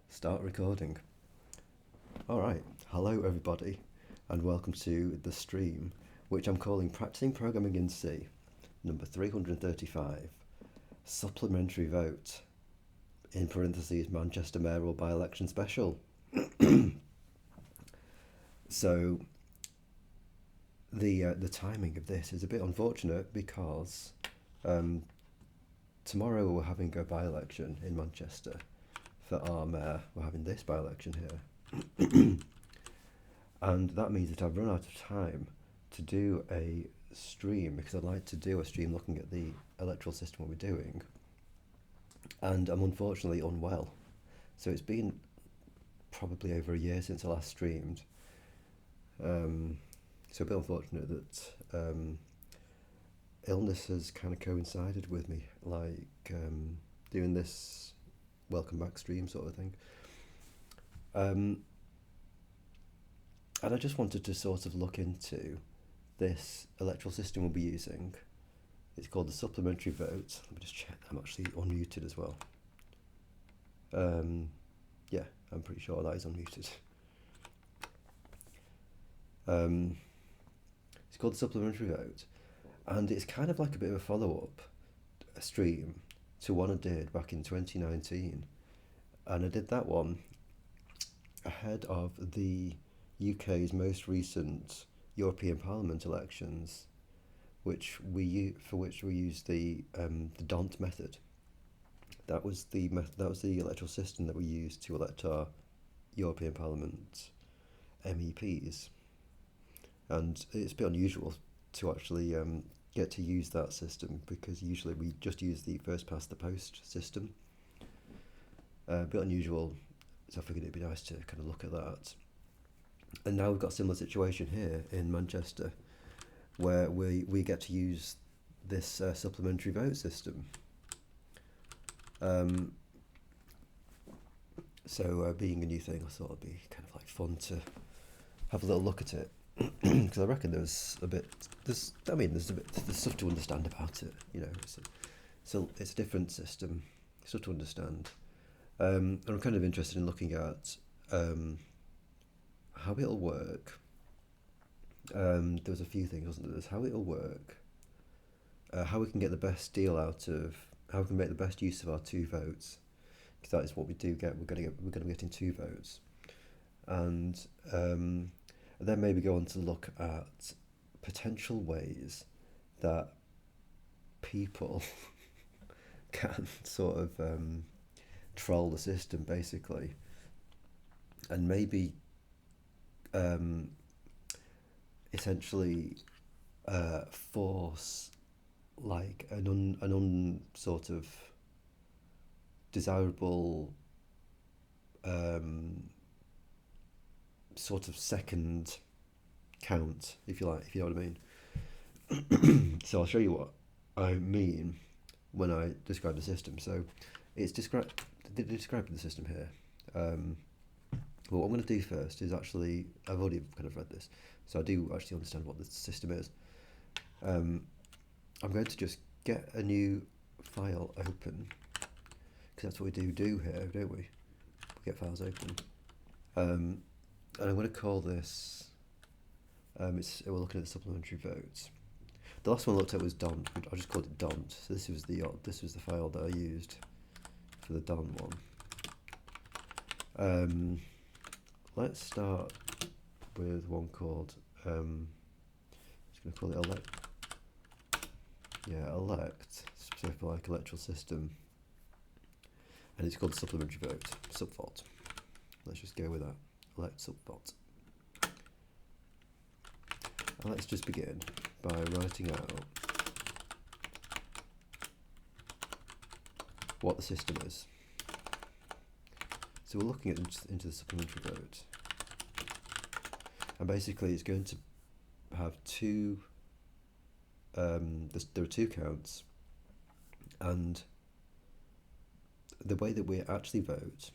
Start recording. Alright, hello everybody, and welcome to the stream, which I'm calling Practising Programming in C, number 335, Supplementary Vote, in parentheses, Manchester Mayoral By-election special. So, the timing of this is a bit unfortunate because tomorrow we're having a by-election in Manchester for our mayor. We're having this by-election here. And that means that I've run out of time to do a stream, because I'd like to do a stream looking at the electoral system we're doing. And I'm unfortunately unwell. So it's been probably over a year since I last streamed. So a bit unfortunate that illness has kind of coincided with me, like doing this welcome back stream sort of thing. And I just wanted to sort of look into this electoral system we'll be using. It's called the Supplementary Vote. Let me just check. I'm actually unmuted as well. Yeah, I'm pretty sure that is unmuted. It's called the Supplementary Vote, and it's kind of like a bit of a follow-up stream to one I did back in 2019, and I did that one ahead of the UK's most recent European Parliament elections, for which we used the DONT method. That was the electoral system that we used to elect our European Parliament MEPs, and it's a bit unusual to actually get to use that system, because usually we just use the first past the post system. A bit unusual, so I figured it'd be nice to kind of look at that. And now we've got a similar situation here in Manchester, where we get to use this supplementary vote system. So being a new thing, I thought it'd be kind of like fun to have a little look at it, because I reckon there's stuff to understand about it. You know, it's a different system, stuff to understand. And I'm kind of interested in looking at how it'll work. There was a few things, wasn't there? There's how it'll work, how we can get the best deal out of, how we can make the best use of our two votes, because that is what we do get. We're going to be getting two votes, and then maybe go on to look at potential ways that people can sort of troll the system, basically, and maybe essentially force like an sort of desirable sort of second count, if you like, if you know what I mean. So I'll show you what I mean when I describe the system. So it's describing the system here. Well, what I'm going to do first is actually, I've already kind of read this, so I do actually understand what the system is. I'm going to just get a new file open, because that's what we do here, don't we? We get files open. And I'm going to call this, we're looking at the supplementary votes. The last one I looked at was DONT. I just called it DONT. So this was the file that I used for the DONT one. Let's start with one called, I'm just going to call it elect. Yeah, elect, so for like electoral system. And it's called supplementary vote, subvot. Let's just go with that, elect subvot. And let's just begin by writing out what the system is. So we're looking into the supplementary vote, and basically it's going to have two. There are two counts, and the way that we actually vote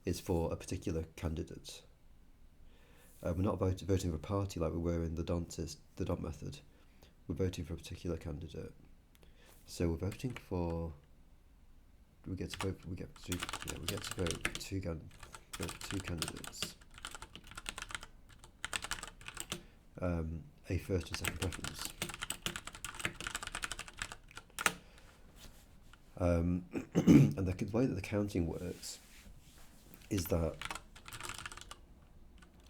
is for a particular candidate. We're not voting for a party like we were in the DONT method. We're voting for a particular candidate. So we're voting for we get to vote. We get to vote for two candidates. A first and second preference. And the way that the counting works is that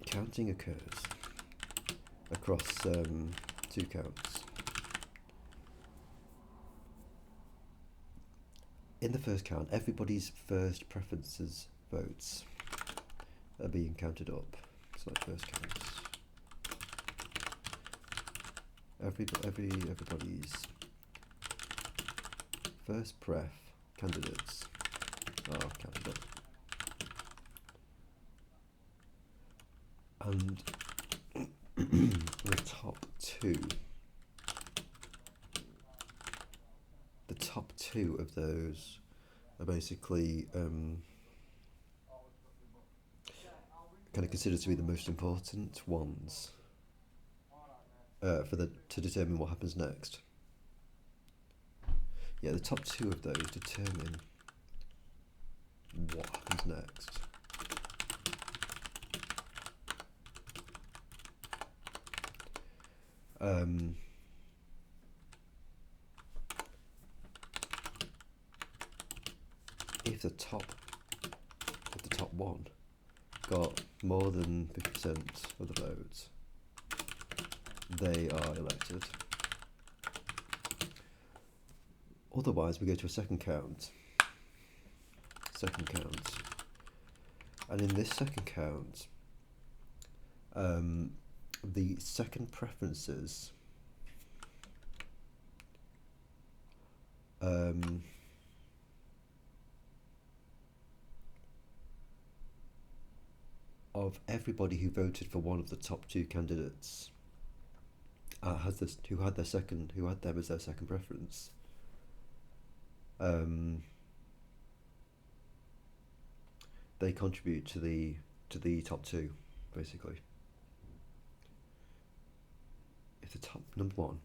counting occurs across two counts. In the first count, everybody's first preferences votes are being counted up. So that first counts. Everybody's first pref candidates are counted up. And the top two of those are basically kind of considered to be the most important ones to determine what happens next. Yeah, the top two of those determine what happens next. If the top one got more than 50% of the votes, they are elected. Otherwise, we go to a second count. And in this second count, the second preferences of everybody who voted for one of the top two candidates who had them as their second preference. They contribute to the top two, basically. If the top number one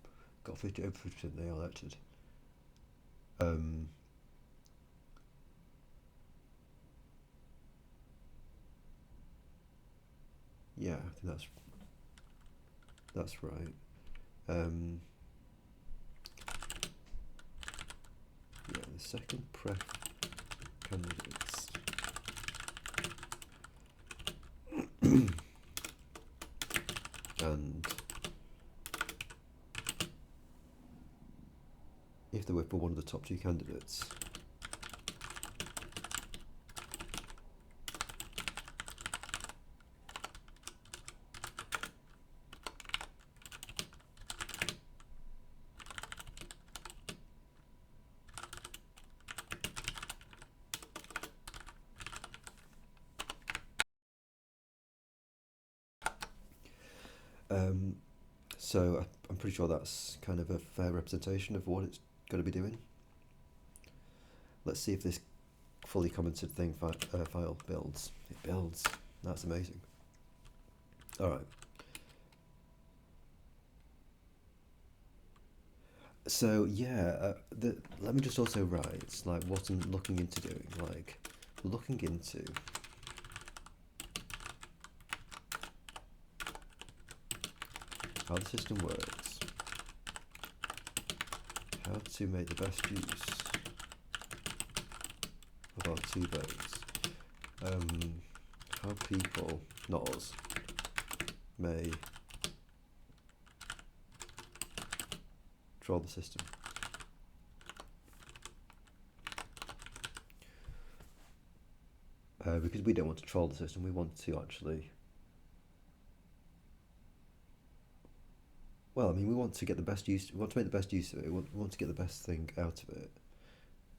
got 50%, they are elected. Yeah, I think that's right. Yeah, the second pref candidates. And if they were for one of the top two candidates, so I'm pretty sure that's kind of a fair representation of what it's going to be doing. Let's see if this fully commented thing file builds. It builds. That's amazing. All right. So yeah, let me just also write like what I'm looking into doing. Like looking into how the system works, how to make the best use of our two votes, how people, not us, may troll the system. Because we don't want to troll the system, we want to actually, well, I mean, we want to get the best use, we want to make the best use of it, we want to get the best thing out of it,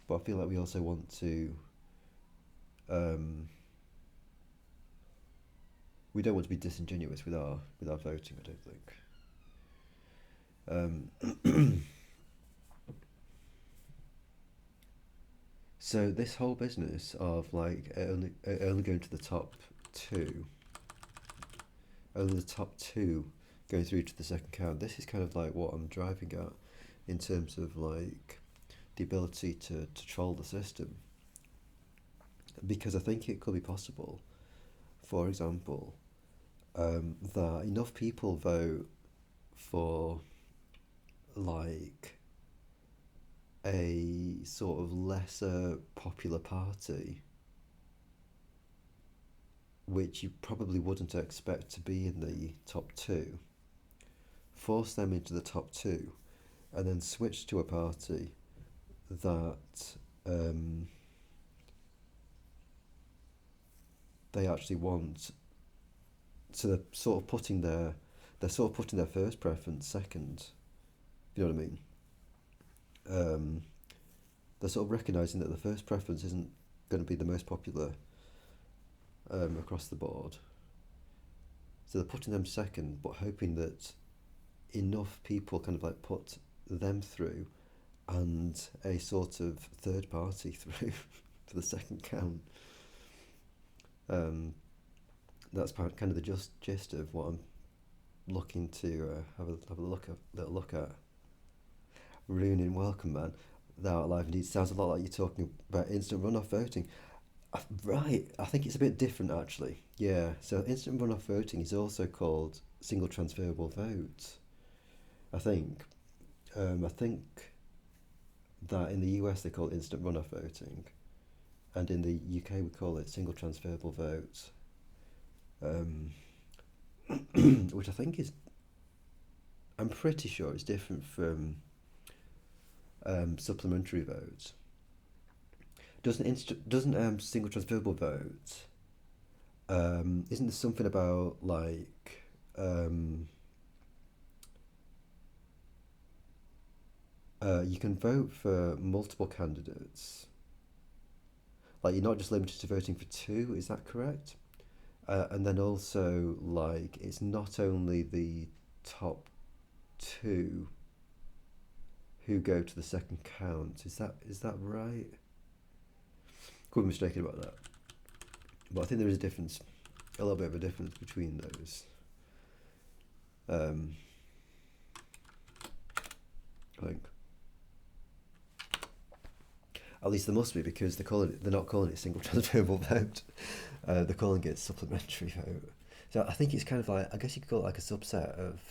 but I feel like we also want to, we don't want to be disingenuous with our voting, I don't think. So this whole business of like only going to the top two, only the top two going through to the second count, this is kind of like what I'm driving at in terms of like the ability to troll the system. because I think it could be possible, for example, that enough people vote for like a sort of lesser popular party, which you probably wouldn't expect to be in the top two, force them into the top two, and then switch to a party that they actually want. So they're sort of putting their first preference second. You know what I mean? Um, they're sort of recognizing that the first preference isn't going to be the most popular across the board. So they're putting them second, but hoping that enough people kind of like put them through and a sort of third party through for the second count. Um, that's kind of the gist of what I'm looking to have a little look at. Ruining welcome, man. Thou art live indeed. Sounds a lot like you're talking about instant runoff voting. Right, I think it's a bit different actually. Yeah, so instant runoff voting is also called single transferable vote. I think. I think that in the US they call it instant runoff voting, and in the UK we call it single transferable vote, um, which I think is, I'm pretty sure it's different from supplementary vote. Doesn't single transferable vote? Isn't there something about like you can vote for multiple candidates? Like you're not just limited to voting for two. Is that correct? And then also like it's not only the top two who go to the second count. Is that right? Could be mistaken about that. But I think there is a difference, a little bit of a difference between those. Um, I think. At least there must be because they're not calling it single transferable vote. They're calling it supplementary vote. So I think it's kind of like, I guess you could call it like a subset of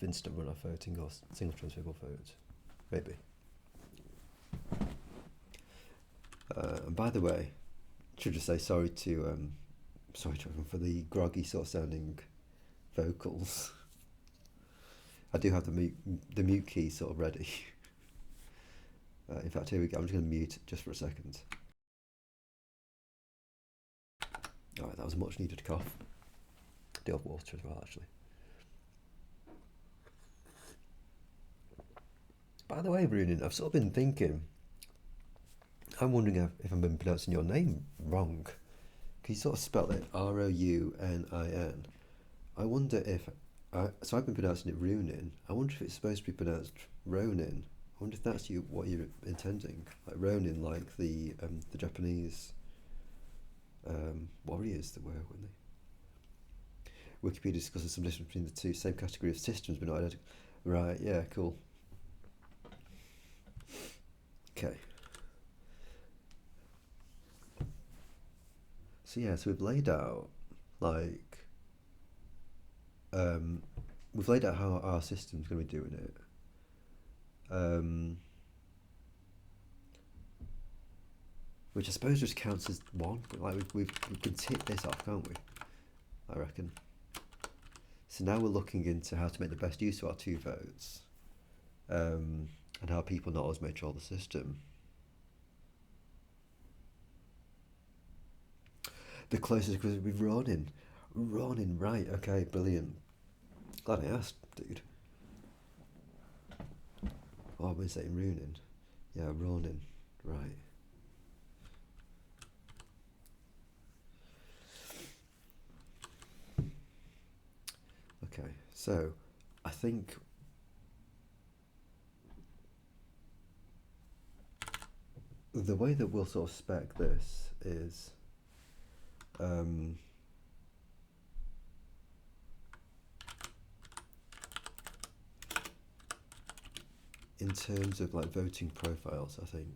instant runoff voting or single transferable vote, maybe. And by the way, should just say sorry to everyone for the groggy sort of sounding vocals. I do have the mute key sort of ready. In fact, here we go. I'm just going to mute just for a second. Alright, that was a much needed cough. I do have water as well, actually. By the way, Brunin, I've sort of been thinking, I'm wondering if I've been pronouncing your name wrong. Can you sort of spell it Rounin? I wonder if, so I've been pronouncing it Runin. I wonder if it's supposed to be pronounced Ronin. I wonder if that's what you're intending, like Ronin, like the Japanese warriors that were, weren't they? Wikipedia discusses some difference between the two, same category of systems, but not identical. Right, yeah, cool. Okay. So yeah, so we've laid out like we've laid out how our system's going to be doing it. Which I suppose just counts as one. Like we can tick this off, can't we? I reckon. So now we're looking into how to make the best use of our two votes, and how people not always control the system. The closest because we've Ronin. Ronin, right? Okay, brilliant. Glad I asked, dude. Oh, I've been saying Runin. Yeah, Ronin, right. Okay, so I think the way that we'll sort of spec this is in terms of like voting profiles, I think.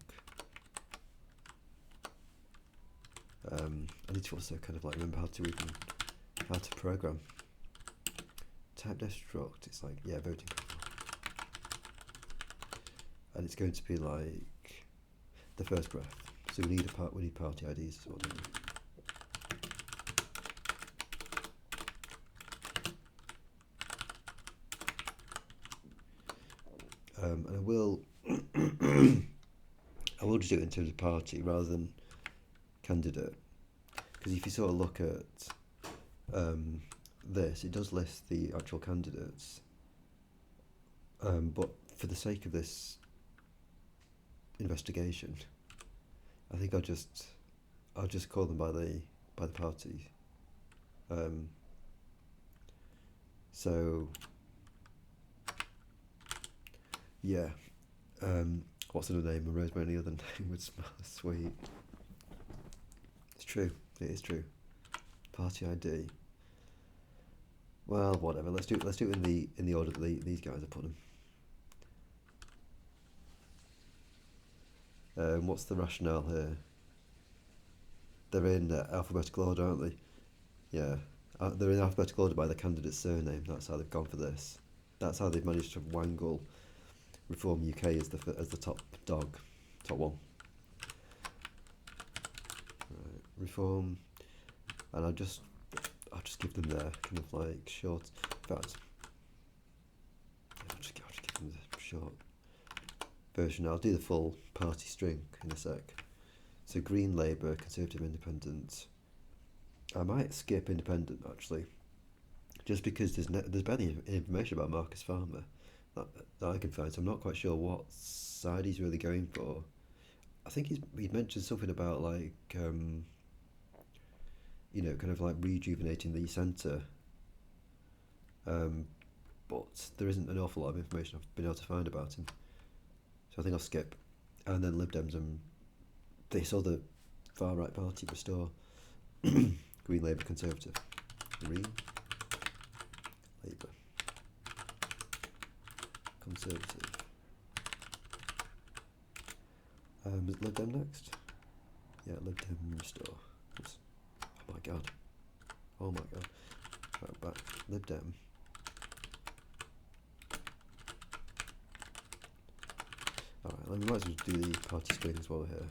I need to also kind of like remember how to program. Type destruct. It's like, yeah, voting. And it's going to be like the first breath. So we need party IDs as well, don't we? And I will just do it in terms of party rather than candidate, because if you sort of look at this, it does list the actual candidates, but for the sake of this investigation, I think I'll just call them by the party. So yeah, what's another name? A rosemary, other name would smell sweet. It's true. It is true. Party ID. Well, whatever. Let's do it in the order that these guys have put them. What's the rationale here? They're in alphabetical order, aren't they? Yeah. They're in alphabetical order by the candidate's surname. That's how they've gone for this. That's how they've managed to wangle Reform UK as the top dog, top one. Right, Reform, and I'll just give them their kind of like short. In fact, I'll just give them the short version. I'll do the full party string in a sec. So Green, Labour, Conservative, Independent. I might skip Independent actually, just because there's barely information about Marcus Farmer that I can find. So I'm not quite sure what side he's really going for. I think he'd mentioned something about like kind of like rejuvenating the centre. But there isn't an awful lot of information I've been able to find about him. So I think I'll skip. And then Lib Dems and this other far right party, Restore. Green, Labour, Conservative. Green, Labour, Conservative. Is Lib Dem next? Yeah, Lib Dem, Restore. Oops. Oh my god. Oh my god. Right, back. Lib Dem. Alright, we might as well do the party string as well here.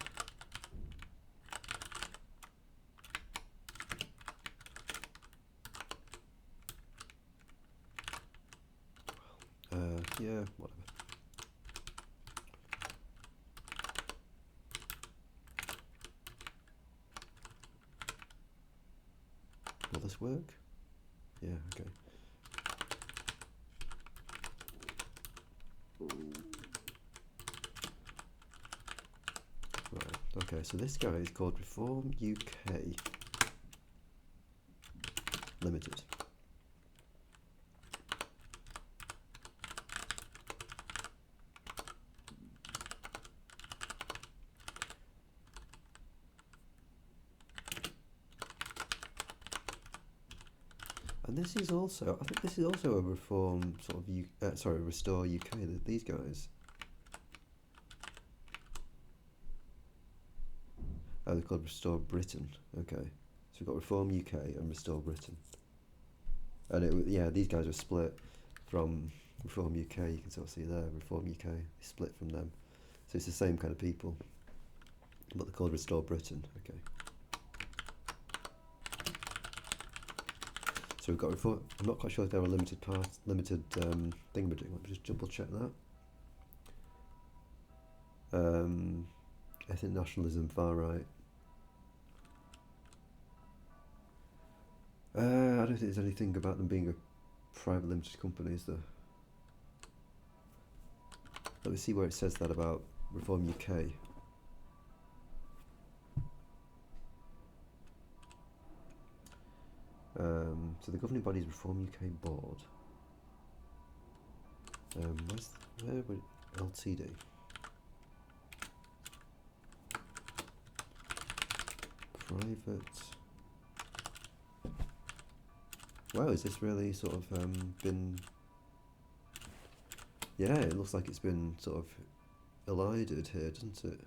Yeah, whatever. Will this work? Yeah, okay. Right, okay, so this guy is called Reform UK Limited. And this is also, I think this is also a Reform sort of, Restore UK, these guys. Oh, they're called Restore Britain. Okay, so we've got Reform UK and Restore Britain. And these guys were split from Reform UK. You can sort of see there, Reform UK. They split from them, so it's the same kind of people, but they're called Restore Britain. Okay. So we've got Reform. I'm not quite sure if they're a limited thingamajig. Let me just double check that. Ethnic nationalism, far right. I don't think there's anything about them being a private limited company, is there? Let me see where it says that about Reform UK. So the governing body is Reform UK Board. Where would LTD? Private. Wow, is this really sort of been? Yeah, it looks like it's been sort of elided here, doesn't it?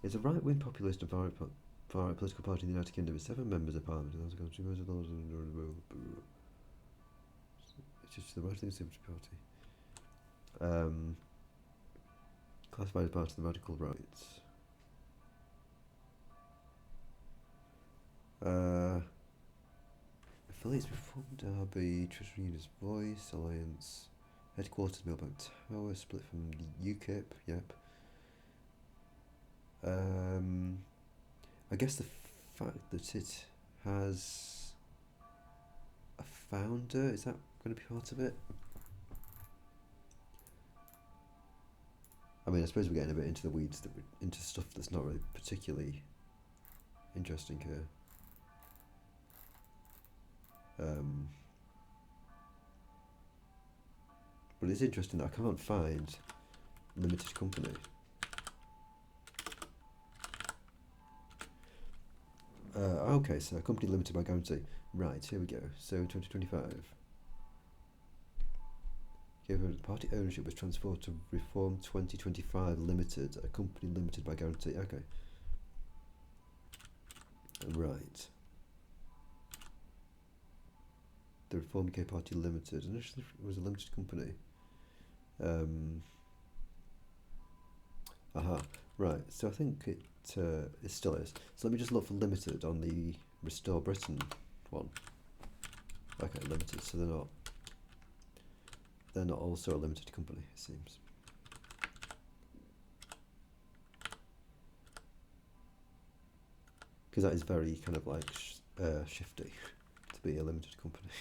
It's a right-wing populist and far-right political party in the United Kingdom with 7 members of Parliament. It's just the right-wing Conservative Party. Classified as part of the radical right. Affiliates Reform Derby, Treasury Union's Voice, Alliance, Headquarters Millbank Tower, split from UKIP, yep. I guess the fact that it has a founder, is that going to be part of it? I mean, I suppose we're getting a bit into the weeds, into stuff that's not really particularly interesting here. But it's interesting that I can't find limited company. Okay, so a company limited by guarantee. Right, here we go. So in 2025, party ownership was transferred to Reform 2025 Limited, a company limited by guarantee. Okay. Right. The Reform UK Party Limited. Initially, it was a limited company. Right. So I think it still is. So let me just look for limited on the Restore Britain one. Okay, limited. So they're not also a limited company, it seems. Because that is very kind of like shifty to be a limited company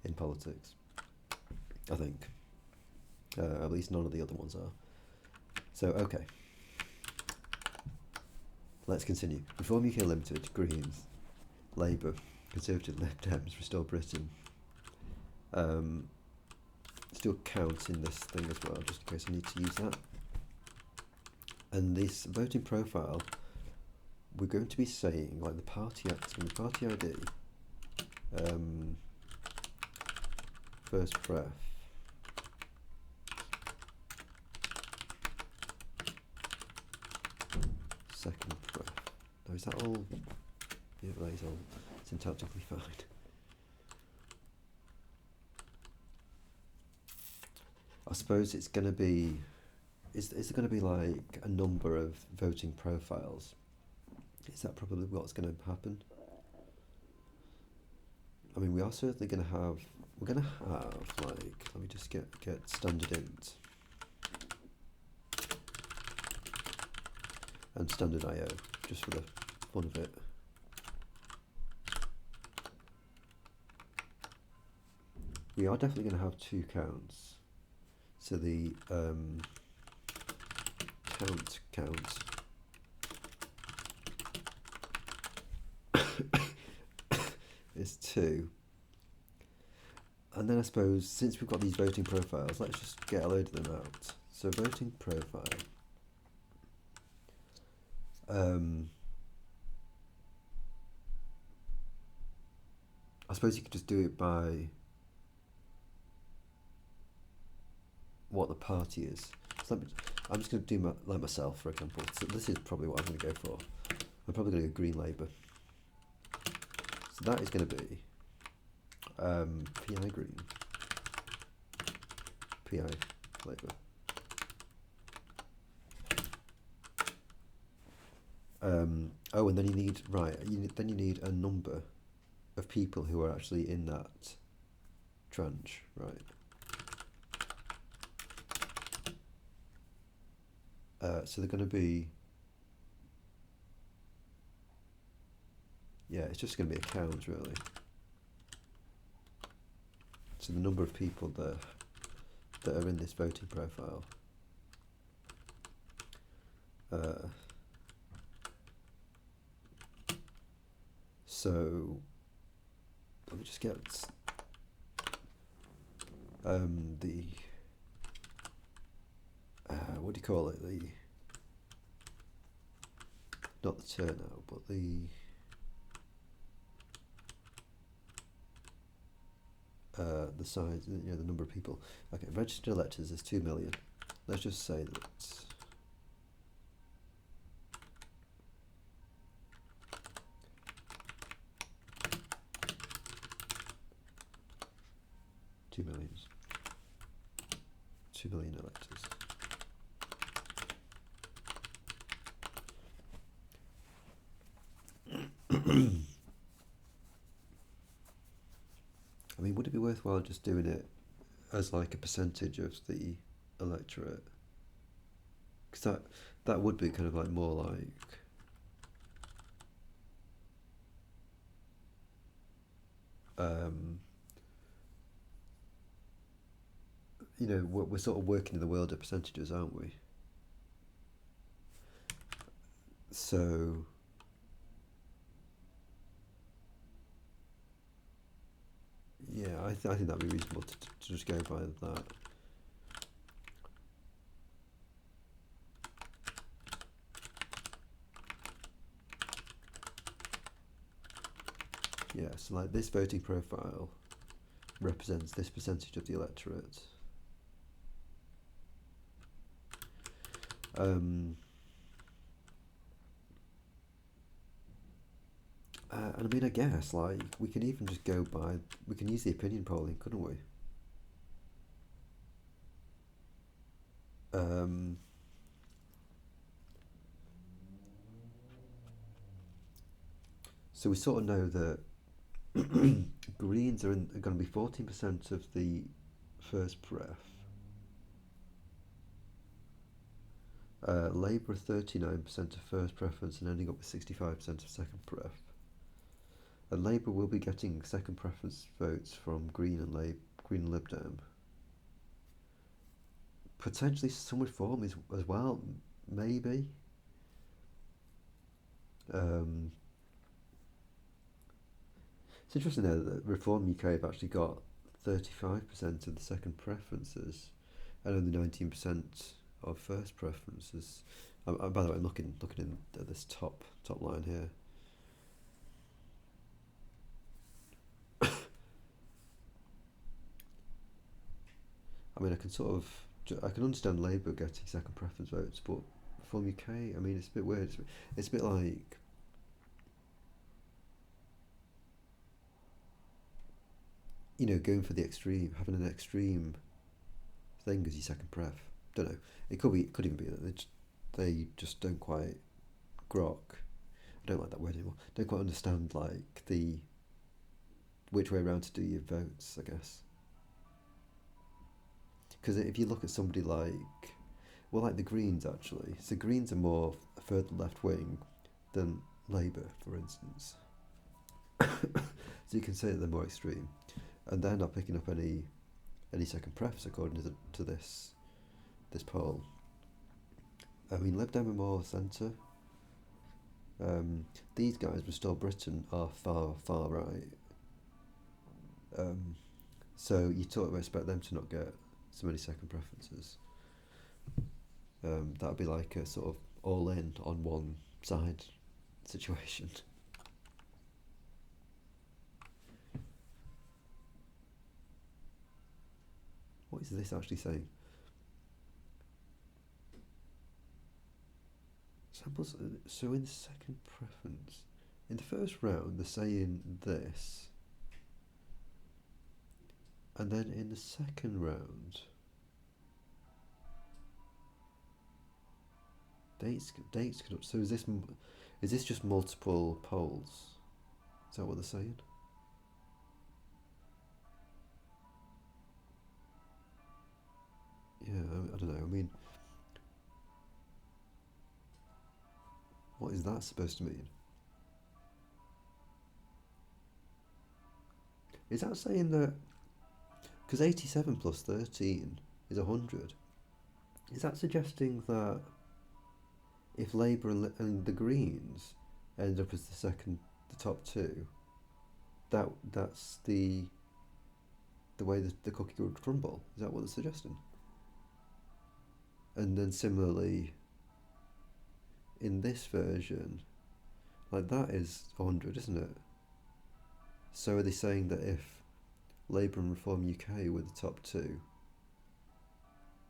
in politics, I think. At least none of the other ones are. So, okay. Let's continue. Reform UK Limited, Greens, Labour, Conservative, Lib Dems, Restore Britain. Still counts in this thing as well, just in case I need to use that. And this voting profile, we're going to be saying, like the party act, and the party ID, first pref, second pref. Now is that all? Yeah, that is all syntactically fine. I suppose it's going to be, is there going to be like a number of voting profiles? Is that probably what's going to happen? I mean, we are certainly going to have, we're going to have like, let me just get standard int and standard IO, just for the fun of it. We are definitely going to have 2 counts. So the count is 2. And then I suppose, since we've got these voting profiles, let's just get a load of them out. So voting profile. I suppose you could just do it by what the party is. So I'm just going to do like myself, for example. So this is probably what I'm going to go for. I'm probably going to go Green Labour. So that is going to be PI Green, PI Labour. Oh, and then you need then you need a number of people who are actually in that tranche, right? So they're going to be, yeah, it's just going to be a count really. So the number of people that are in this voting profile. So let me just get the what do you call it? The not the turnout, but the size, you know, the number of people. Okay, registered electors is 2 million. Let's just say that 2 million electors. I mean, would it be worthwhile just doing it as like a percentage of the electorate? Because that would be kind of like more like, we're sort of working in the world of percentages, aren't we? So yeah, I think that'd be reasonable to just go by that. Yeah, so like this voting profile represents this percentage of the electorate. And I mean, I guess like we can even just we can use the opinion polling, couldn't we? Um, so we sort of know that Greens are going to be 14% of the first pref. Labour are 39% of first preference and ending up with 65% of second pref. And Labour will be getting second preference votes from Green and Lib Dem. Potentially some reform as well, maybe. It's interesting though that Reform UK have actually got 35% of the second preferences and only 19% of first preferences. By the way, I'm looking at this top line here. I mean, I can understand Labour getting second preference votes, but Reform UK, I mean, it's a bit weird. It's a bit like, going for the extreme, having an extreme thing as your second pref. Don't know. It could even be that they just don't quite grok. I don't like that word anymore. Don't quite understand like the which way around to do your votes, I guess. Because if you look at somebody like the Greens actually, so Greens are more further left wing than Labour, for instance. So you can say that they're more extreme, and they're not picking up any second prefs according to this poll. I mean, Lib Dem are more centre. These guys, Restore Britain, are far right. So you sort of expect them to not get so many second preferences. That would be like a sort of all in on one side situation. What is this actually saying? Samples. So in the second preference, in the first round, they're saying this, and then in the second round, dates. So is this just multiple polls? Is that what they're saying? Yeah, I don't know. I mean, what is that supposed to mean? Is that saying that because 87 plus 13 is 100? Is that suggesting that if Labour and the Greens end up as the top two, that's the way the cookie would crumble? Is that what they're suggesting? And then similarly, in this version, like that is 100, isn't it? So are they saying that if Labour and Reform UK were the top two,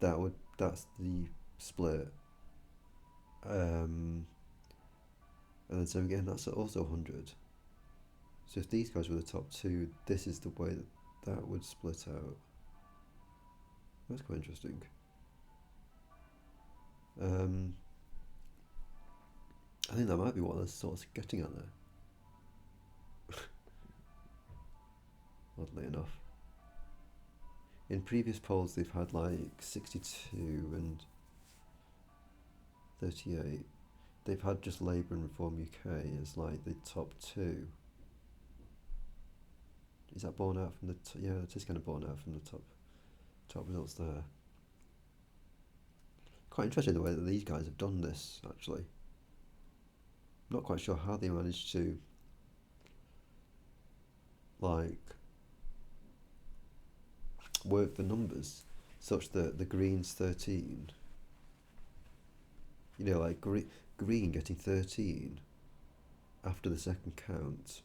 that's the split? And then so again, that's also 100. So if these guys were the top two, this is the way that would split out. That's quite interesting. Um, I think that might be what they're sort of getting at there, oddly enough. In previous polls, they've had like 62 and 38. They've had just Labour and Reform UK as like the top two. Is that borne out from the? Yeah, it is kind of borne out from the top results there. Quite interesting the way that these guys have done this. Actually, I'm not quite sure how they managed to like work the numbers such that the Greens 13. You know, like Green getting 13 after the second count.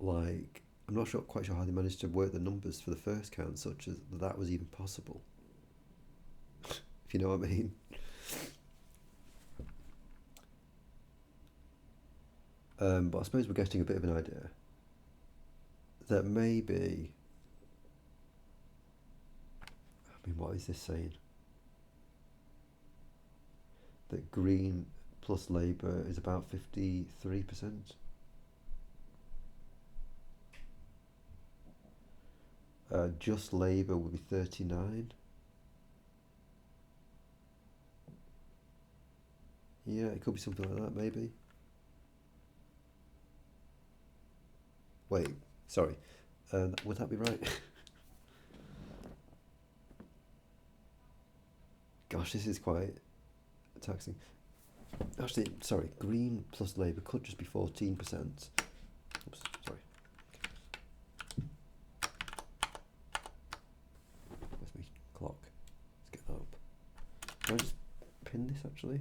Like, I'm not quite sure how they managed to work the numbers for the first count such as that was even possible. If you know what I mean. But I suppose we're getting a bit of an idea that maybe, I mean, what is this saying? That Green plus Labour is about 53%. Just Labour would be 39. Yeah, it could be something like that, maybe. Wait, sorry. Would that be right? Gosh, this is quite taxing. Actually, sorry, Green plus Labour could just be 14%. Oops, sorry. Where's my clock? Let's get that up. Can I just pin this actually?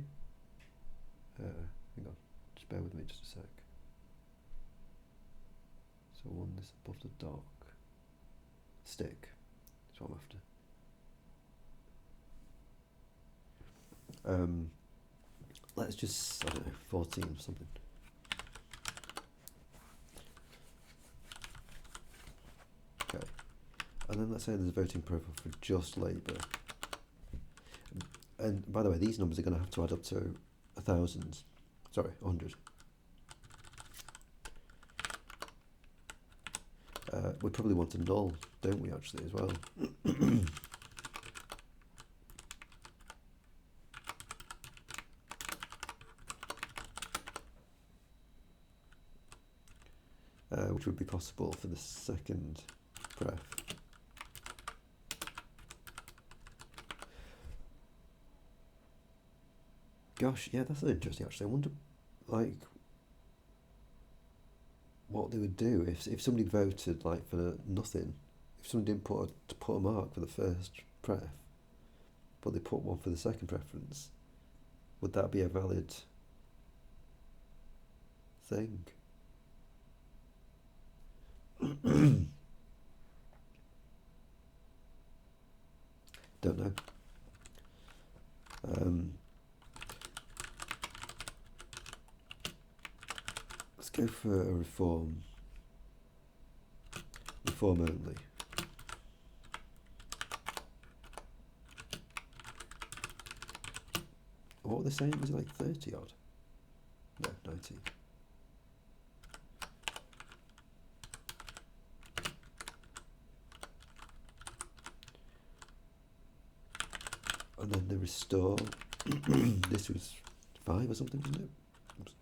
Hang on, just bear with me just a sec. So one this above the dock. Stick. That's what I'm after. Let's just, I don't know, 14 or something. Okay. And then let's say there's a voting profile for just Labour. And by the way, these numbers are going to have to add up to 1,000. Sorry, 100. We probably want a null, don't we, actually, as well? Which would be possible for the second pref. Gosh, yeah, that's interesting, actually. I wonder, like, what they would do if somebody voted, like, for nothing. If somebody didn't put a mark for the first pref, but they put one for the second preference, would that be a valid thing? Don't know. Let's go for a reform. Reform only. What were they saying? Was it like 30 odd? No, 90. And then the restore. This was 5 or something, wasn't it? Oops.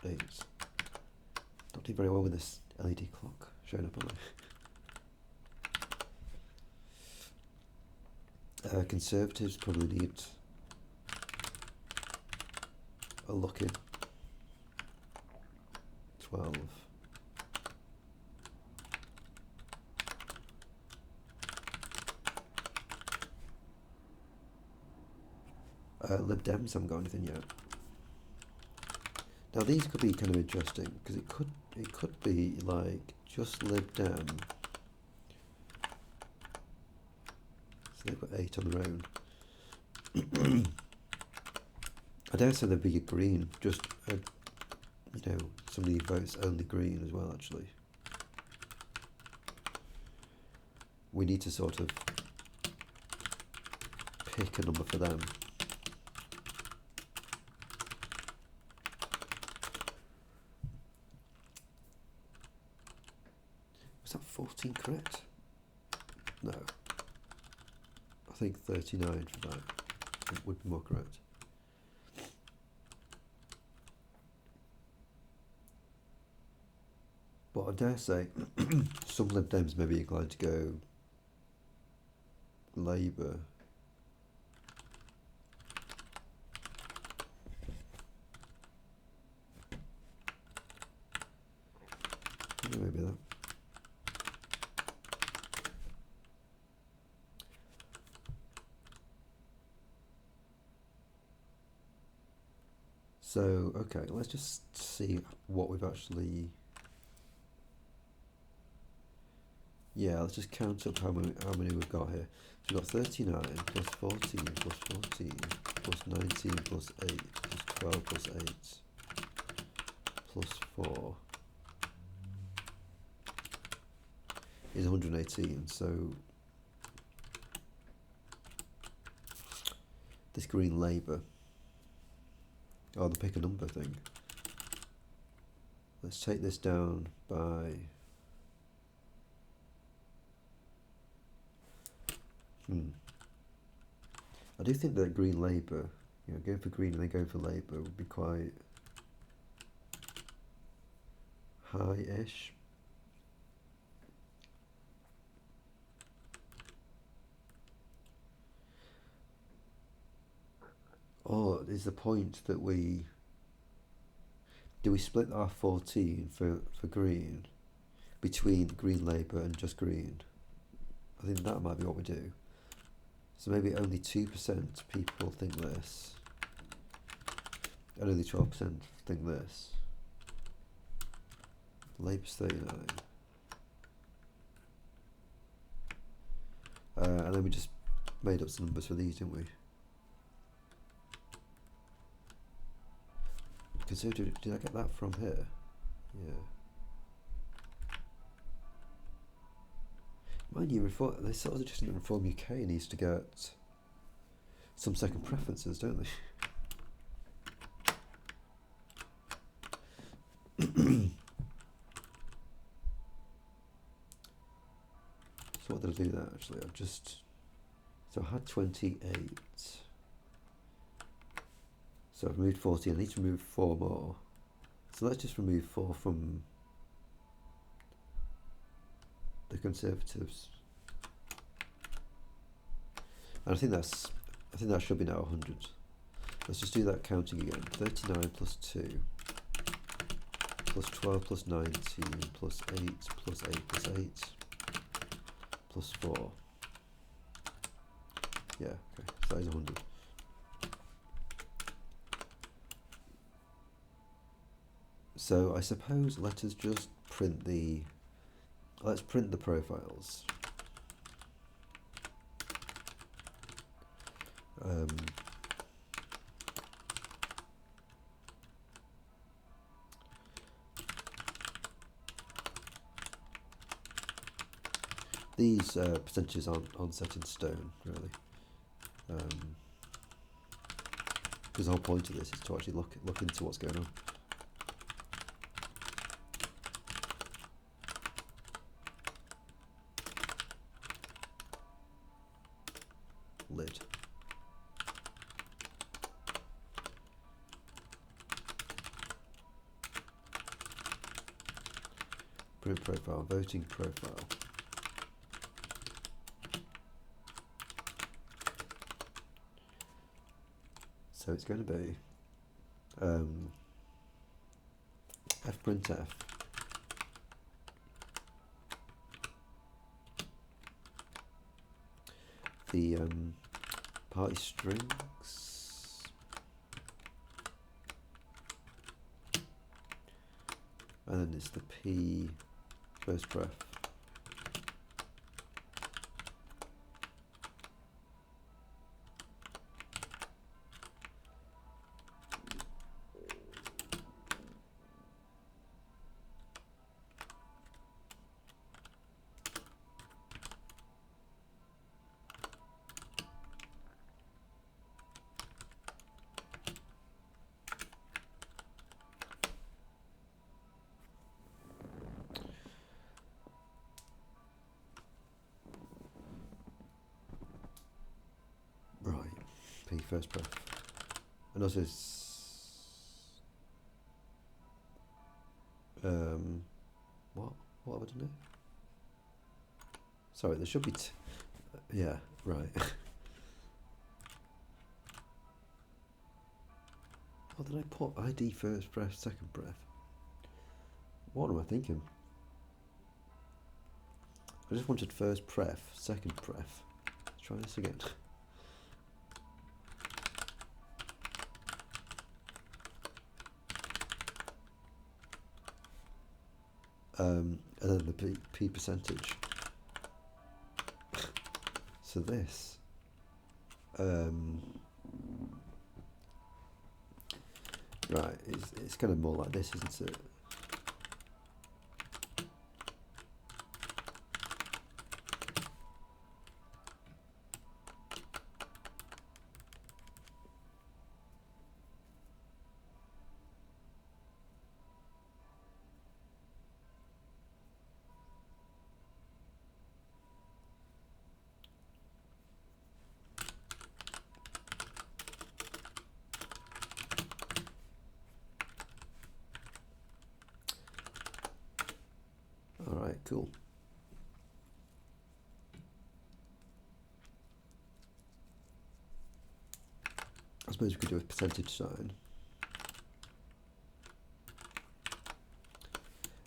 8. Not doing very well with this LED clock showing up on there. Conservatives probably need a look in. 12. Lib Dems haven't got anything yet. Now these could be kind of interesting because it could be like just Lib Dem. So they've got 8 on their own. I dare say they'd be a Green, just you know, somebody who votes only Green as well, actually. we need to sort of pick a number for them. Was that 14 correct? No. I think 39 for that would be more correct. But I dare say some Lib Dems may be inclined to go Labour. Yeah, maybe that. So, okay, let's just see what we've actually... Yeah, let's just count up how many we've got here. So we've got 39 plus 14 plus 14 plus 19 plus 8 plus 12 plus 8 plus 4 is 118. So this Green Labour, oh, the pick a number thing. Let's take this down by... I do think that Green Labour, you know, going for Green and then going for Labour would be quite high-ish. Or is the point that we split our 14 for Green between Green Labour and just Green? I think that might be what we do. So maybe only 2% people think this, and only 12% think this. Labour's 39. And then we just made up some numbers for these, didn't we? Consider, did I get that from here? Yeah. Mind you, they sort of just in Reform UK needs to get some second preferences, don't they? So what did I do there actually? So I had 28. So I've removed 14, I need to remove 4 more. So let's just remove 4 from the Conservatives. And I think that should be now 100. Let's just do that counting again. 39 plus 2 plus 12 plus 19 plus 8 plus 8 plus 8 plus 4. Yeah, okay, so that is 100. So I suppose let us just print the... Let's print the profiles. These percentages aren't set in stone, really. Because the whole point of this is to actually look into what's going on. Lid. Print profile, voting profile. So it's going to be fprintf the party strings, and then it's the P first pref. P first pref. And also what have I done here? Sorry, there should be yeah, right. What did I put? ID first pref, second pref. What am I thinking? I just wanted first pref, second pref. Let's try this again. And then the P percentage. So this, right, it's kind of more like this, isn't it? Alright, cool. I suppose we could do a percentage sign.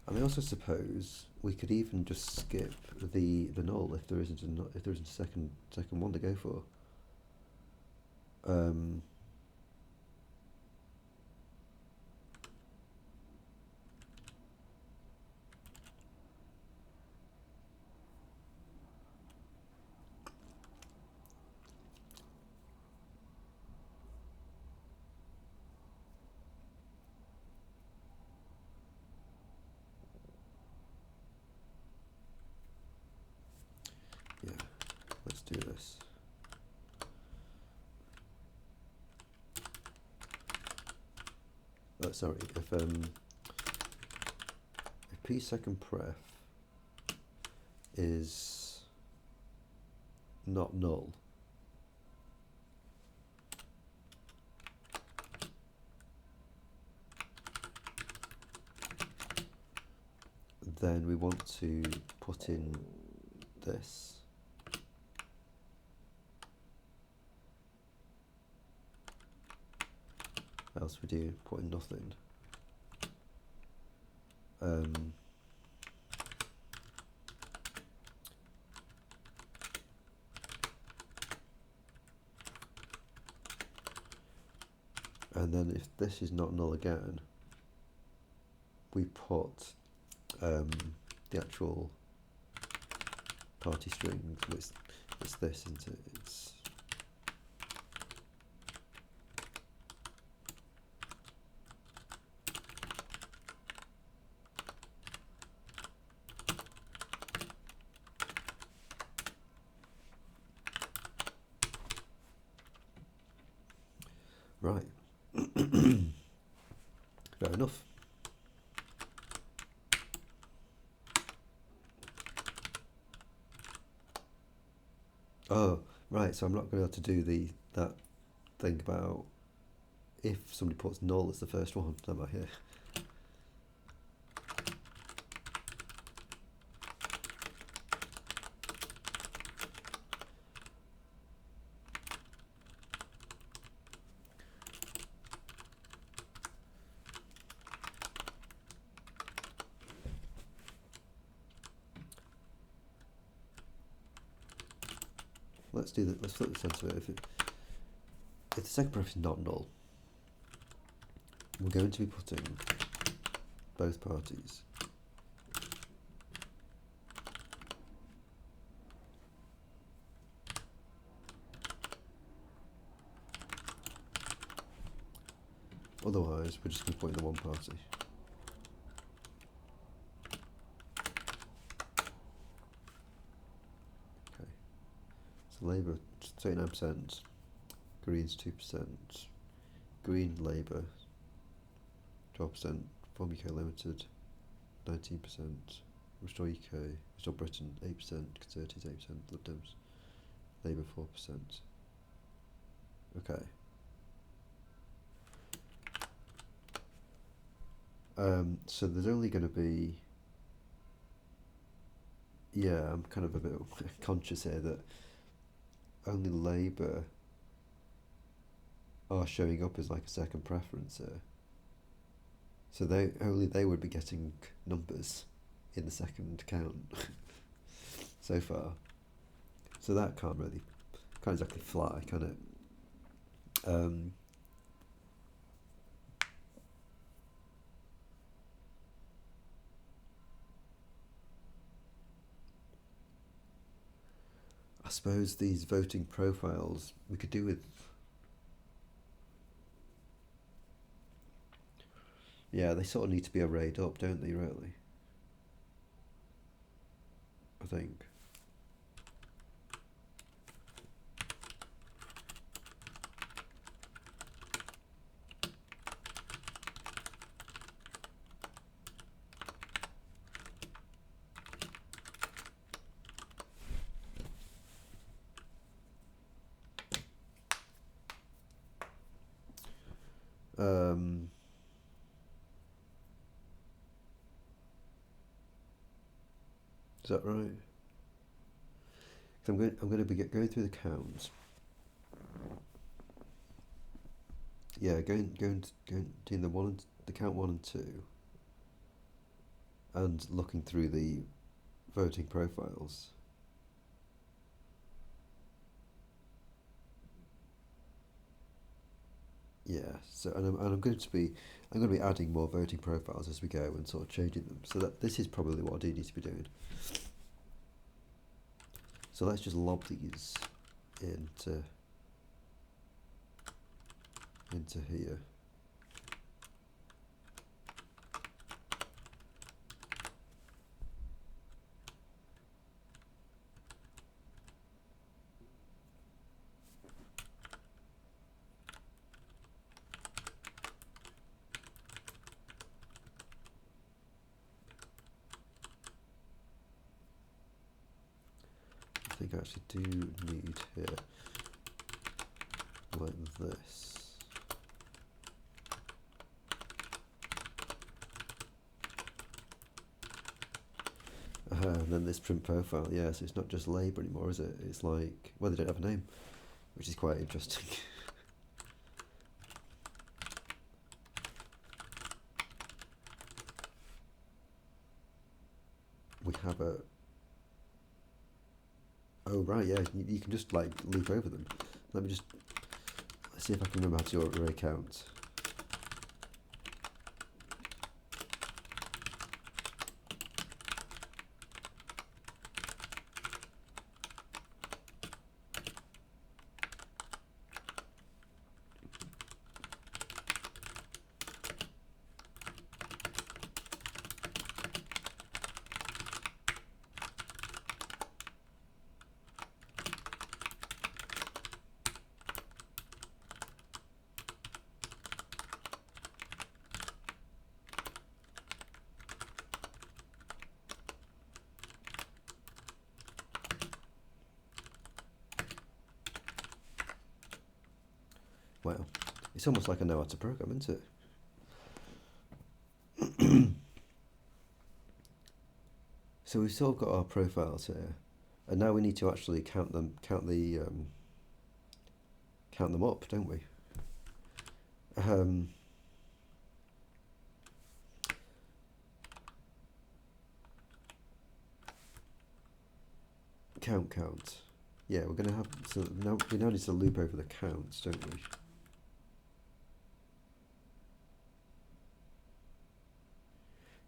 And I also suppose we could even just skip the null if there isn't a second one to go for. Yeah, let's do this. Sorry, if P second pref is not null, then we want to put in this. Else we do put in nothing. And then if this is not null again, we put the actual party string. It's this, isn't it? It's right. Fair enough. Oh, right, so I'm not going to be able to do that thing about if somebody puts null as the first one, am I here? Let's do that. Let's flip the sense of it. If the second pref is not null, we're going to be putting both parties. Otherwise, we're just going to put in the one party. Okay. So Labour 39%, Greens 2%, Green Labour 12%, Form UK Limited 19%, Restore UK, Restore Britain 8%, Conservatives 8%, Lib Dems, Labour 4%. Okay. So there's only going to be, yeah, I'm kind of a bit conscious here that only Labour are showing up as like a second preference here. So they would be getting numbers in the second count so far. So that can't exactly fly, can it? Um, I suppose these voting profiles we could do with, yeah, they sort of need to be arrayed up, don't they, really? I think. Um, is that right? 'Cause I'm going to be going through the counts. Yeah, going doing the count one and two, and looking through the voting profiles. Yeah, so and I'm going to be adding more voting profiles as we go and sort of changing them. So that this is probably what I do need to be doing. So let's just lob these into here. I think I actually do need here like this. And then this print profile, yeah, so it's not just Labour anymore, is it? It's like, well, they don't have a name, which is quite interesting. We have a, oh right, yeah, you can just like leap over them. Let me just, let's see if I can remember how to array count. Wow, it's almost like I know how to program, isn't it? So we've sort of got our profiles here, and now we need to actually count them up, don't we? Um, count. Yeah, we're gonna have, so now we now need to loop over the counts, don't we?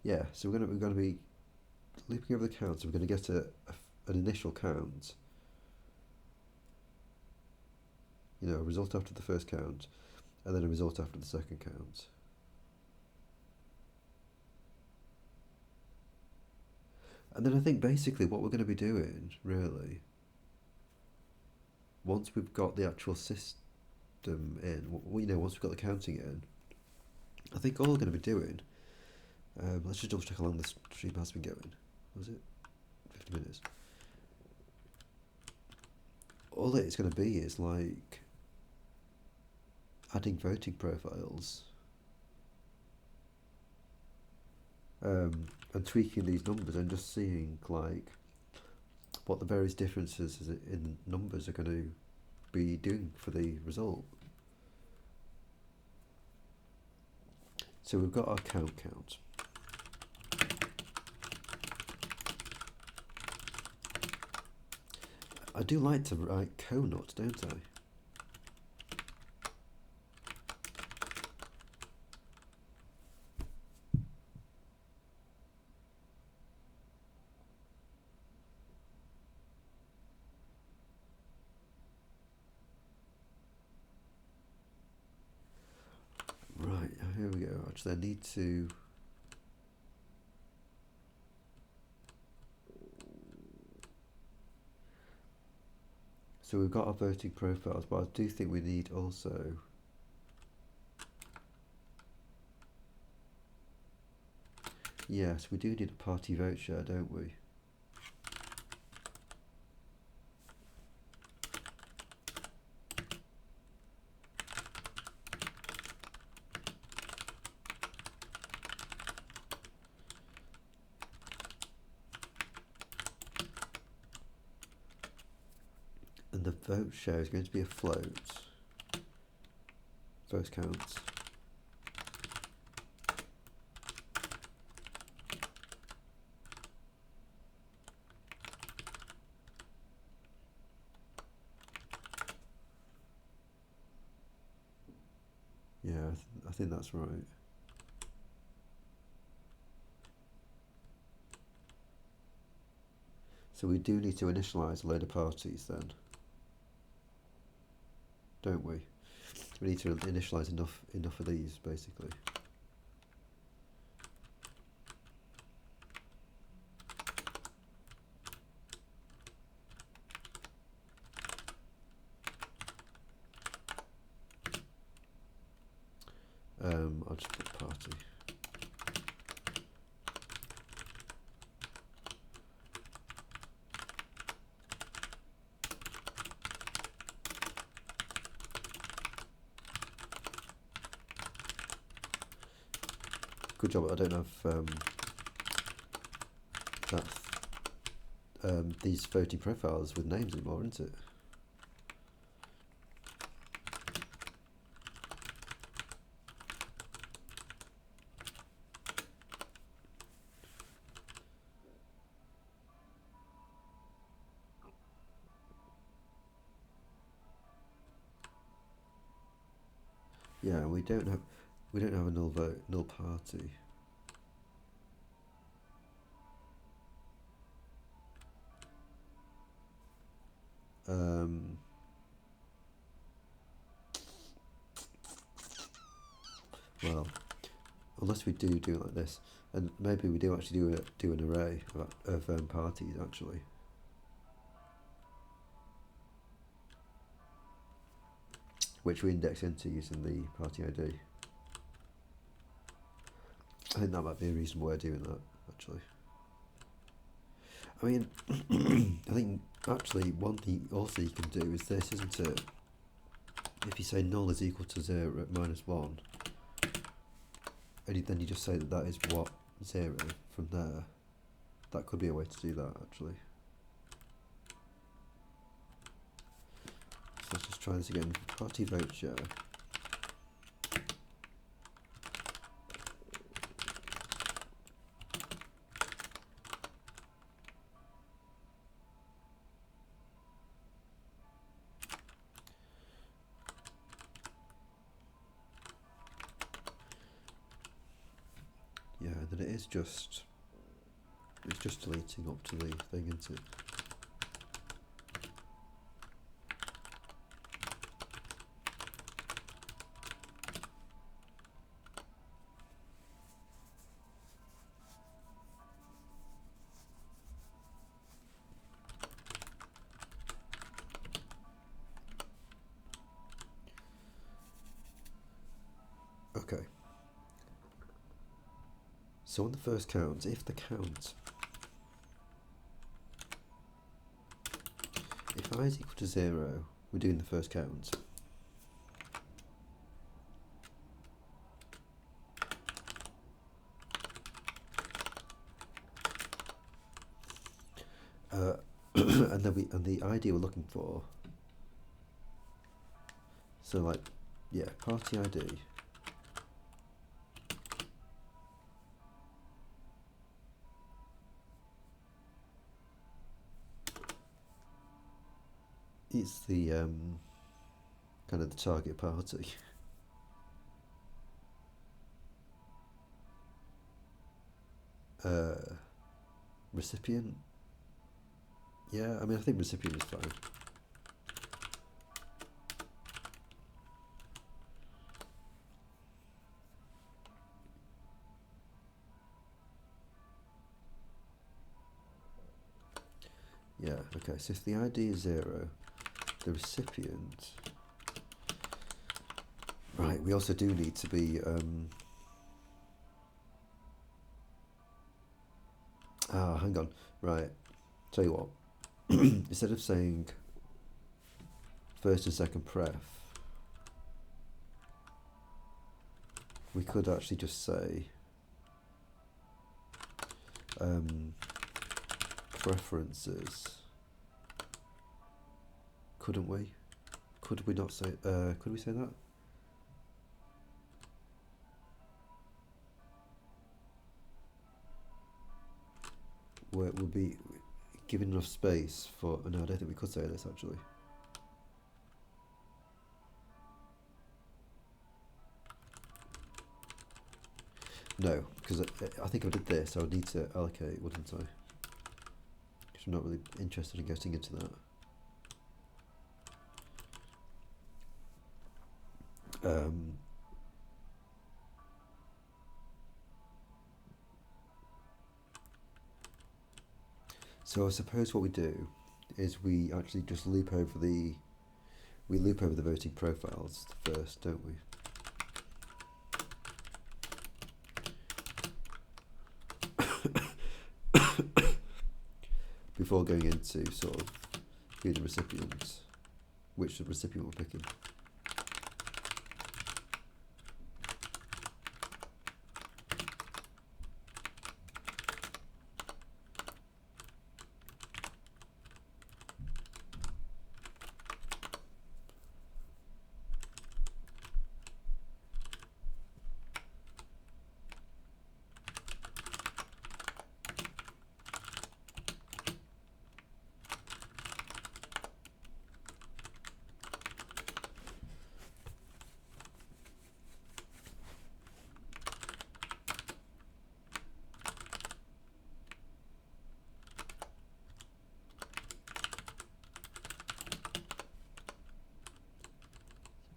Yeah, so we're gonna be looping over the counts. We're gonna get an initial count, a result after the first count, and then a result after the second count. And then I think basically what we're going to be doing, really, once we've got the actual system in, once we've got the counting in, I think all we're going to be doing, let's just double check how long the stream has been going. Was it 50 minutes? All it's going to be is like adding voting profiles and tweaking these numbers and just seeing like what the various differences in numbers are going to be doing for the result. So we've got our count. I do like to write co-not, don't I? Right, here we go. Actually, I need to... So we've got our voting profiles, but I do think we need also... Yes, we do need a party vote share, don't we? And the vote share is going to be a float. First counts. Yeah, I think that's right. So we do need to initialise a load of parties then, don't we? We need to initialise enough of these, basically. I'll just put party. Good job. I don't have these voting profiles with names anymore, isn't it? Yeah, we don't have a null vote, null party. Well, unless we do it like this, and maybe we do actually do an array of parties actually. Which we index into using the party ID. I think that might be a reasonable way of doing that, actually. I mean, I think actually one thing also you can do is this, isn't it? If you say null is equal to 0 at -1, and then you just say that is what 0 from there. That could be a way to do that, actually. So let's just try this again. Party vote share. Yeah, then it's just deleting up to the thing, isn't it? Okay. So on the first count, if I is equal to 0, we're doing the first count. Uh, and then the ID we're looking for. So like, yeah, party ID. It's the kind of the target party. Recipient. Yeah, I mean, I think recipient is fine. Yeah, okay, so if the ID is 0, the recipient... Right, we also do need to be... hang on. Right, tell you what. Instead of saying first and second pref, we could actually just say preferences, couldn't we? Could we not say, could we say that? Where it would be given enough space for, no, I don't think we could say this actually. No, because I think if I did this, I would need to allocate, wouldn't I? Because I'm not really interested in getting into that. So I suppose what we do is we actually just loop over the voting profiles first, don't we? Before going into sort of who the recipients, which the recipient we're picking.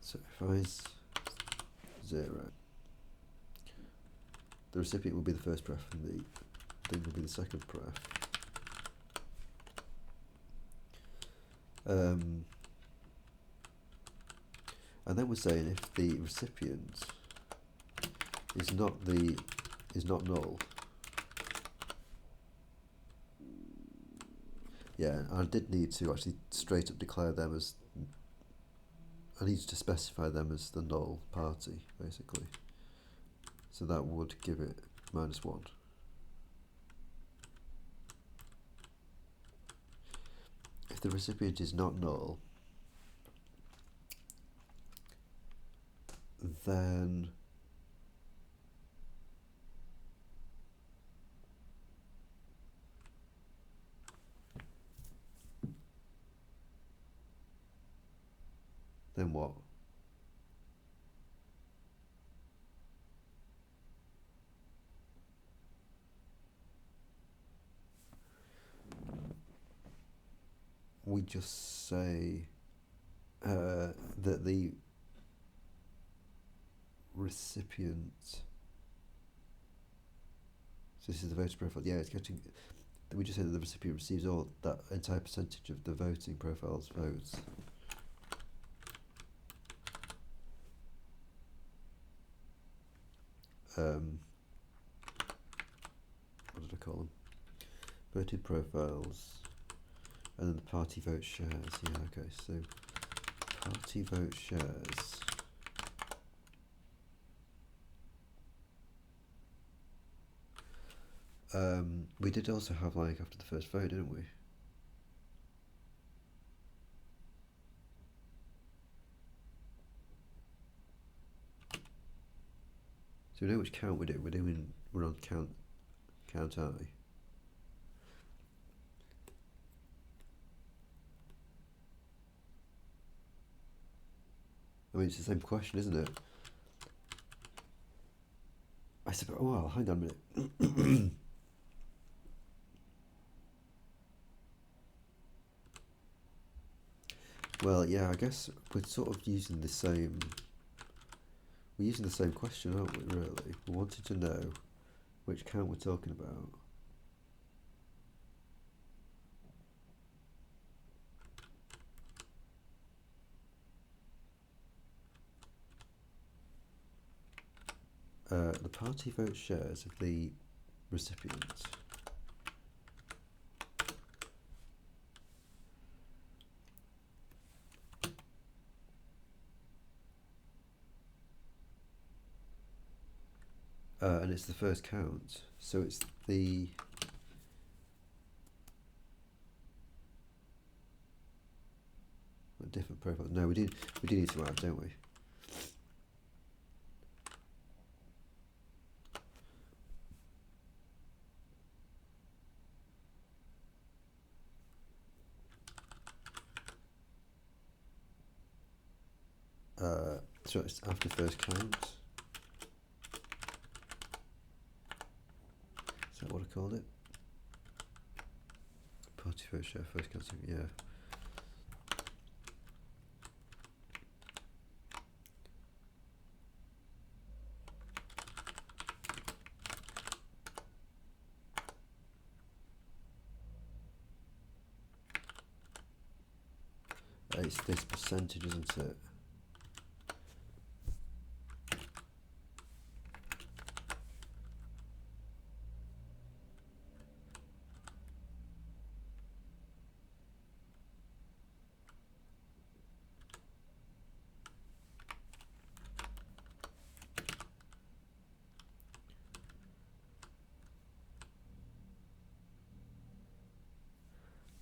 So if I 0, the recipient will be the first pref and the thing will be the second pref. And then we're saying if the recipient is not null. Yeah, I did need to actually straight up declare them as, I needed to specify them as the null party, basically. So that would give it -1. If the recipient is not null, then what? We just say that the recipient, so this is the voter profile, yeah, it's getting, we just say that the recipient receives all that entire percentage of the voting profile's votes. What did I call them? Voting profiles, and then the party vote shares. Yeah, okay, so party vote shares. We did also have, like, after the first vote, didn't we? So we know which count we're doing. We're on count I. I mean, it's the same question, isn't it? I suppose. Oh, well, hang on a minute. Well, yeah, I guess we're sort of using the same. We're using the same question, aren't we? Really, we wanted to know which count we're talking about. The party vote shares of the recipients. And it's the first count, so it's the a different profile. No, we do need to add, don't we? So it's after first count. Is that what I called it? Party vote share first count. Yeah. It's this percentage, isn't it?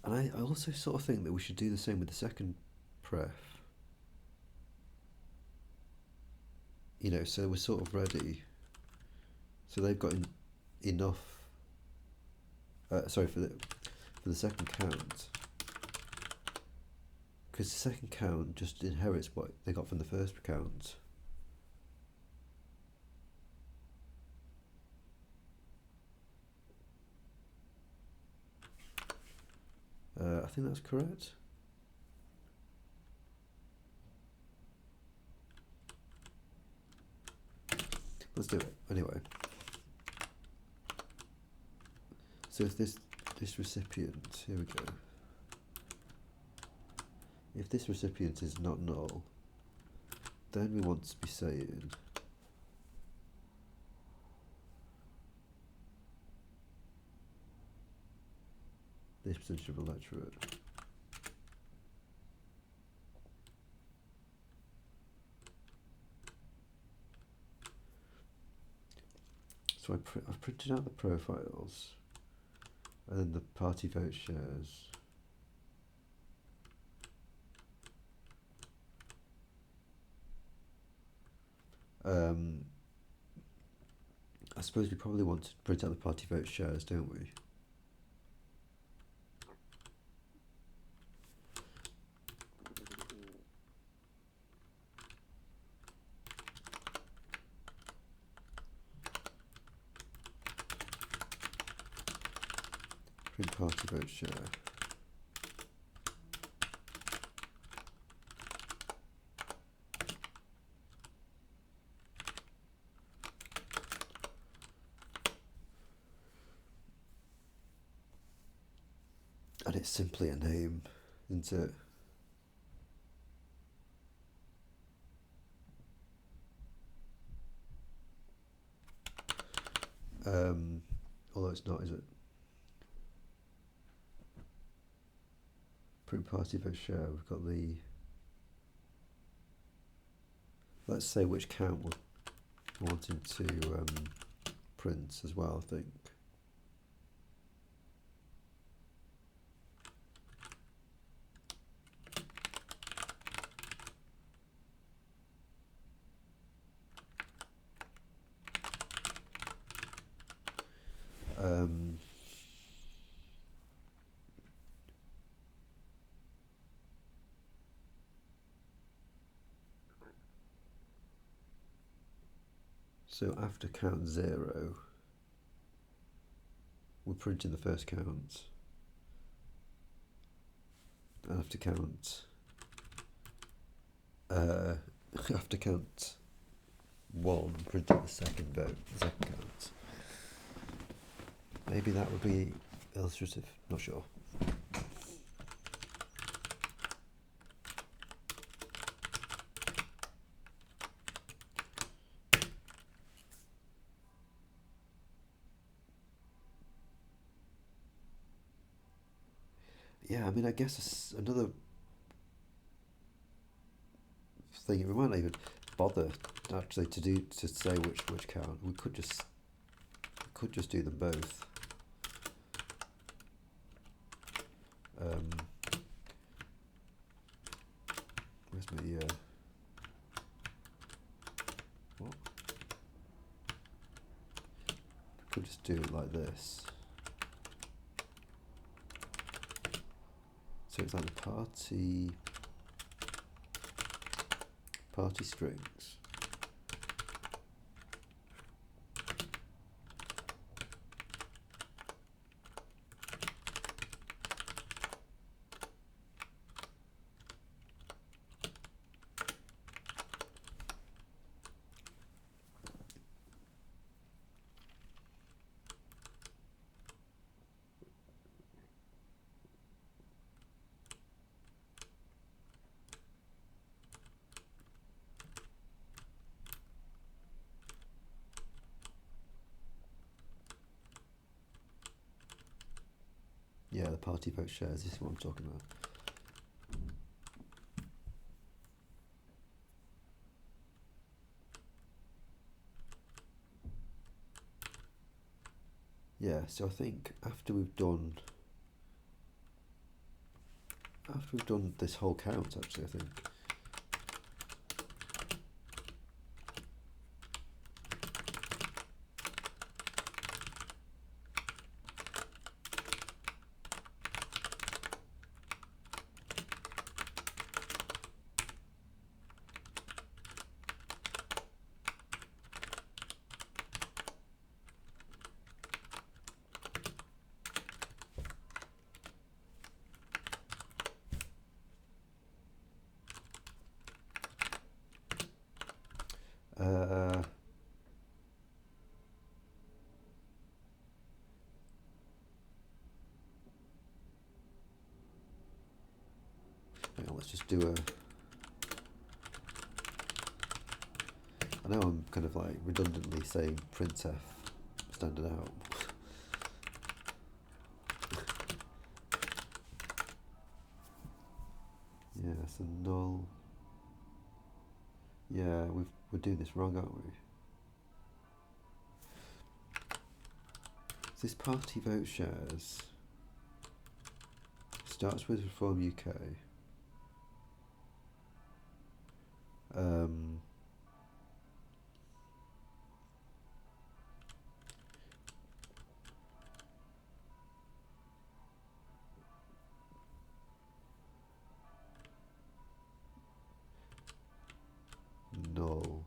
And I also sort of think that we should do the same with the second pref. You know, so we're sort of ready. So they've got enough. Sorry, for the second count, because the second count just inherits what they got from the first count. I think that's correct. Let's do it anyway. So if this recipient, here we go. If this recipient is not null, then we want to be saying this percentage of electorate. So I've printed out the profiles and then the party vote shares. I suppose we probably want to print out the party vote shares, don't we? Print party vote share. And it's simply a name, isn't it? Although it's not, is it? Print party vote share. We've got the. Let's say which count we're wanting to print as well, I think. So after count 0, we're printing the first count. And after count after count 1, printing the second vote, the second count. Maybe that would be illustrative, not sure. Yeah, I mean, I guess another thing, we might not even bother actually to say which count. We could just do them both. Where's my what? We could just do it like this. So it's like the party strings. Yeah, the party vote shares, this is what I'm talking about. Yeah, so I think after we've done this whole count, actually, I think. Hang on, let's just do a... I know I'm kind of like redundantly saying printf standard out. Yeah, so null. Yeah, we're doing this wrong, aren't we? This party vote shares starts with Reform UK. Null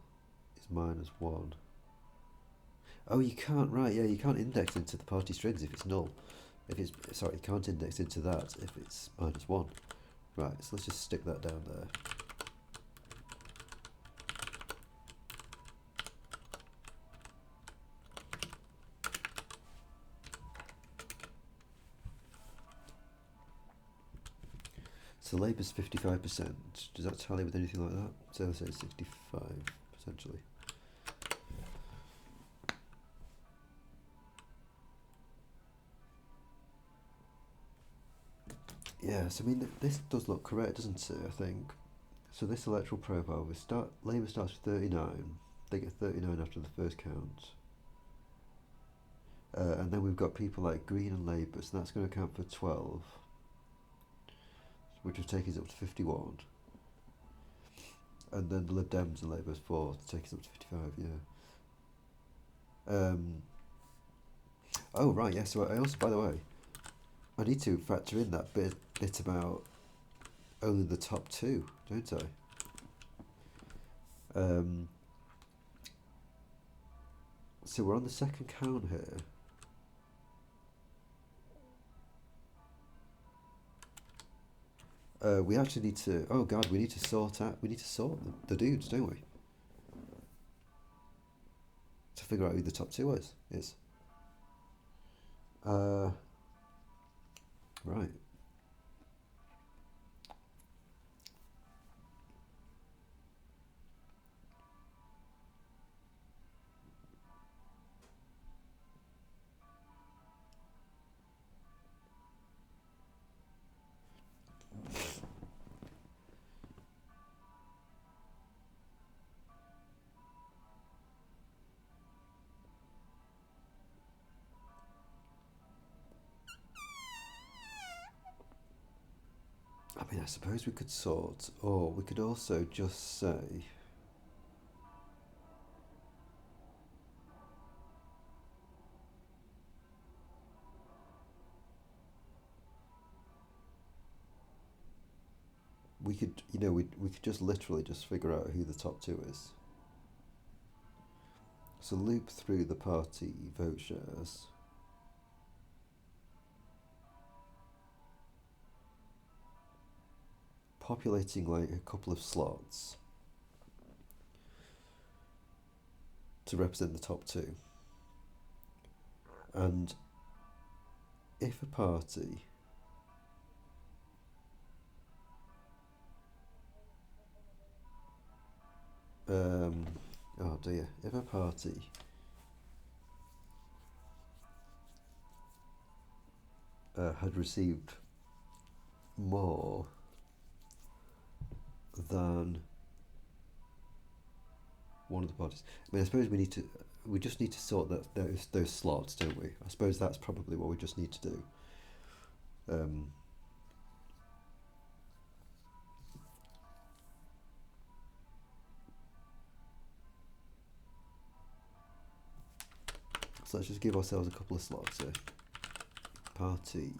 is -1. Oh, you can't, right, yeah, you can't index into the party strings if it's null. If it's, sorry, you can't index into that if it's -1. Right, so let's just stick that down there. So Labour's 55%. Does that tally with anything like that? So let's say 65, potentially. Yes, I mean, this does look correct, doesn't it, I think? So this electoral profile, Labour starts with 39, they get 39 after the first count. And then we've got people like Green and Labour, so that's going to account for 12, which will take us up to 51. And then the Lib Dems and Labour's 4 to take us up to 55, yeah. Oh, right, yeah, so I also, by the way, I need to factor in that bit about only the top 2, don't I? So we're on the second count here. We actually need to. Oh God, we need to sort out. We need to sort the dudes, don't we? To figure out who the top two is. Right. I mean, I suppose we could sort, or we could also just say. We could, we could just literally just figure out who the top two is. So loop through the party vote shares. Populating like a couple of slots to represent the top two. And if a party oh dear, if a party had received more than one of the parties. I mean, I suppose we just need to sort those slots, don't we? I suppose that's probably what we just need to do. So let's just give ourselves a couple of slots here. Party.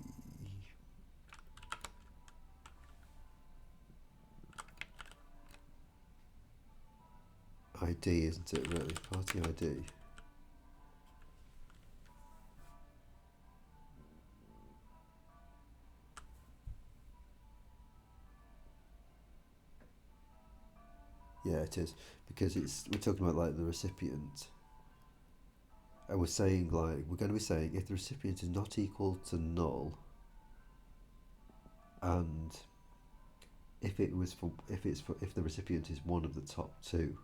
ID, isn't it, really? Party ID. Yeah, it is, because we're talking about like the recipient. And we're going to be saying if the recipient is not equal to null, and if the recipient is one of the top two,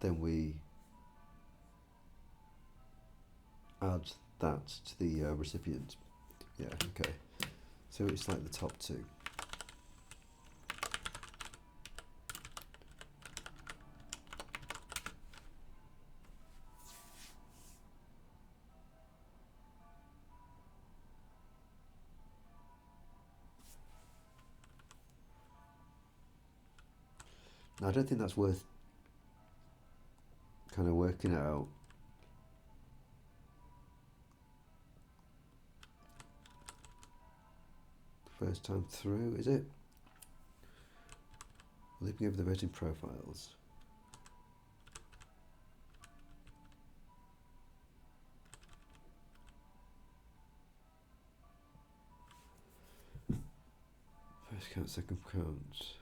then we add that to the recipient. Yeah, okay. So it's like the top two. Now, I don't think that's worth kind of working it out. First time through, is it? Looping over the voting profiles. First count, second count.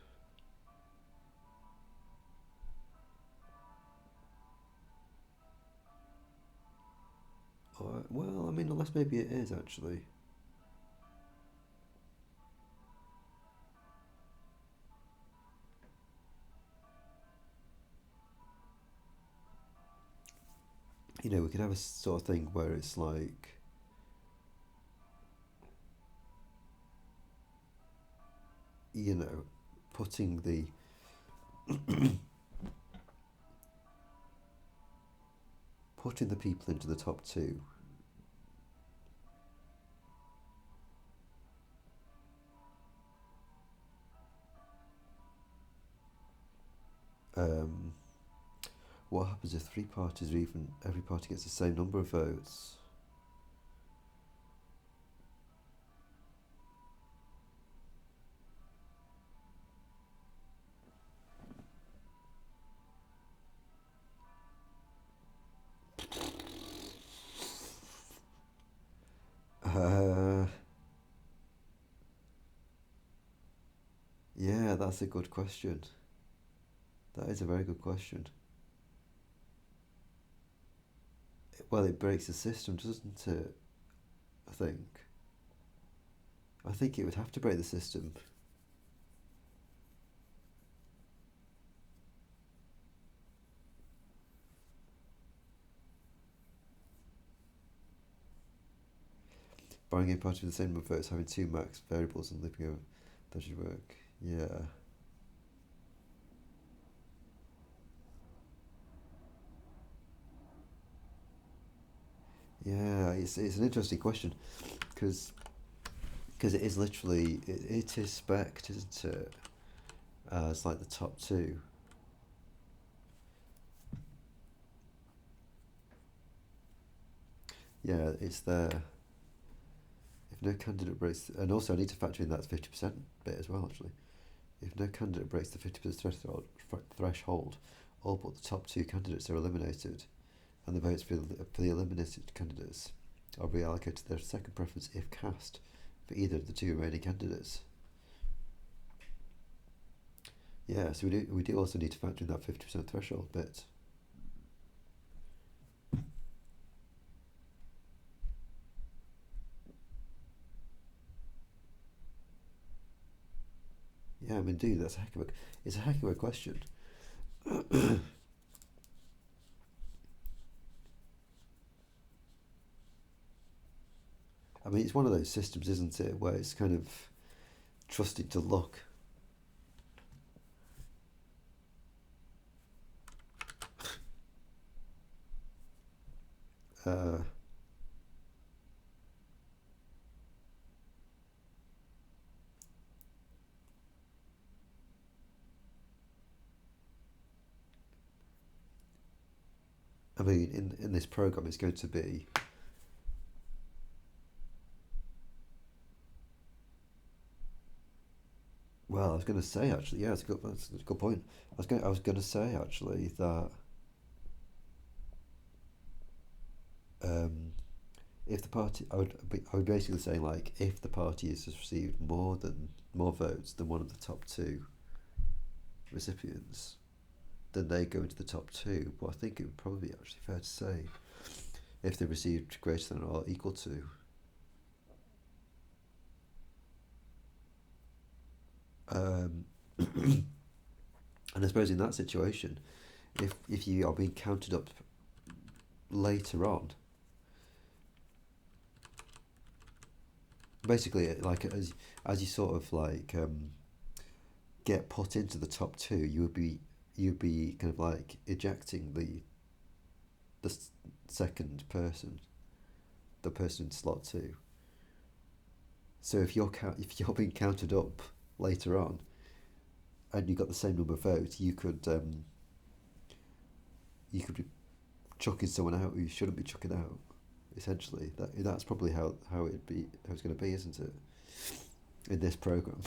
Well, I mean, unless maybe it is actually. We could have a sort of thing where it's like, putting the putting the people into the top two. What happens if three parties are even? Every party gets the same number of votes. That's a good question. That is a very good question. Well, it breaks the system, doesn't it? I think. I think it would have to break the system. Barring a party with the same number of votes having two max variables and leaping over, that should work. Yeah. Yeah, it's an interesting question because it is literally it is spec'd, isn't it? It's like the top two. Yeah, it's there. If no candidate breaks, and also I need to factor in that 50% bit as well. Actually, if no candidate breaks the 50% threshold, all but the top two candidates are eliminated, and the votes for the eliminated candidates are reallocated to their second preference if cast for either of the two remaining candidates. Yeah, so we do also need to factor in that 50% threshold bit. Yeah, I mean, dude, it's a heck of a question. I mean, it's one of those systems, isn't it, where it's kind of trusting to luck. Uh, I mean, in this program, it's going to be. Well, I was going to say actually, yeah, that's a good point. I was going to say actually that um, if the party, I would basically saying like if the party has received more votes than one of the top two recipients, then they go into the top two. But I think it would probably be actually fair to say if they received greater than or equal to. Um, and I suppose in that situation, if you are being counted up later on, basically like as you sort of like get put into the top two, you'd be kind of like ejecting the second person, the person in slot two. So if you're being counted up later on and you got the same number of votes, you could be chucking someone out who you shouldn't be chucking out. Essentially, that's probably how it's going to be, isn't it? In this program.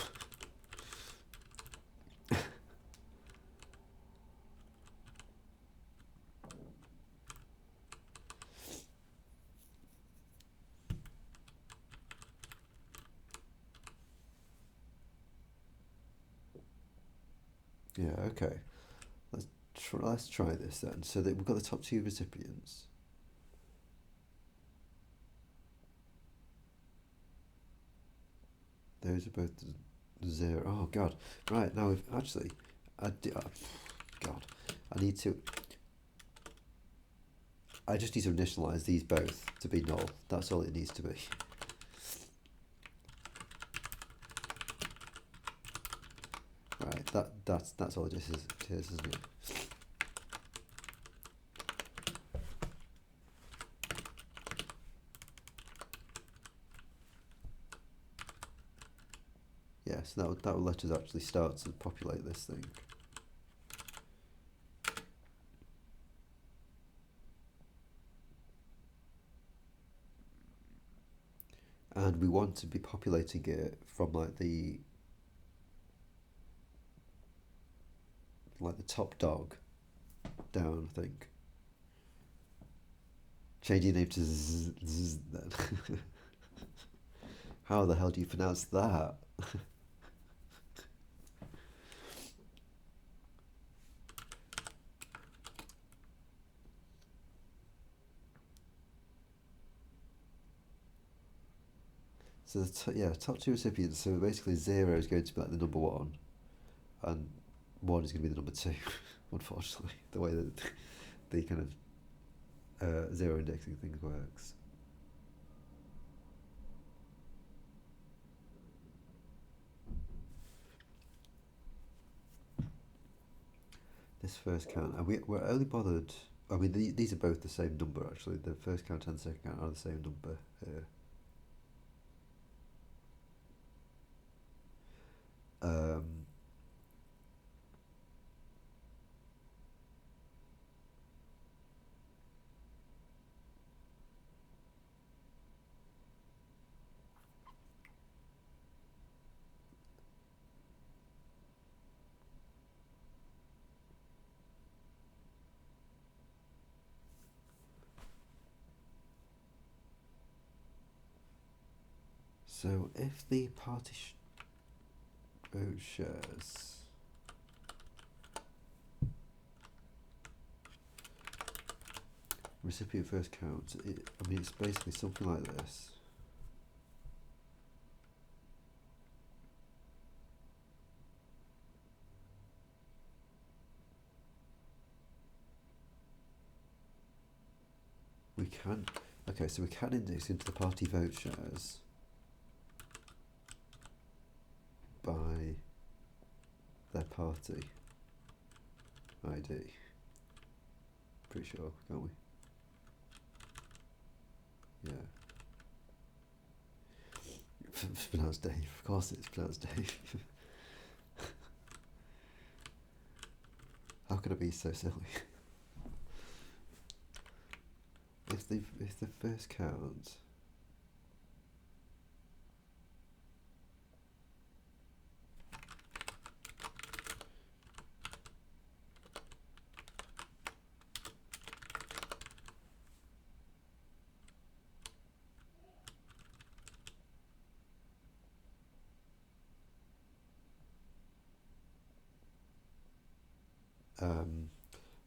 Yeah. Okay. Let's try this then. So that we've got the top two recipients. Those are both zero. Oh God! Right now we've actually, God, I need to. I just need to initialize these both to be null. That's all it needs to be. Right. That's all it is, isn't it? Yeah. So that will let us actually start to populate this thing. And we want to be populating it from like the top dog down, I think. Change your name to then. How the hell do you pronounce that? So top two recipients. So basically, 0 is going to be like the number one, and 1 is going to be the number two. Unfortunately, the way that the kind of zero indexing thing works. This first count, and we're only bothered. I mean, these are both the same number actually. The first count and the second count are the same number here. So if the party vote shares recipient first count, I mean it's basically something like this. We can, okay, so we can index into the party vote shares by their party ID. Pretty sure, can't we? Yeah. It's pronounced Dave, of course it's pronounced Dave. How could I be so silly? If the first count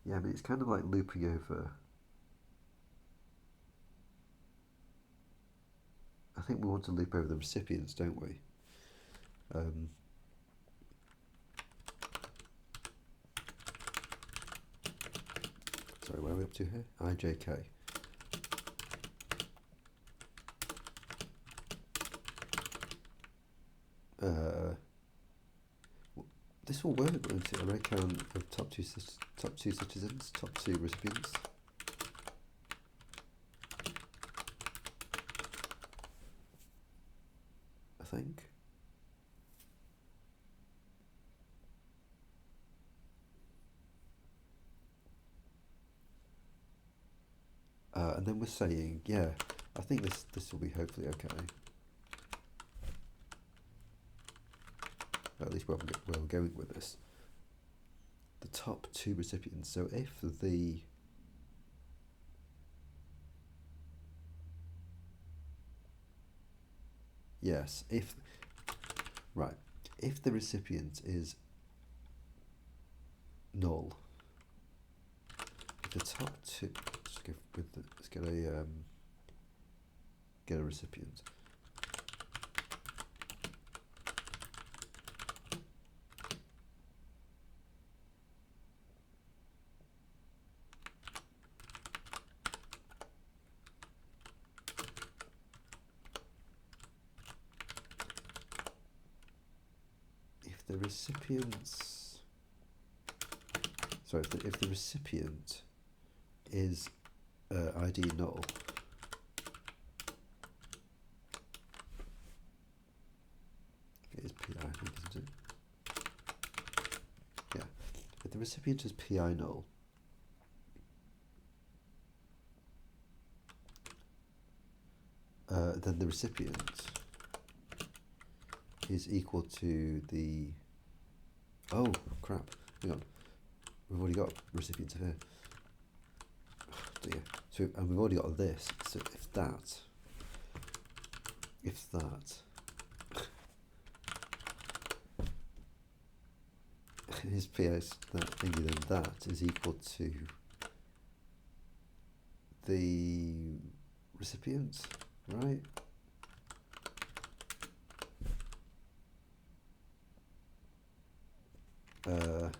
yeah, I mean it's kind of like looping over. I think we want to loop over the recipients, don't we? Sorry, where are we up to here? IJK. This will work, won't it? Array count of top two citizens, top two recipients. I think. And then we're saying, yeah, I think this will be hopefully okay. At least where we're going with this. The top two recipients. So if the yes, if the recipient is null, if the top two, let's get a recipient. The recipients. Sorry, if the recipient is ID null, it is PI, I think, isn't it? Yeah. If the recipient is PI null, then the recipient is equal to the. Oh crap! Hang on, we've already got recipients here. Oh, dear. So and we've already got this. So if that is PS that thingy, then that is equal to the recipient, right? Uh,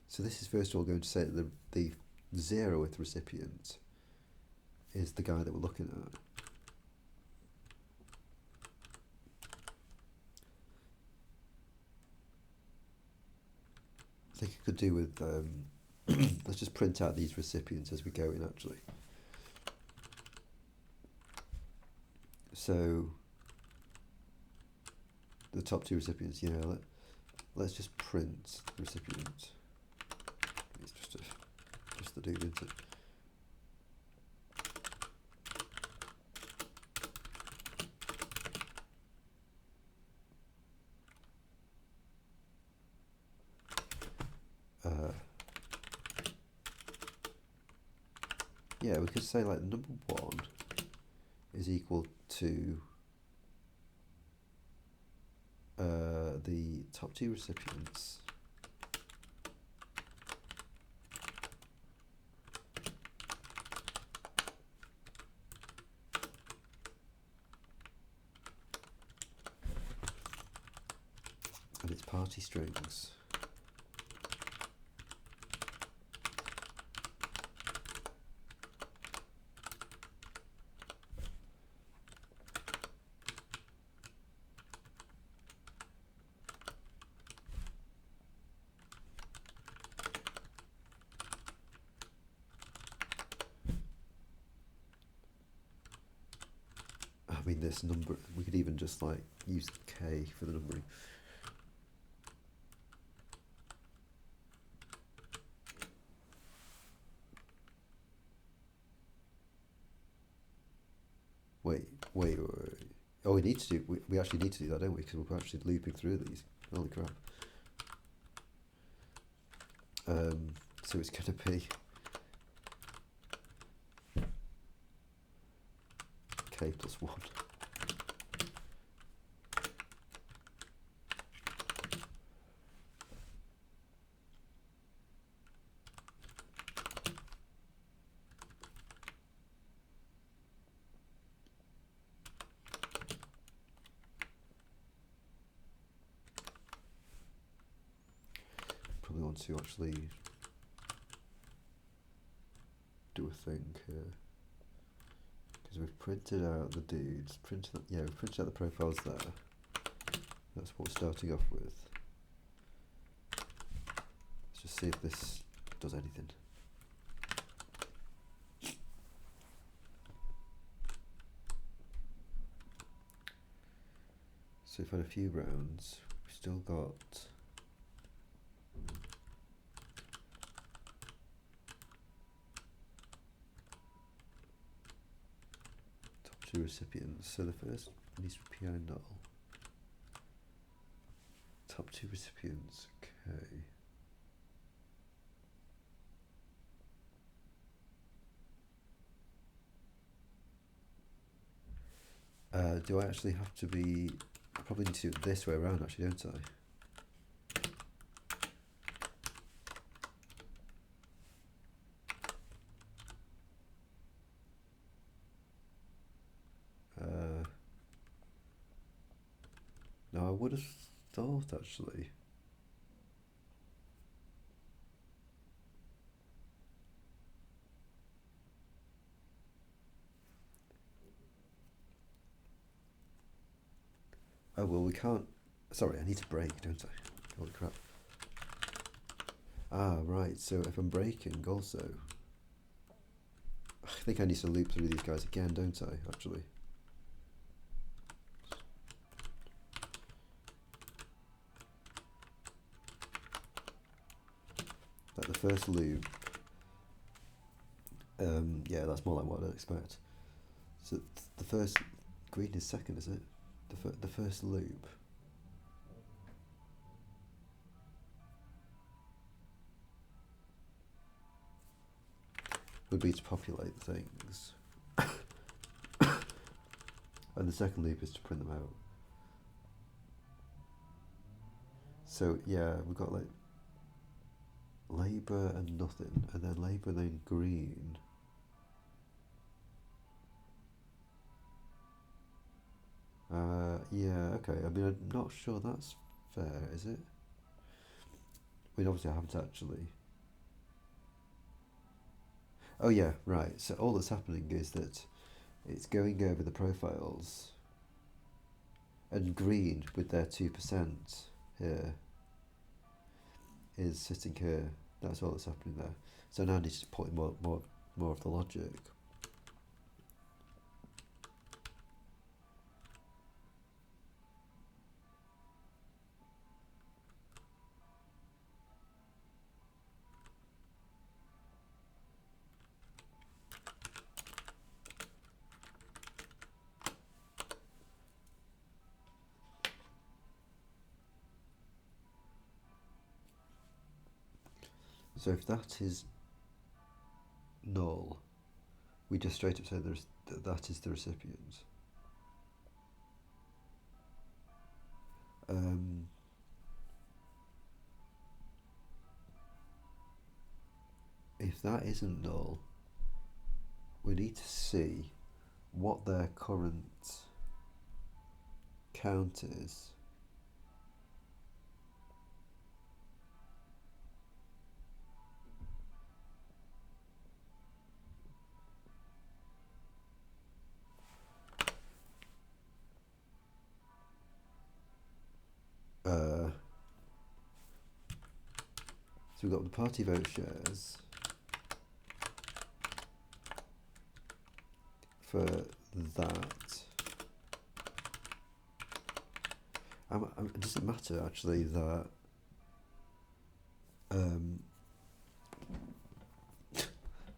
so this is first of all going to say that the 0th recipient is the guy that we're looking at. I think I could do with, let's just print out these recipients as we go in actually. So the top 2 recipients, let's just print the recipient. It's just the dude, isn't it? Yeah, we could say like number 1 is equal to the top 2 recipients and its party strings. I mean, this number, we could even just like use K for the numbering. Wait. Oh, we actually need to do that, don't we? Because we're actually looping through these. Holy crap. So it's going to be K plus 1. Probably want to actually do a thing here. Because we've printed out the dudes, we've printed out the profiles there. That's what we're starting off with. Let's just see if this does anything. So we've had a few rounds, we've still got top 2 recipients. So the first needs to be PI null. Top 2 recipients, okay. Do I actually have to be, I probably need to do it this way around actually, don't I? No, I would have thought actually. Oh well, we can't. Sorry, I need to break, don't I? Holy crap. Ah, right, so if I'm breaking also, I think I need to loop through these guys again, don't I, actually? Like the first loop, yeah, that's more like what I'd expect. So the first, green is second, is it? The first loop. Would be to populate things. And the second loop is to print them out. So yeah, we've got like Labour and nothing, and then Labour and then green. Yeah, okay. I mean, I'm not sure that's fair, is it? I mean, obviously, I haven't actually. Oh, yeah, right. So all that's happening is that it's going over the profiles, and green with their 2% here is sitting here. That's all that's happening there. So now I need to put in more of the logic. So if that is null, we just straight up say that is the recipient. Um, if that isn't null, we need to see what their current count is. So we've got the party vote shares for that. Does it matter actually that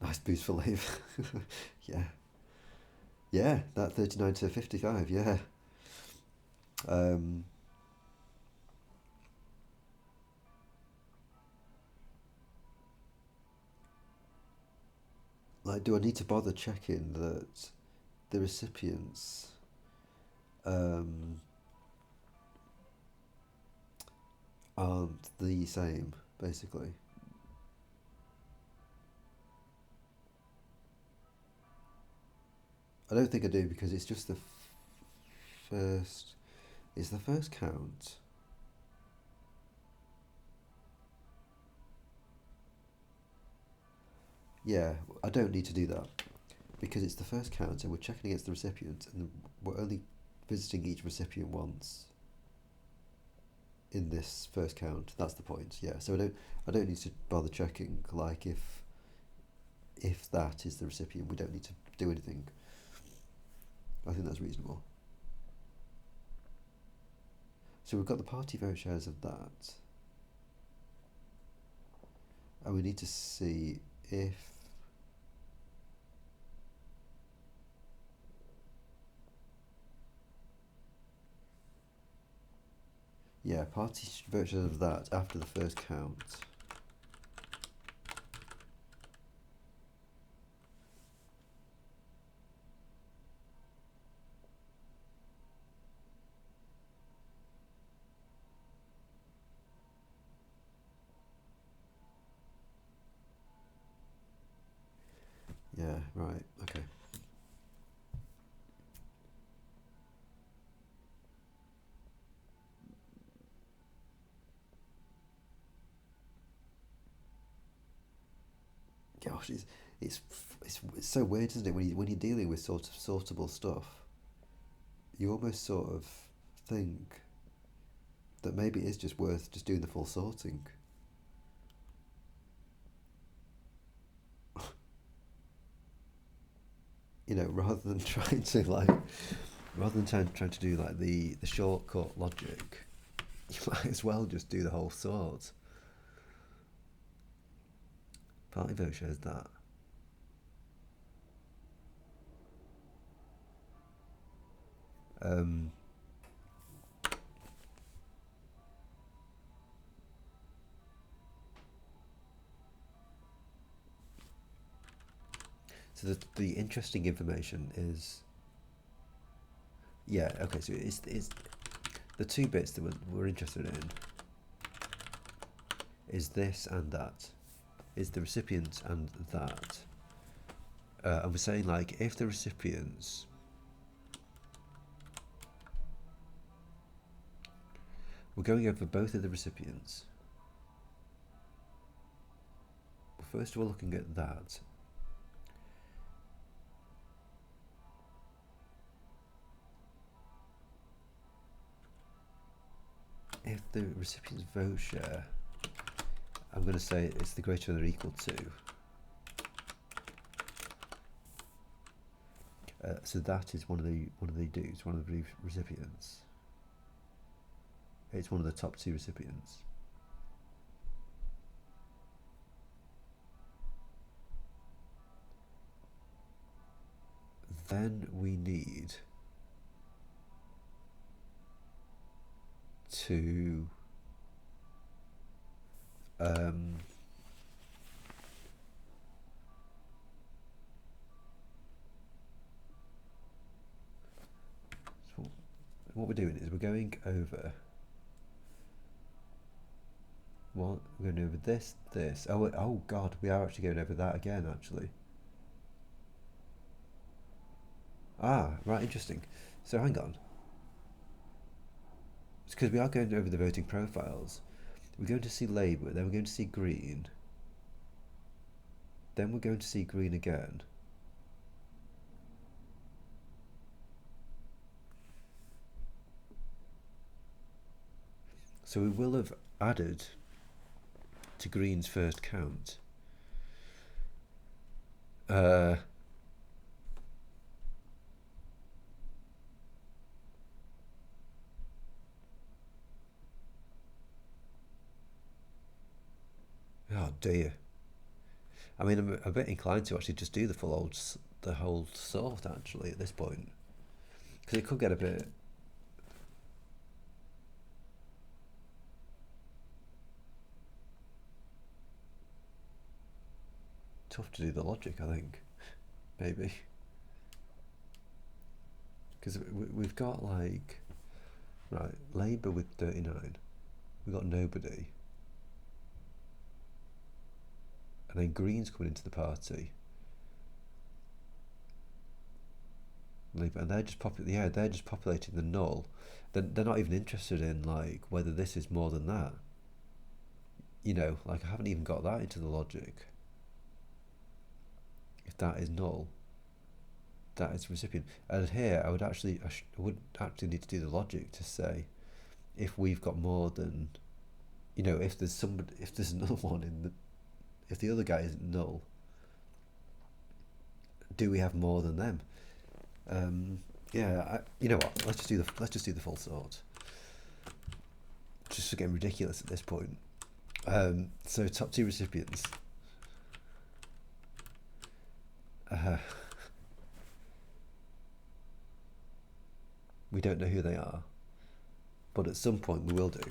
nice boost for life? Yeah. Yeah, that 39 to 55, yeah. Um, like, do I need to bother checking that the recipients aren't the same, basically? I don't think I do because it's just the first. Is the first count? Yeah, I don't need to do that because it's the first count and we're checking against the recipient and we're only visiting each recipient once in this first count. That's the point. Yeah, so I don't need to bother checking like if that is the recipient. We don't need to do anything. I think that's reasonable. So we've got the party vote shares of that, and we need to see if yeah, party vote shares of that after the first count. Yeah, right, okay. Gosh, it's so weird, isn't it? When you're dealing with sort of sortable stuff, you almost sort of think that maybe it is just worth just doing the full sorting. You know, rather than trying to like, rather than trying to do like the shortcut logic, you might as well just do the whole sort. Party vote shares that. Um, so the interesting information is, yeah, okay, so it's the two bits that we're interested in is this and that, is the recipient and that. And we're saying like if the recipients we're going over both of the recipients. First of all, looking at that. If the recipient's vote share, I'm going to say it's the greater than or equal to. So that is one of the dudes, one of the recipients. It's one of the top two recipients. Then we need to so what we're doing is we're going over we're going over this. Oh god, we are actually going over that again, actually. Ah, right, interesting. So hang on. It's because we are going over the voting profiles. We're going to see Labour, then we're going to see Green. Then we're going to see Green again. So we will have added to Green's first count. Oh dear. I mean, I'm a bit inclined to actually just do the whole sort actually at this point, because it could get a bit tough to do the logic, I think, maybe, because we've got like, right, Labour with 39, we've got nobody. And then Green's coming into the party. And they're just populating the null. They're not even interested in like whether this is more than that. You know, like I haven't even got that into the logic. If that is null, that is recipient. And here I would actually need to do the logic to say if we've got more than, you know, if there's another one in the, if the other guy isn't null, do we have more than them? Yeah, you know what? Let's just do the full sort. Just getting ridiculous at this point. So top two recipients. We don't know who they are, but at some point we will do.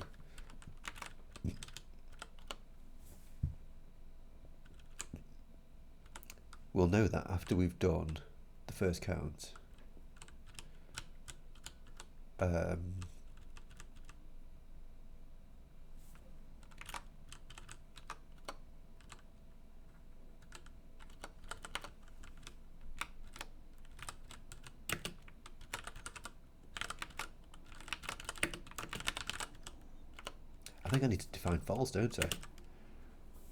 We'll know that after we've done the first count. I think I need to define false, don't I?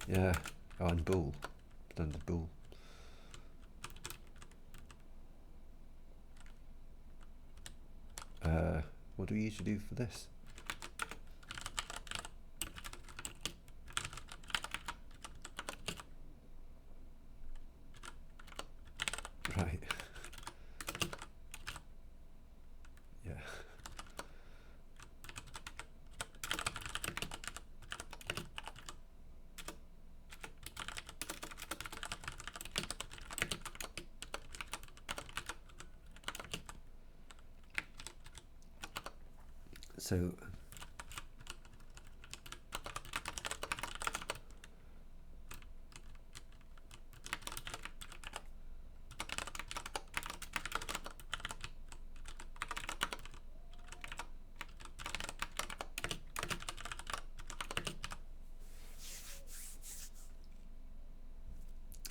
Yeah. Oh, and bool. Done the bool. What do we usually do for this? Right. Yeah. So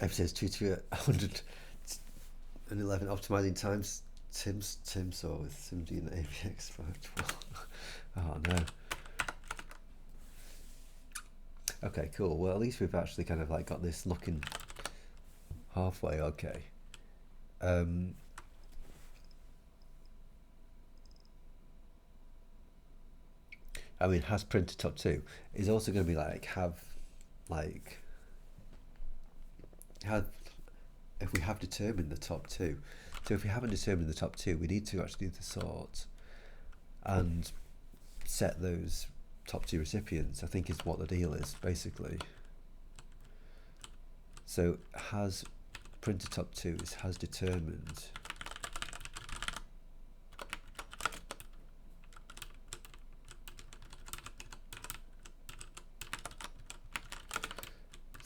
F says 2 to 111 optimizing times. Tim saw with SimD and AVX 512. Oh no. Okay, cool. Well, at least we've actually kind of like got this looking halfway okay. Um, I mean, has printed top two is also going to be like have if we have determined the top two. So if we haven't determined the top two, we need to actually do the sort and set those top two recipients. I think is what the deal is basically. So has printed top two is has determined.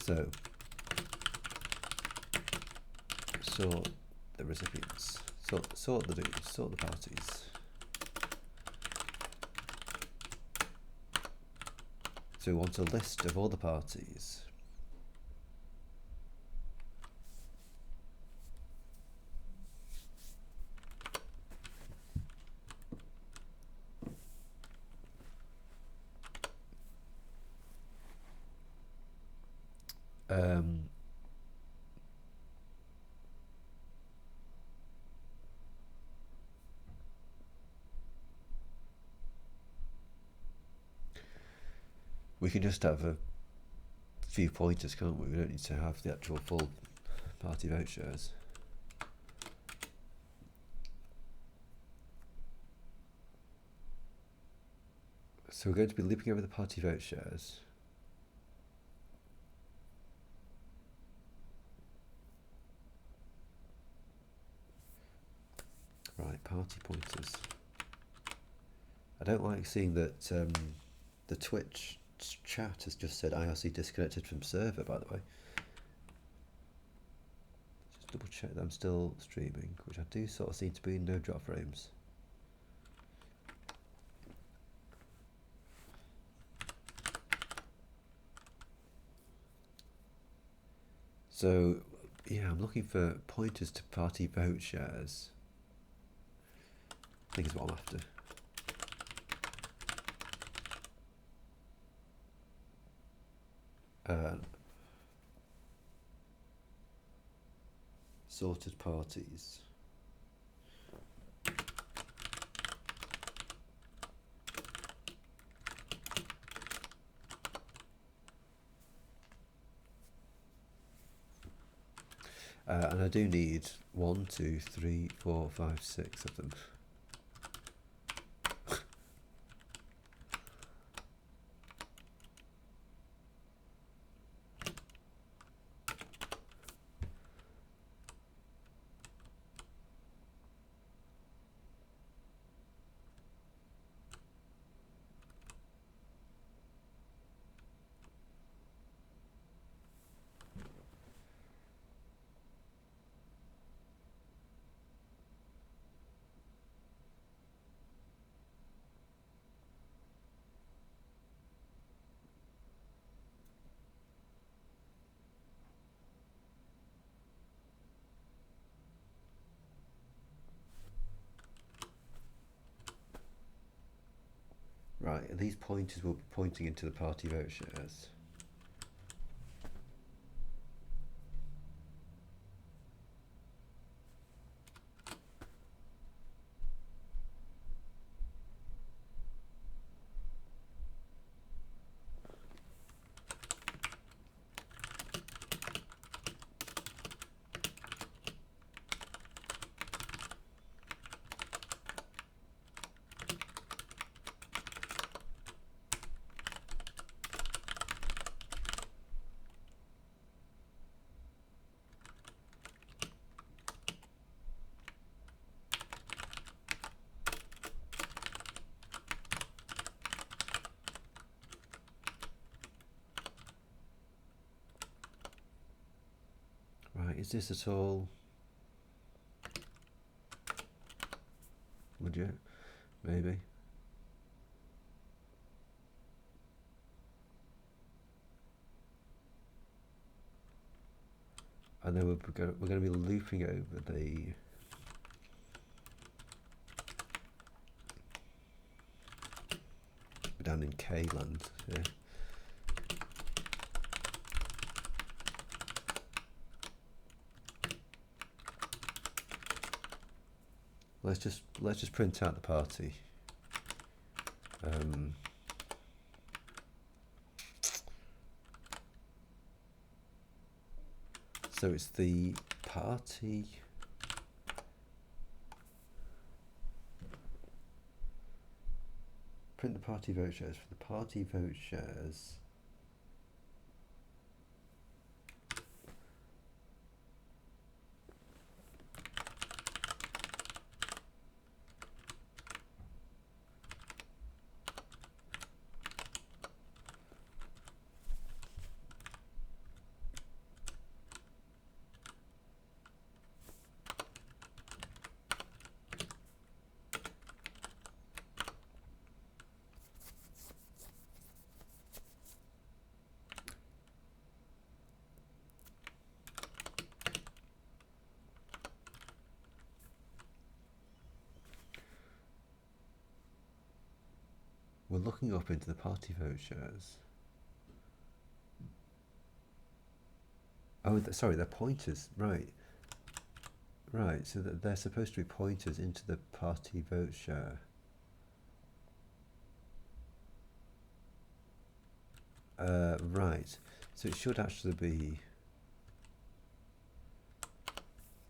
So sort the recipients, sort the parties. So we want a list of all the parties. Um, we can just have a few pointers, can't we? We don't need to have the actual full party vote shares. So we're going to be looping over the party vote shares. Right, party pointers. I don't like seeing that the Twitch chat has just said IRC disconnected from server, by the way. Just double check that I'm still streaming, which I do sort of seem to be in no drop frames. So, yeah, I'm looking for pointers to party vote shares. I think is what I'm after. Sorted parties. And I do need 1, 2, 3, 4, 5, 6 of them. Right, and these pointers will be pointing into the party vote shares. Right, is this at all legit? Maybe. And then we're going to be looping over the down in K land. Yeah. let's just print out the party. So it's the party. Print the party vote shares for the party vote shares. We're looking up into the party vote shares. Oh, sorry, they're pointers, right. Right, so they're supposed to be pointers into the party vote share. Right, so it should actually be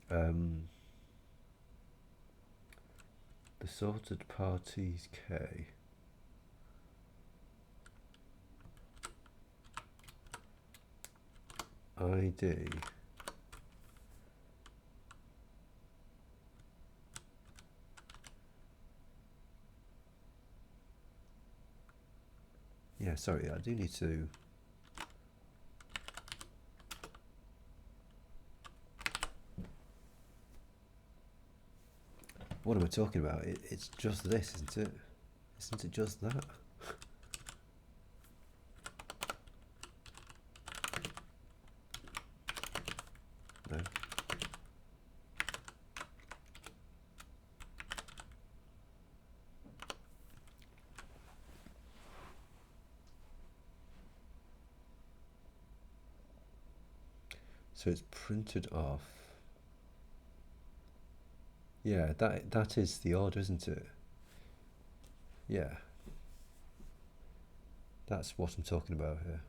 the sorted parties K. ID. Yeah, sorry, I do need to. What am I talking about? It's just this, isn't it? Isn't it just that? No. So it's printed off. Yeah, that is the order, isn't it? Yeah. That's what I'm talking about here.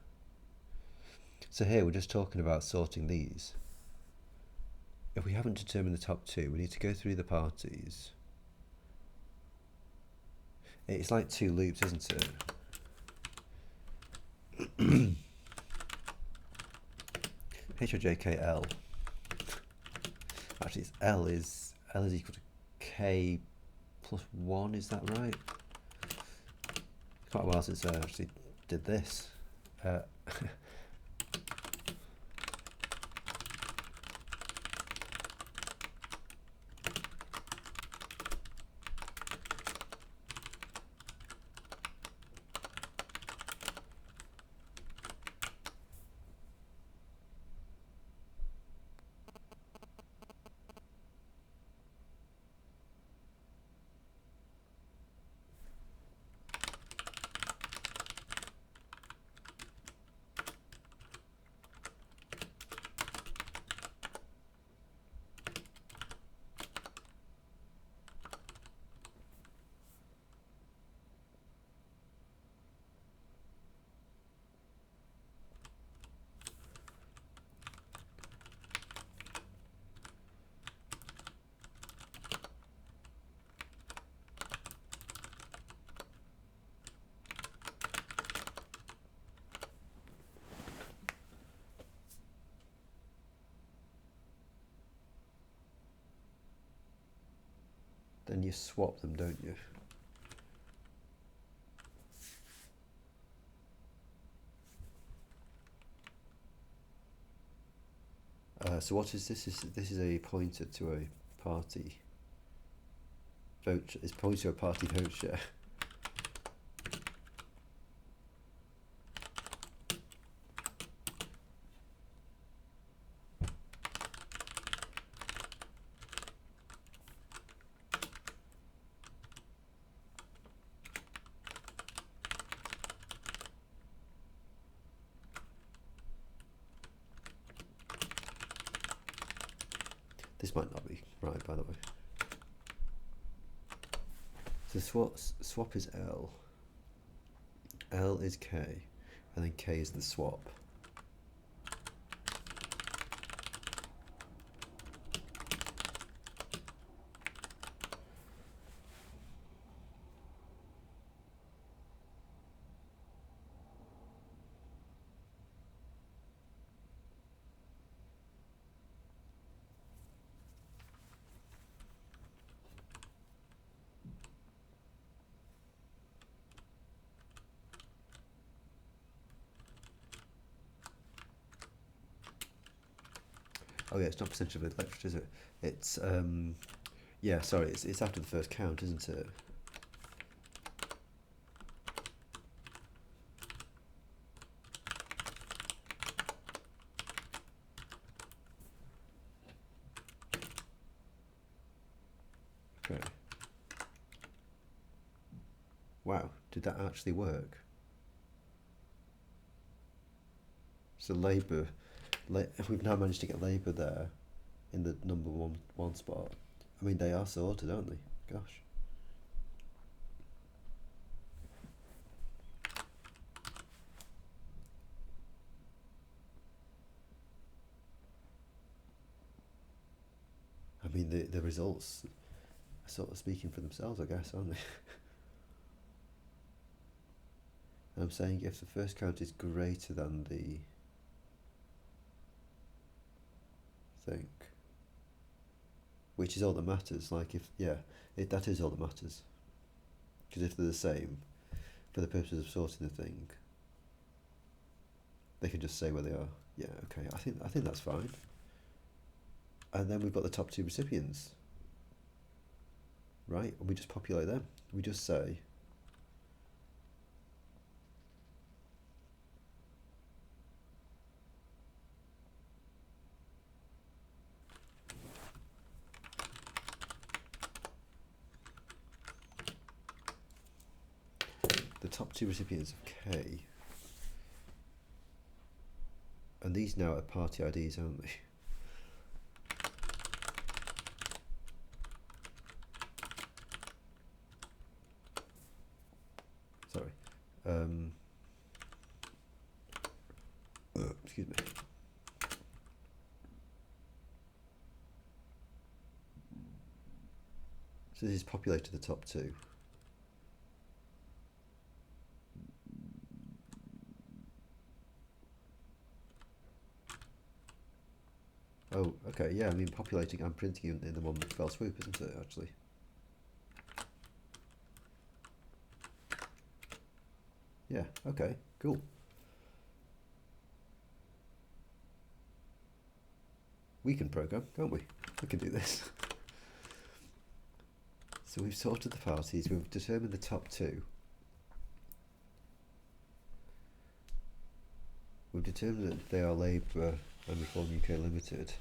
So here we're just talking about sorting these. If we haven't determined the top two, we need to go through the parties. It's like two loops, isn't it? HOJKL. Actually, it's L is equal to K plus 1, is that right? It's quite a while since I actually did this. Then you swap them, don't you? So what is this? This is a pointer to a party vote. It's pointing to a party vote share. This might not be right, by the way. So swap is L. L is K, and then K is the swap. Oh yeah, it's not percentage of electorate, is it? It's yeah, sorry, it's after the first count, isn't it? Okay. Wow, did that actually work? So Labour, if we've now managed to get Labour there in the number one spot, I mean, they are sorted, aren't they? Gosh. I mean, the results are sort of speaking for themselves, I guess, aren't they? And I'm saying if the first count is greater than the thing, which is all that matters. Like if that is all that matters. Because if they're the same, for the purposes of sorting the thing, they can just say where they are. Yeah, okay. I think that's fine. And then we've got the top two recipients, right? And we just populate them. We just say the top two recipients of K, and these now are party IDs, aren't they? Sorry. Excuse me. So this is populated the top two. Oh, okay, yeah, I mean populating and printing in the one fell swoop, isn't it, actually? Yeah, okay, cool. We can program, can't we? We can do this. So we've sorted the parties, we've determined the top two. We've determined that they are Labour and Reform UK Limited.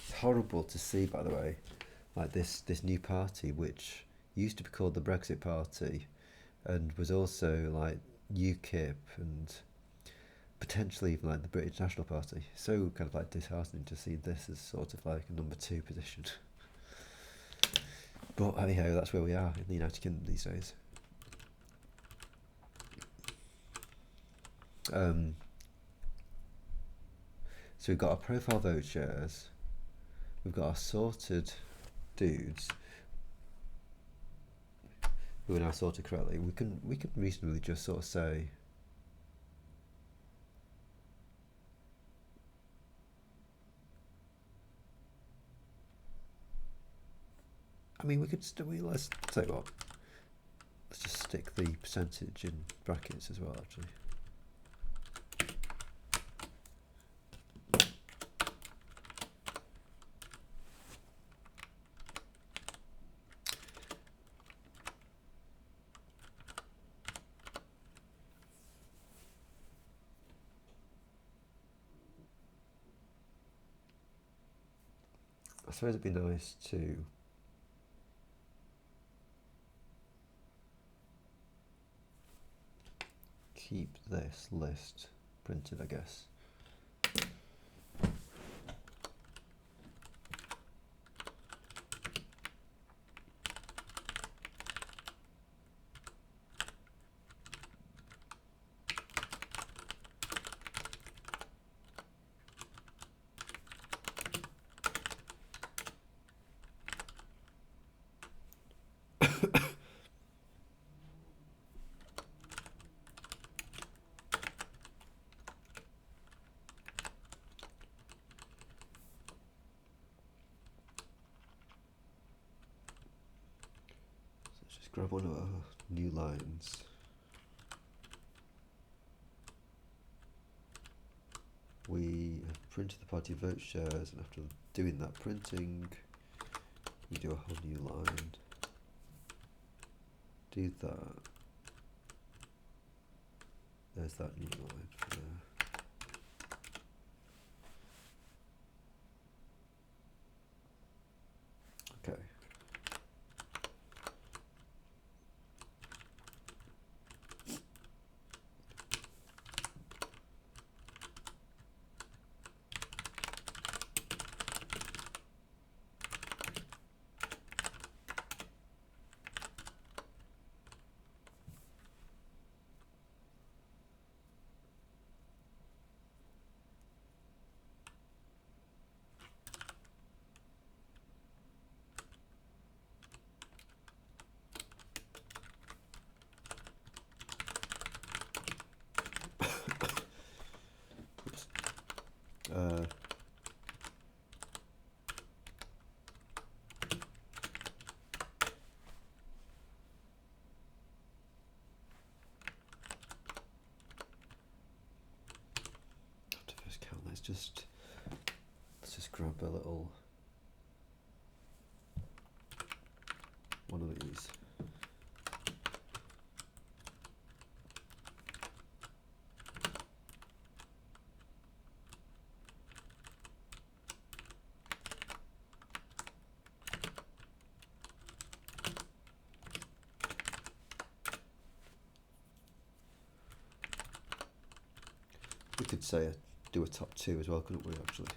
It's horrible to see, by the way, like this new party, which used to be called the Brexit Party, and was also like UKIP and potentially even like the British National Party. So kind of like disheartening to see this as sort of like a number two position. But anyhow, that's where we are in the United Kingdom these days. So we've got our profile vote shares, we've got our sorted dudes who are now sorted correctly. We can reasonably just sort of say I mean, we could still, let's tell you what, let's just stick the percentage in brackets as well, actually. I suppose it'd be nice to keep this list printed, I guess. grab one of our new lines. We have printed the party vote shares, and after doing that printing, we do a whole new line. Do that. There's that new line for there. Okay. After first count, let's just grab a little one of these. We could say do a top two as well, couldn't we, actually?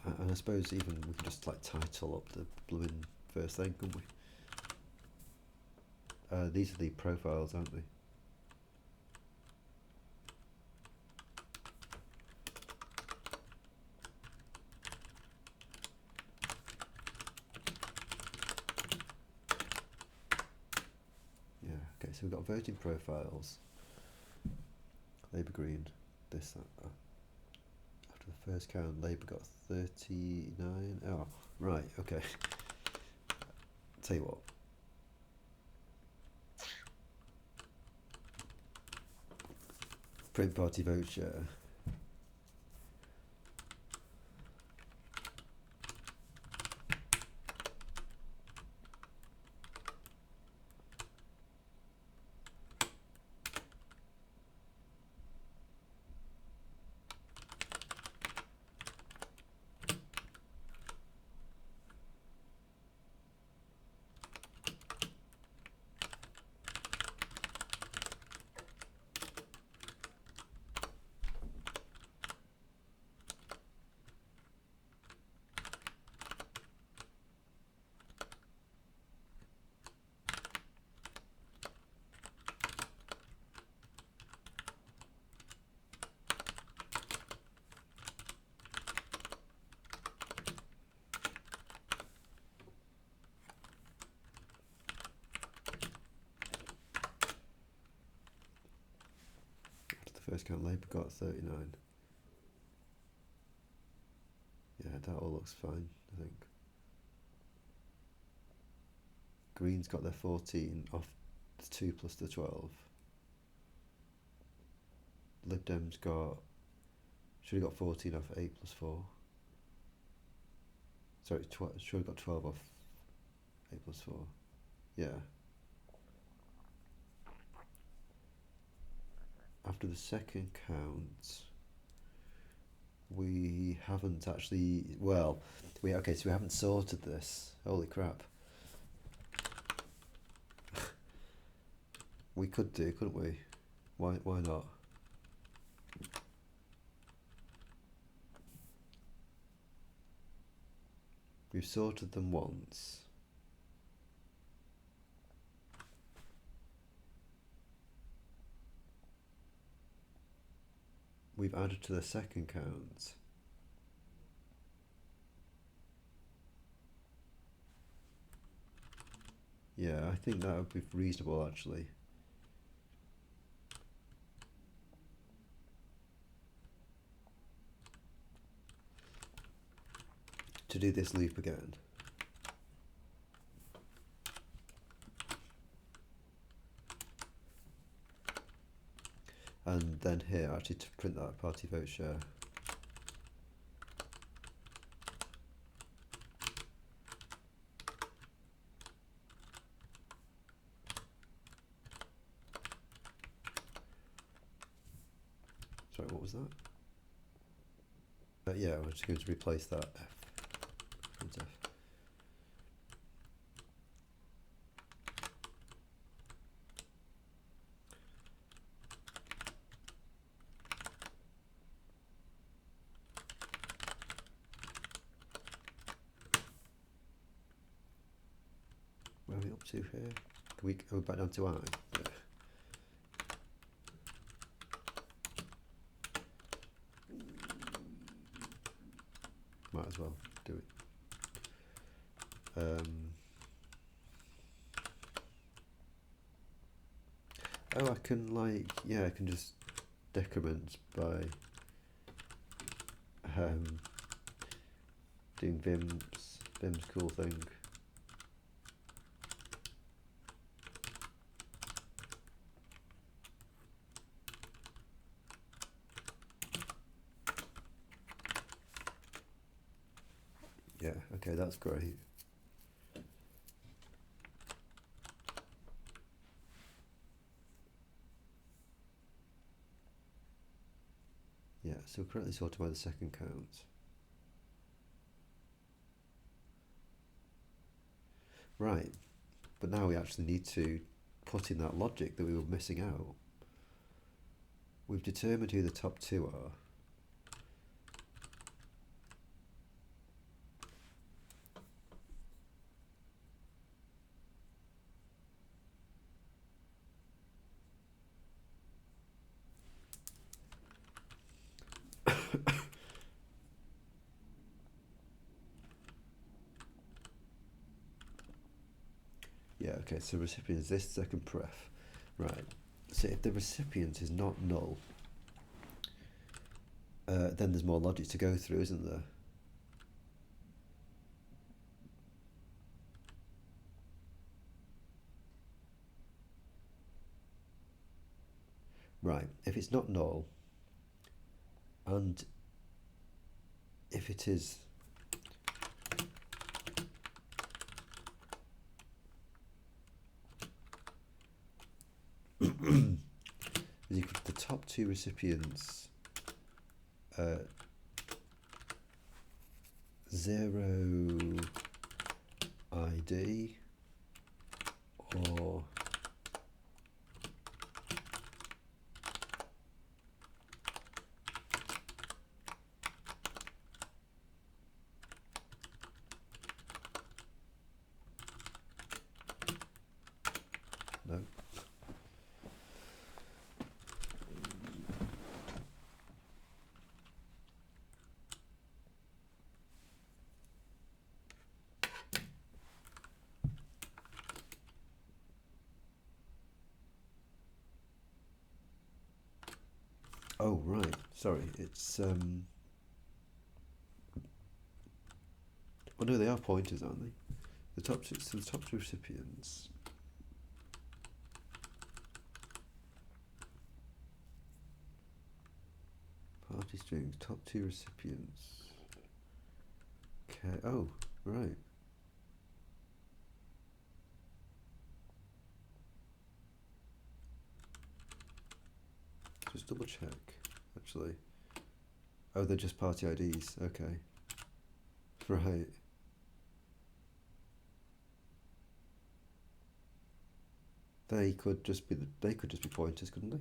And I suppose even we can just like title up the blooming first thing, couldn't we? These are the profiles, aren't they? Yeah, okay, so we've got voting profiles. Labour Green, this, that. After the first count, Labour got 39. Oh, right, okay. Tell you what. Print party vote share. First count, Labour got 39. Yeah, that all looks fine, I think. Green's got their 14 off the 2 plus the 12. Lib Dem's should have got 14 off 8 plus 4. Sorry, should have got 12 off 8 plus 4. Yeah. After the second count, we haven't actually, so we haven't sorted this. Holy crap. We could do, couldn't we? Why not? We've sorted them once. We've added to the second count. Yeah, I think that would be reasonable, actually. to do this loop again. And then here, actually, to print that party vote share. Sorry, what was that? Yeah, I'm just going to replace that F. Print F. Where are we up to here? Can we go back down to I? Yeah. Might as well do it. Oh, I can I can just decrement by doing Vim's cool thing. Yeah, okay, that's great. Yeah, so we're currently sorted by the second count. Right, but now we actually need to put in that logic that we were missing out. We've determined who the top two are. Yeah, okay, so recipient is this second pref. Right, so if the recipient is not null, then there's more logic to go through, isn't there? Right, if it's not null, and if it is is equal to the top two recipients 0 ID or no. Oh, right, sorry, it's oh no, they are pointers, aren't they? The top two, so the top two recipients. Party strings, top two recipients. Okay, oh, right. Just double check, actually. Oh, they're just party IDs, okay. Right. They could just be pointers, couldn't they?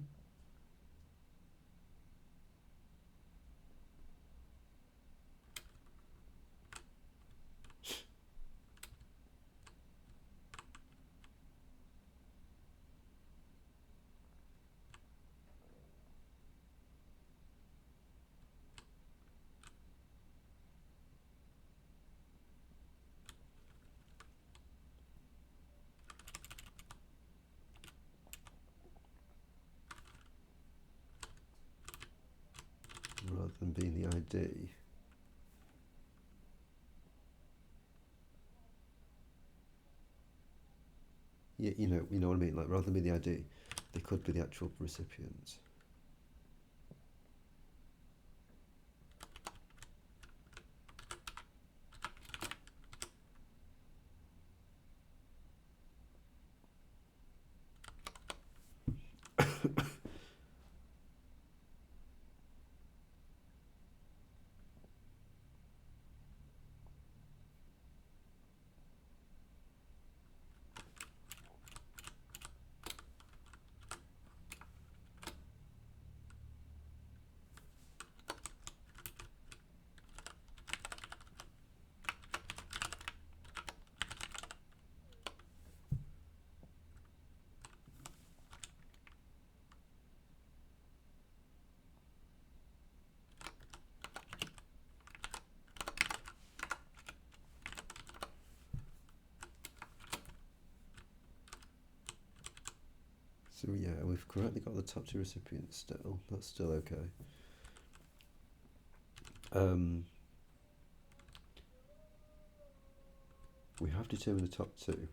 Rather than being the ID. You know what I mean. Like rather than be the ID, they could be the actual recipients. So yeah, we've correctly got the top two recipients still. That's still okay. We have determined the top two.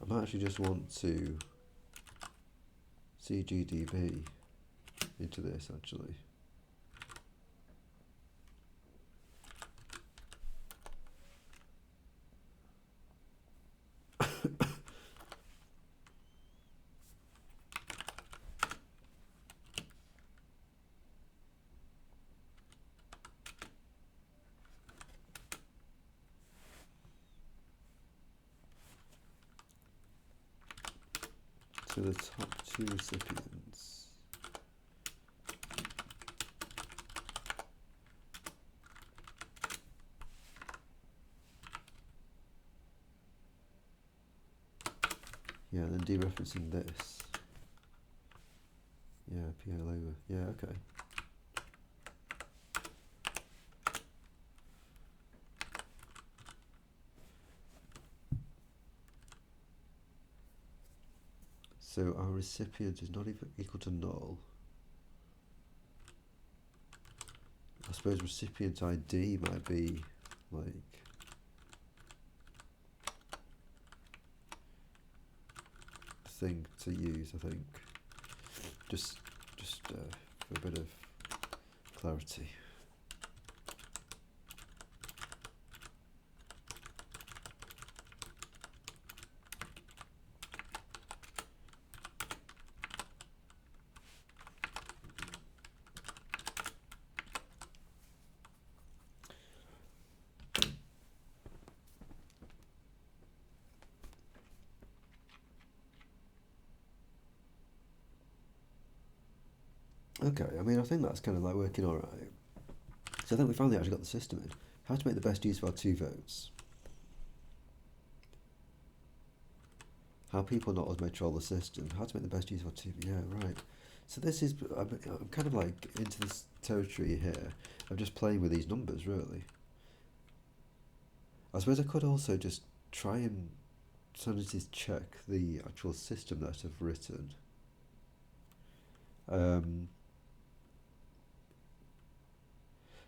I might actually just want to CGDB into this actually. To the top two recipients. Yeah, then dereferencing this. Yeah, PL over. Yeah, okay. So our recipient is not even equal to null. I suppose recipient ID might be like thing to use, I think. Just for a bit of clarity. Okay, I mean, I think that's kind of like working all right. So I think we finally actually got the system in. How to make the best use of our two votes. How people, not us, may troll the system. How to make the best use of our two. Yeah, right. So this is, I'm kind of like into this territory here of just playing with these numbers, really. I suppose I could also just try and sanity check the actual system that I've written.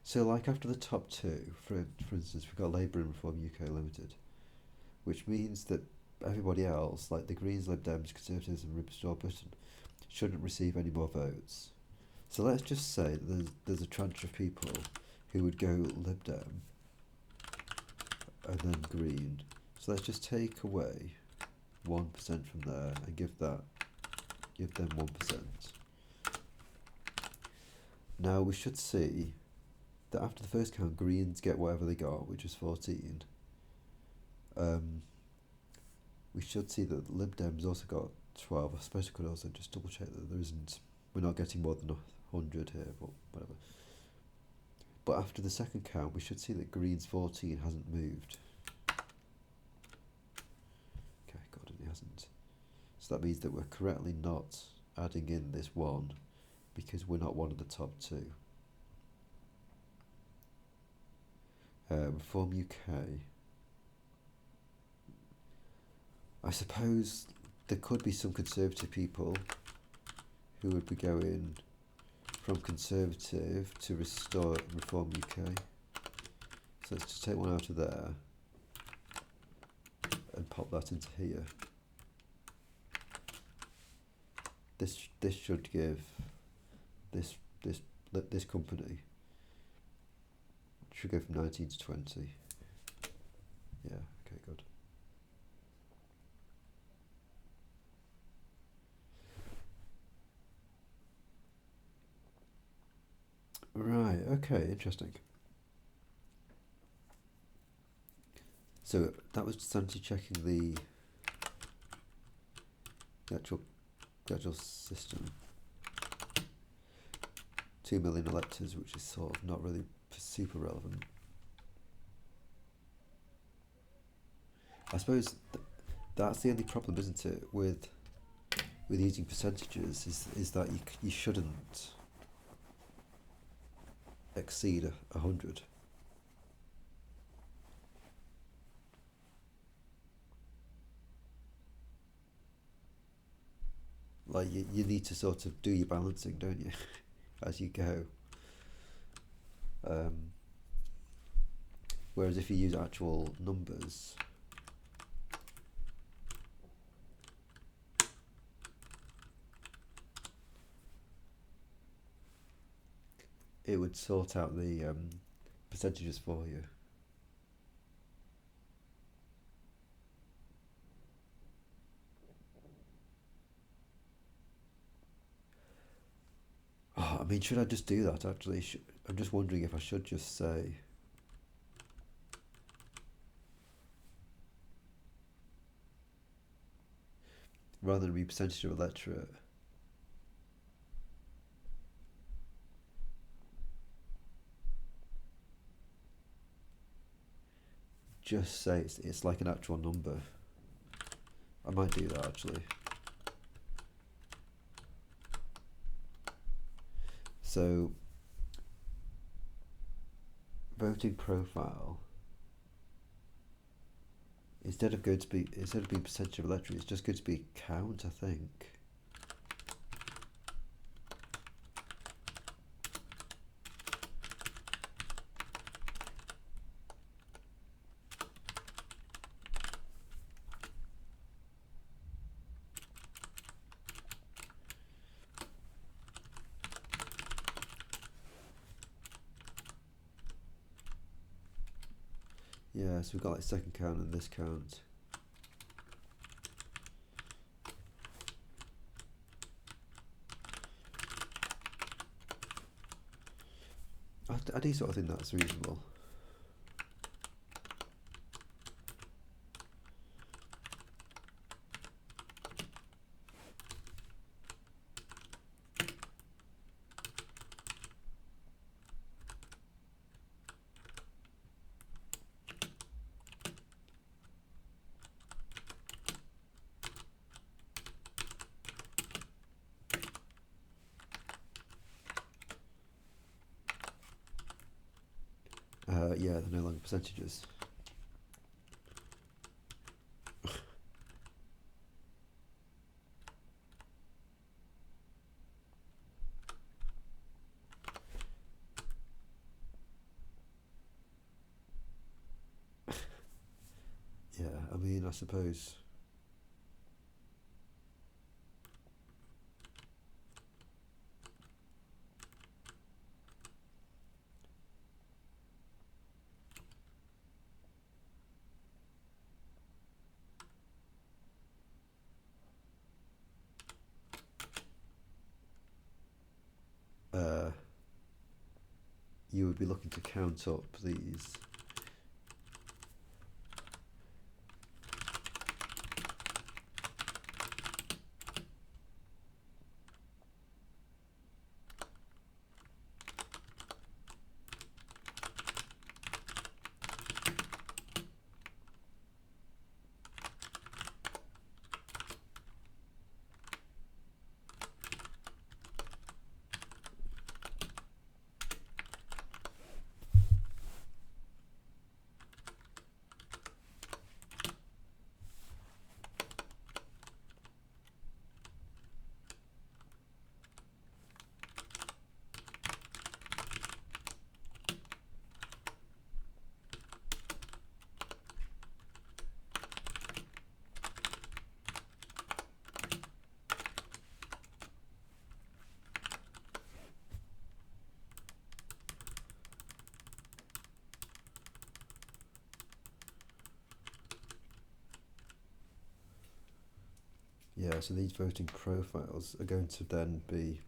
So like after the top two, for instance, we've got Labour and Reform UK Limited, which means that everybody else, like the Greens, Lib Dems, Conservatives and Restore Britain, shouldn't receive any more votes. So let's just say that there's a tranche of people who would go Lib Dem and then Green. So let's just take away 1% from there and give them 1%. Now we should see that after the first count, Greens get whatever they got, which is 14. We should see that Lib Dems also got 12. I suppose I could also just double check that we're not getting more than 100 here, but whatever. But after the second count, we should see that Green's 14 hasn't moved. Okay, God, and it hasn't. So that means that we're correctly not adding in this 1 because we're not one of the top two. Reform UK. I suppose there could be some Conservative people who would be going from Conservative to Reform UK. So let's just take one out of there and pop that into here. This should give this company should go from 19 to 20. Yeah, okay, good. Right, okay, interesting. So that was sanity checking the actual system. 2 million electors, which is sort of not really super relevant. I suppose that's the only problem, isn't it, with using percentages, is that you shouldn't exceed 100. Like you need to sort of do your balancing, don't you, as you go. Whereas if you use actual numbers, it would sort out the percentages for you. Oh, I mean, should I just do that actually? I'm just wondering if I should just say rather than be percentage of electorate, just say it's like an actual number. I might do that actually. So voting profile, instead of being percentage of electorate, it's just going to be count, I think. Yeah, so we've got like second count and this count. I do sort of think that's reasonable. Yeah, they're no longer percentages. Yeah, I mean, I suppose. You would be looking to count up these. Yeah, so these voting profiles are going to then be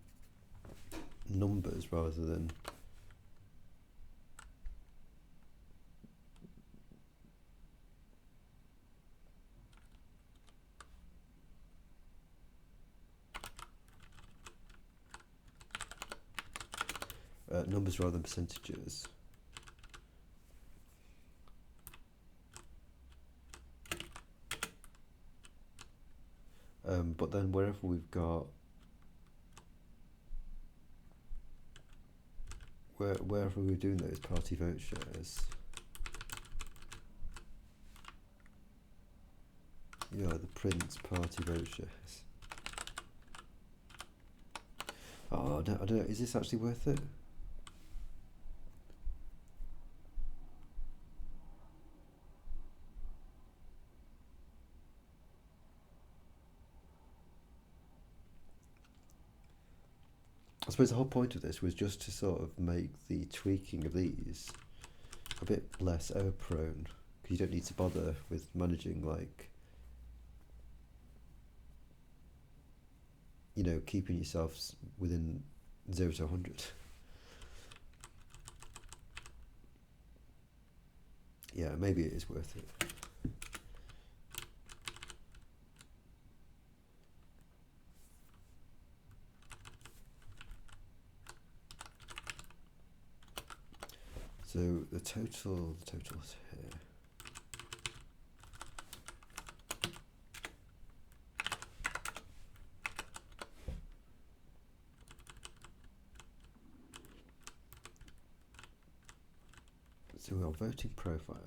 numbers rather than numbers rather than percentages. But then wherever we've got wherever we're doing those party vote shares, you know, the Prince party vote shares. Oh, I don't know. Is this actually worth it? I suppose the whole point of this was just to sort of make the tweaking of these a bit less error prone, because you don't need to bother with managing, like, you know, keeping yourselves within 0 to 100. Yeah, maybe it is worth it. So the totals here. So we are voting profiles.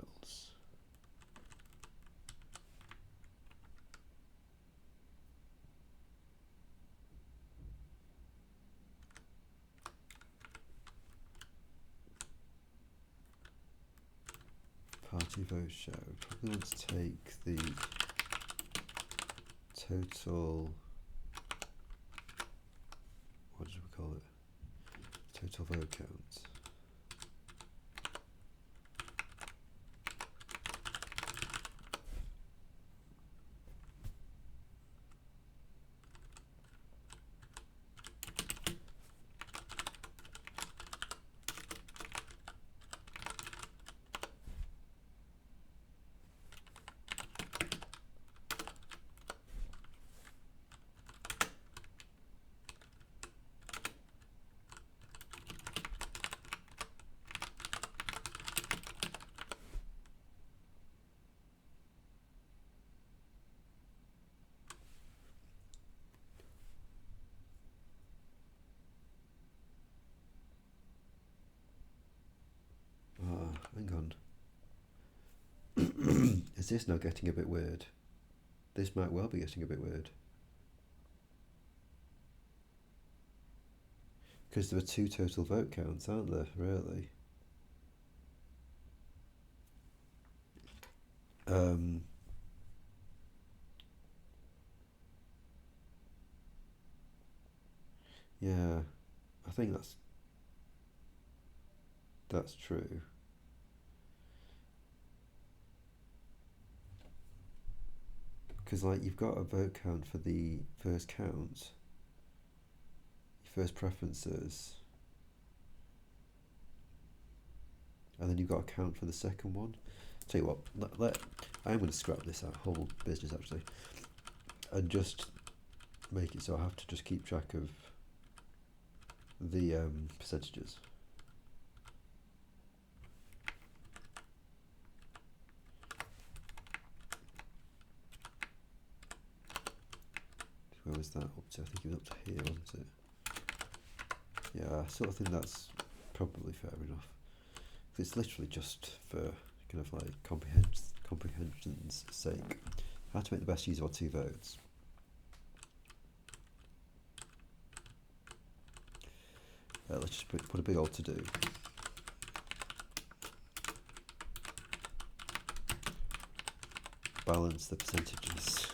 Party vote share. We probably want to take the total, what did we call it? Total vote count. Hang on. Is this now getting a bit weird? This might well be getting a bit weird. Because there are 2 total vote counts, aren't there, really? Yeah, I think that's true. Because, like, you've got a vote count for the first count, your first preferences, and then you've got a count for the second one. Tell you what, I'm going to scrap this whole business actually, and just make it so I have to just keep track of the percentages. Where was that up to? I think it was up to here, wasn't it? Yeah, I sort of think that's probably fair enough. It's literally just for kind of like comprehension's sake. How to make the best use of our 2 votes. Let's just put a big old to do. Balance the percentages.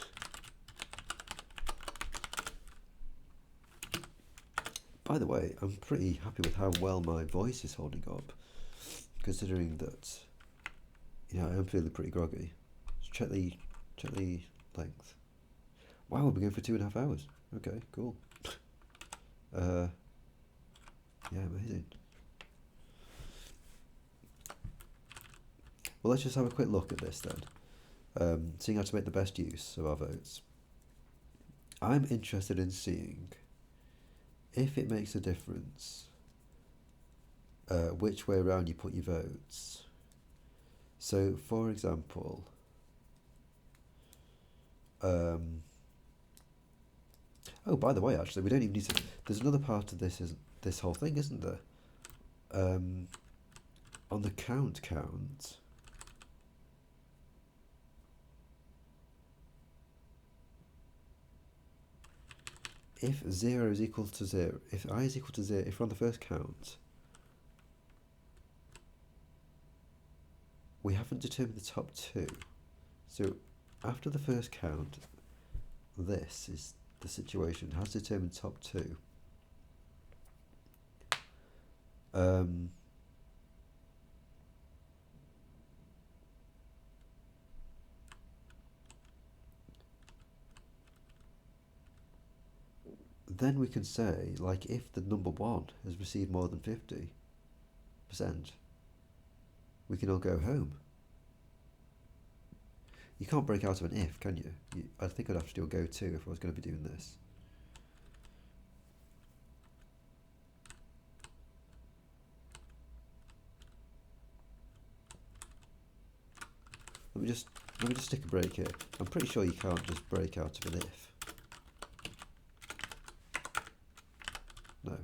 By the way, I'm pretty happy with how well my voice is holding up, considering that, you know, I am feeling pretty groggy. Just check the length. Wow, we've been going for 2.5 hours. Okay, cool. Yeah, amazing. Well, let's just have a quick look at this then. Seeing how to make the best use of our votes. I'm interested in seeing if it makes a difference which way around you put your votes. So, for example, oh, by the way, actually, we don't even need to. There's another part of this whole thing, isn't there? On the count, if 0 is equal to 0, if I is equal to 0, if we're on the first count, we haven't determined the top two. So after the first count, this is the situation, has determined top two. Then we can say, like, if the number 1 has received more than 50%, we can all go home. You can't break out of an if, can you? I think I'd have to do a go to if I was going to be doing this. Let me just stick a break here. I'm pretty sure you can't just break out of an if. No.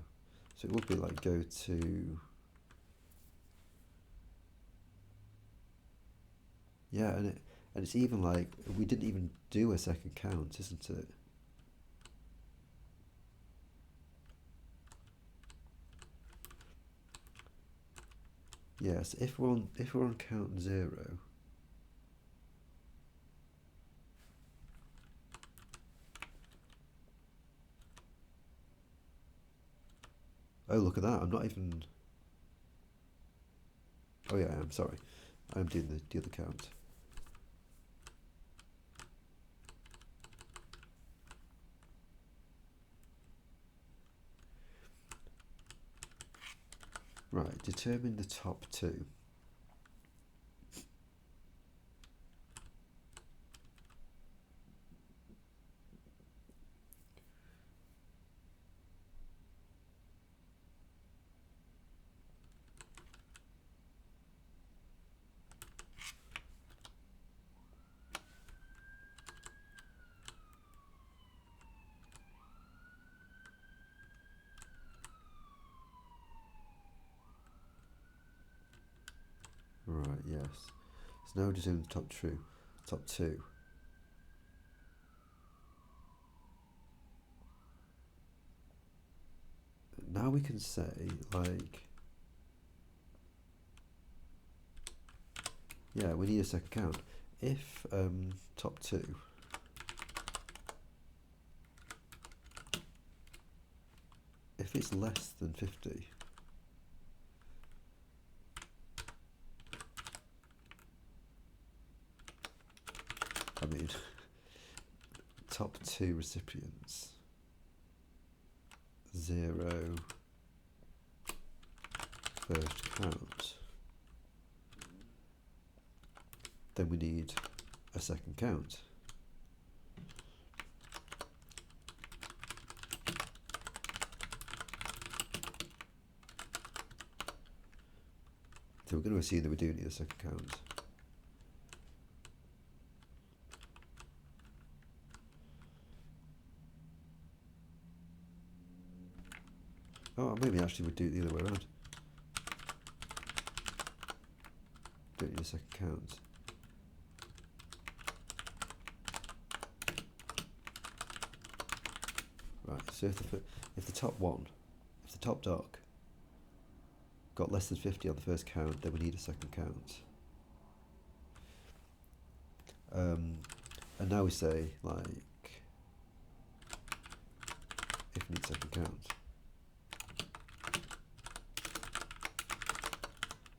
So it would be like go to. Yeah, and it's even like we didn't even do a second count, isn't it? Yes, if we're on count 0. Oh, look at that! I'm not even. Oh yeah, I'm sorry. I'm doing the other count. Right, determine the top two. Right, yes. So now determine the top two. Now we can say, like, yeah, we need a second count. If top two, if it's less than 50, I mean, top two recipients, 0 first count, then we need a second count. So we're going to assume that we do need a second count. Oh, maybe actually we'd do it the other way around. Don't need a second count. Right, so if the top dog got less than 50 on the first count, then we need a second count. And now we say, like, if we need second count,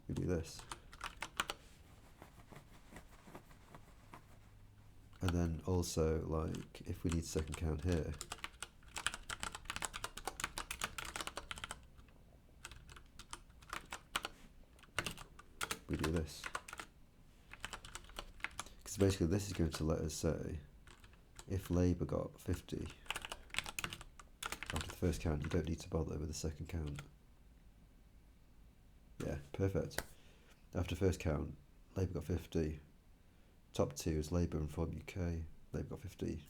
we do this. And And then also, like, if we need second count here, we do this. Because basically this is going to let us say, if Labour got 50 after the first count, you don't need to bother with the second count. Yeah, perfect. After first count, Labour got 50. Top two is Labour and Reform UK. Labour got 50.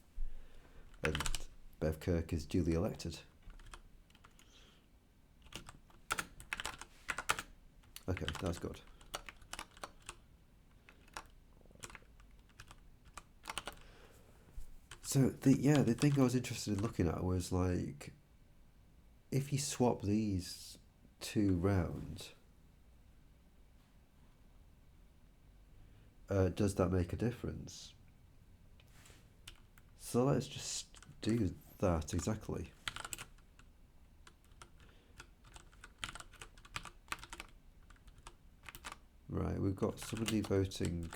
And Bev Kirk is duly elected. Okay, that's good. So the thing I was interested in looking at was like, if you swap these two round, does that make a difference? So let's just do that exactly. Right, we've got somebody voting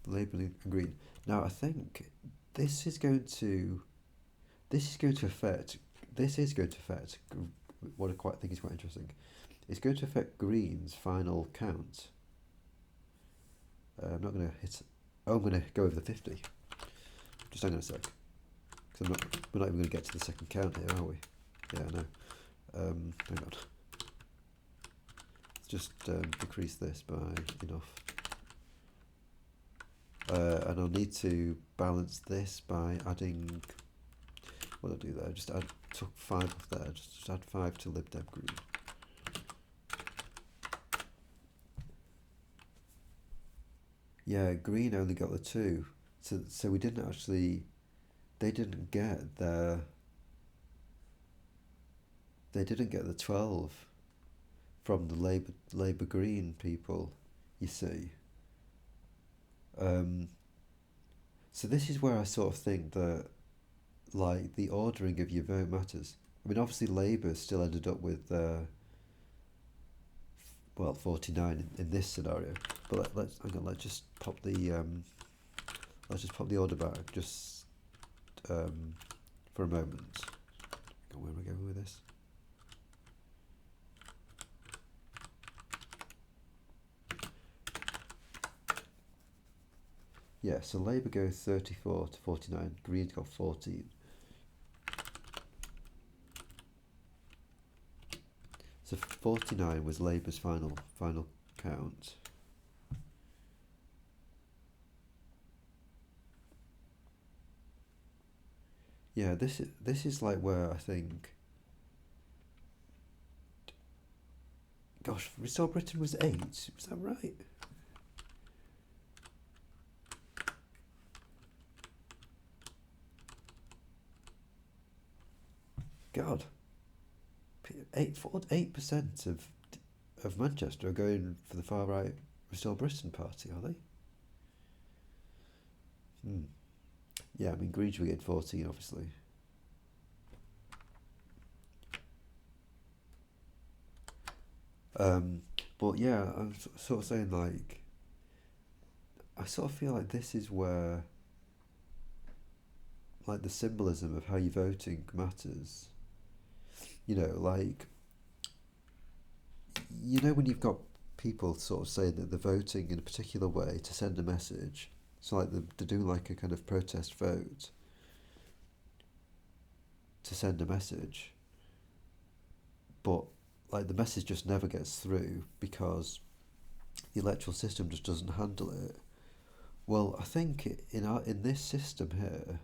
Labour and Green. Now I think this is going to affect what I quite think is quite interesting. It's going to affect Green's final count. I'm not going to hit. Oh, I'm going to go over the 50. Just hang on a sec. Because we're not even going to get to the second count here, are we? Yeah, I know. Hang on. Let's just decrease this by enough. And I'll need to balance this by adding. What did I do there? Just took 5 off there. Just add 5 to Lib Dem Green. Yeah, Green only got the 2, so we didn't actually. They didn't get the 12 from the Labour Green people. You see. So this is where I sort of think that, like, the ordering of your vote matters. I mean, obviously Labour still ended up with 49 in this scenario. But let's just pop the order back just for a moment. Where am I going with this? Yeah, so Labour go 34 to 49. Green's got 14. So 49 was Labour's final count. Yeah, this is like where I think. Gosh, Restore Britain was 8. Was that right? God, 8% of Manchester are going for the far right Restore Britain party, are they? Yeah, I mean Green should be getting 14, obviously. But yeah, I'm sort of saying, like, I sort of feel like this is where, like, the symbolism of how you're voting matters. Like, when you've got people sort of saying that they're voting in a particular way to send a message, so like they're doing like a kind of protest vote to send a message, but like the message just never gets through because the electoral system just doesn't handle it. Well, I think in this system here,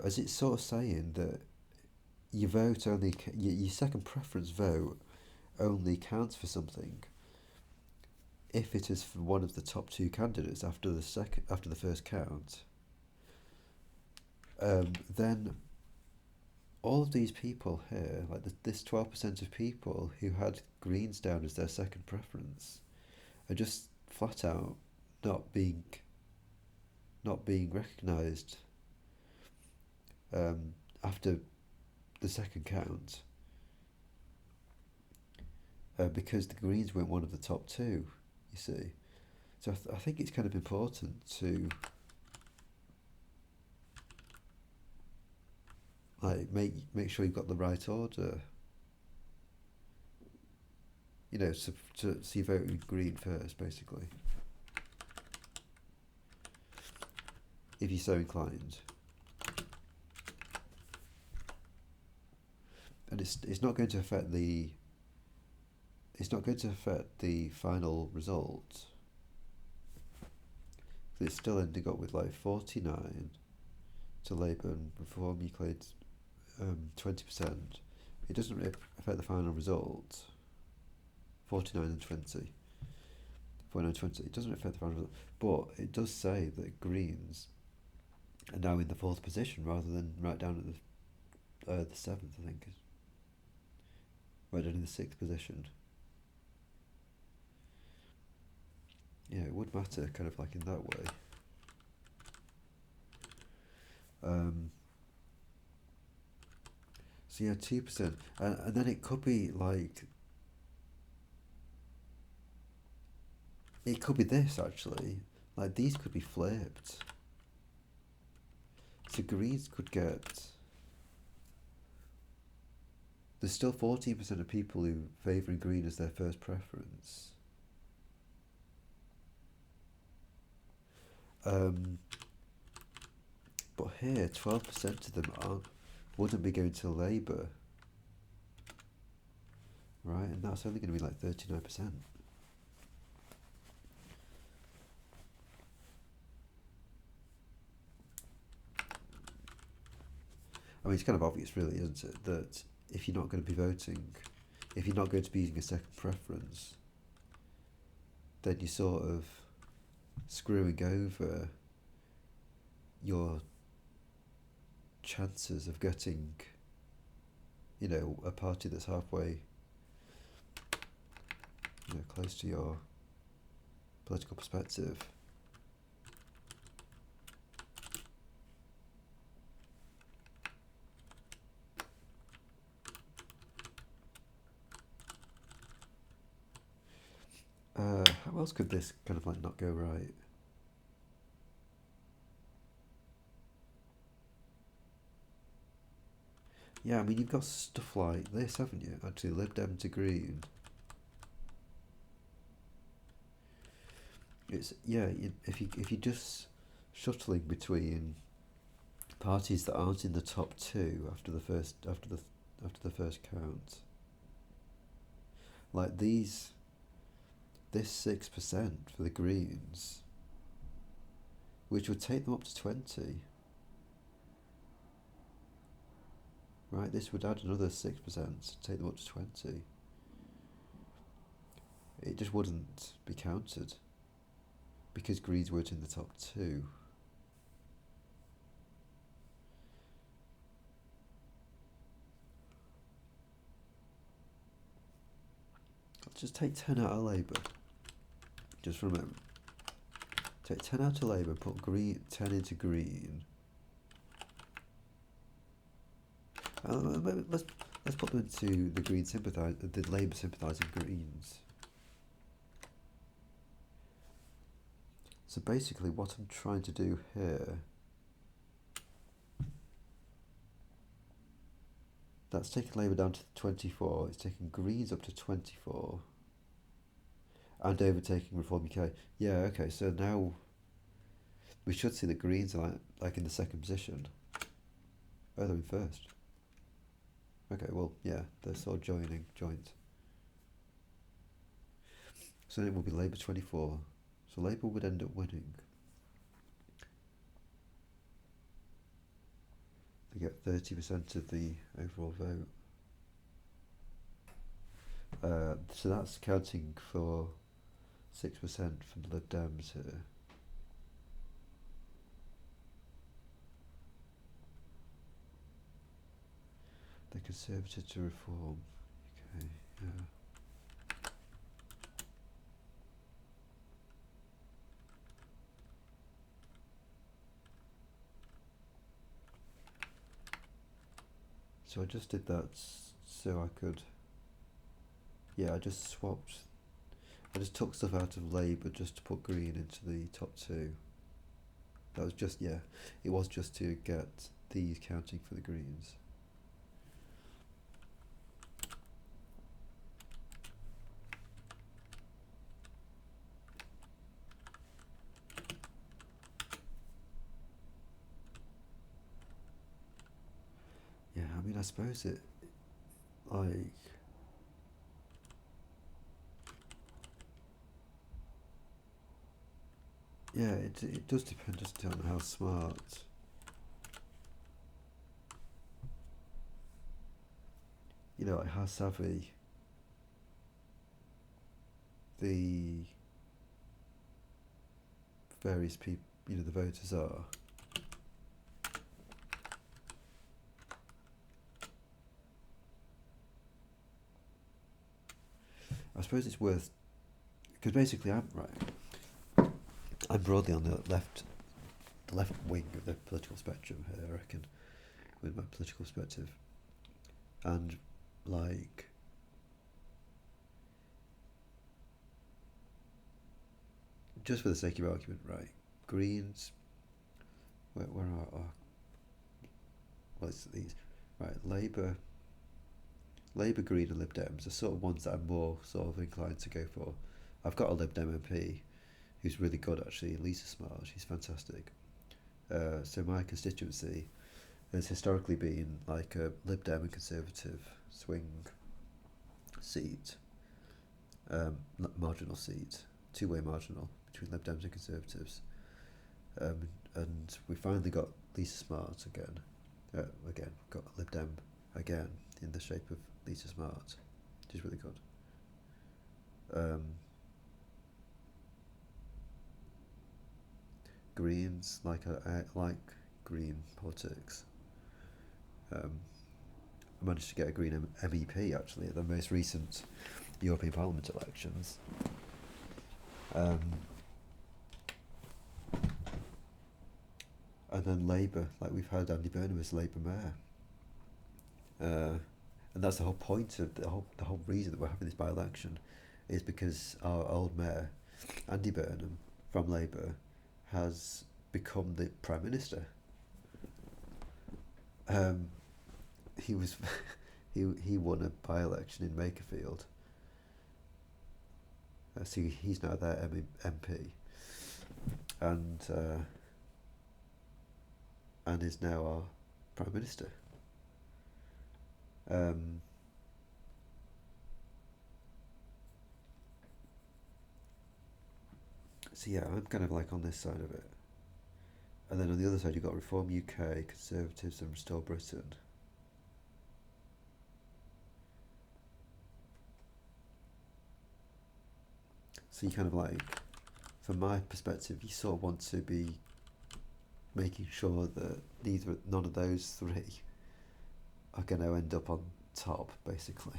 as it's sort of saying that your vote only your second preference vote only counts for something if it is for one of the top 2 candidates after the first count. Then all of these people here, like this 12% of people who had Greens down as their second preference, are just flat out not being recognised after the second count, because the Greens weren't one of the top 2. You see, So I think it's kind of important to like make sure you've got the right order. So you vote green first, basically, if you're so inclined. And it's not going to affect the final result. It's still ending up with like 49 to Labour and Reform. You claimed 20%. It doesn't really affect the final result. 49 and 20. 49 and 20. It doesn't affect the final result, but it does say that Greens are now in the fourth position rather than right down at the seventh. I think right down in the sixth position. Yeah, it would matter, kind of like in that way. So yeah, 2%, and then it could be like it could be this actually, like these could be flipped. So Greens could get. There's still 14% of people who favouring green as their first preference. But here, 12% of them wouldn't be going to Labour, right? And that's only going to be like 39%. I mean, it's kind of obvious, really, isn't it, that if you're not going to be voting, if you're not going to be using a second preference, then you're sort of screwing over your chances of getting, a party that's halfway, close to your political perspective. How else could this kind of like not go right? Yeah, I mean, you've got stuff like this, haven't you? Actually, Lib Dem to Green. It's if you just shuttling between parties that aren't in the top two after the first count, like this 6% for the Greens, which would take them up to 20. Right, this would add another 6% to take them up to 20. It just wouldn't be counted because Greens weren't in the top two. Let's just take 10 out of Labour. Just for a moment. Take 10 out of Labour, put 10 into Green. Let's put them into the Labour sympathising Greens. So basically, what I'm trying to do here, that's taking Labour down to 24. It's taking Greens up to 24, and overtaking Reform UK. Yeah, okay. So now we should see the Greens are like in the second position. Oh, they're in first. Okay, well, yeah, they're sort of joint. So then it will be Labour 24. So Labour would end up winning. They get 30% of the overall vote. So that's counting for 6% from the Lib Dems here. The Conservative to Reform. Okay, yeah. So I just did that so I could. Yeah, I just swapped. I just took stuff out of Labour just to put Green into the top two. That was just, yeah, it was just to get these counting for the Greens. Yeah, I mean, I suppose it, like, yeah, it does depend just on how smart, like how savvy the various people, the voters are. I suppose it's worth, because basically I'm broadly on the left wing of the political spectrum here, I reckon, with my political perspective. And, like, just for the sake of argument, right, Greens, where are our, well, it's these, right, Labour, Green and Lib Dems are sort of ones that I'm more sort of inclined to go for. I've got a Lib Dem MP who's really good, actually, Lisa Smart, she's fantastic. So my constituency has historically been like a Lib Dem and Conservative swing seat, marginal seat, two-way marginal between Lib Dems and Conservatives. And we finally got Lisa Smart again. Again, got Lib Dem again in the shape of Lisa Smart, which is really good. Greens, I like Green politics. I managed to get a Green MEP actually at the most recent European Parliament elections. And then Labour, like we've had Andy Burnham as Labour mayor, and that's the whole point of the whole reason that we're having this by-election, is because our old mayor, Andy Burnham from Labour, has become the Prime Minister. He was he won a by-election in Makerfield, so he's now their MP, and is now our Prime Minister. So yeah, I'm kind of like on this side of it. And then on the other side, you've got Reform UK, Conservatives, and Restore Britain. So you kind of like, from my perspective, you sort of want to be making sure that none of those three are going to end up on top, basically.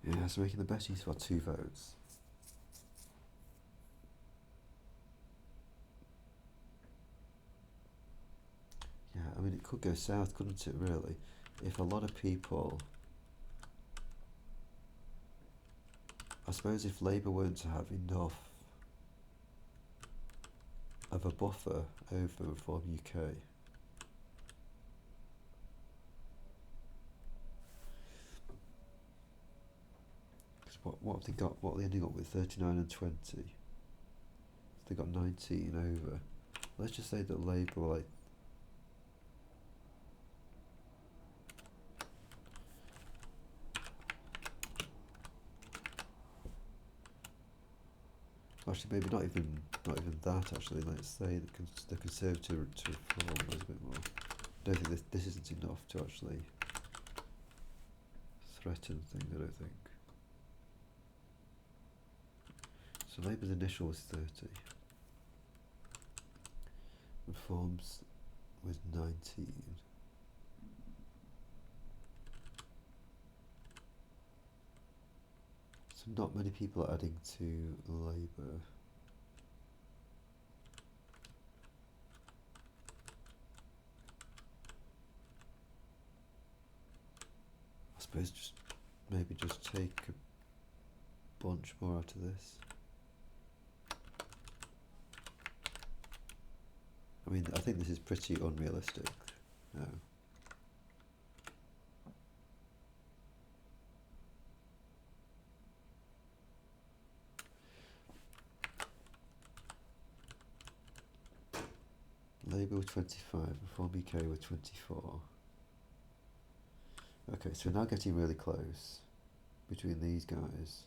Yeah, so making the best use of our 2 votes. Yeah, I mean, it could go south, couldn't it, really? If a lot of people... I suppose if Labour weren't to have enough of a buffer over Reform UK, what have they got? What are they ending up with? 39 and 20. So they got 19 over. Let's just say that Labour were like... Actually, maybe not even that. Actually, let's say the Conservative to Reform was a bit more. I don't think this isn't enough to actually threaten things. I don't think. So Labour's initial was 30. Reforms was 19. So So not many people are adding to Labour. I suppose maybe just take a bunch more out of this. I mean, I think this is pretty unrealistic. No. Labour with 25, Reform UK with 24. Okay, so we're now getting really close between these guys.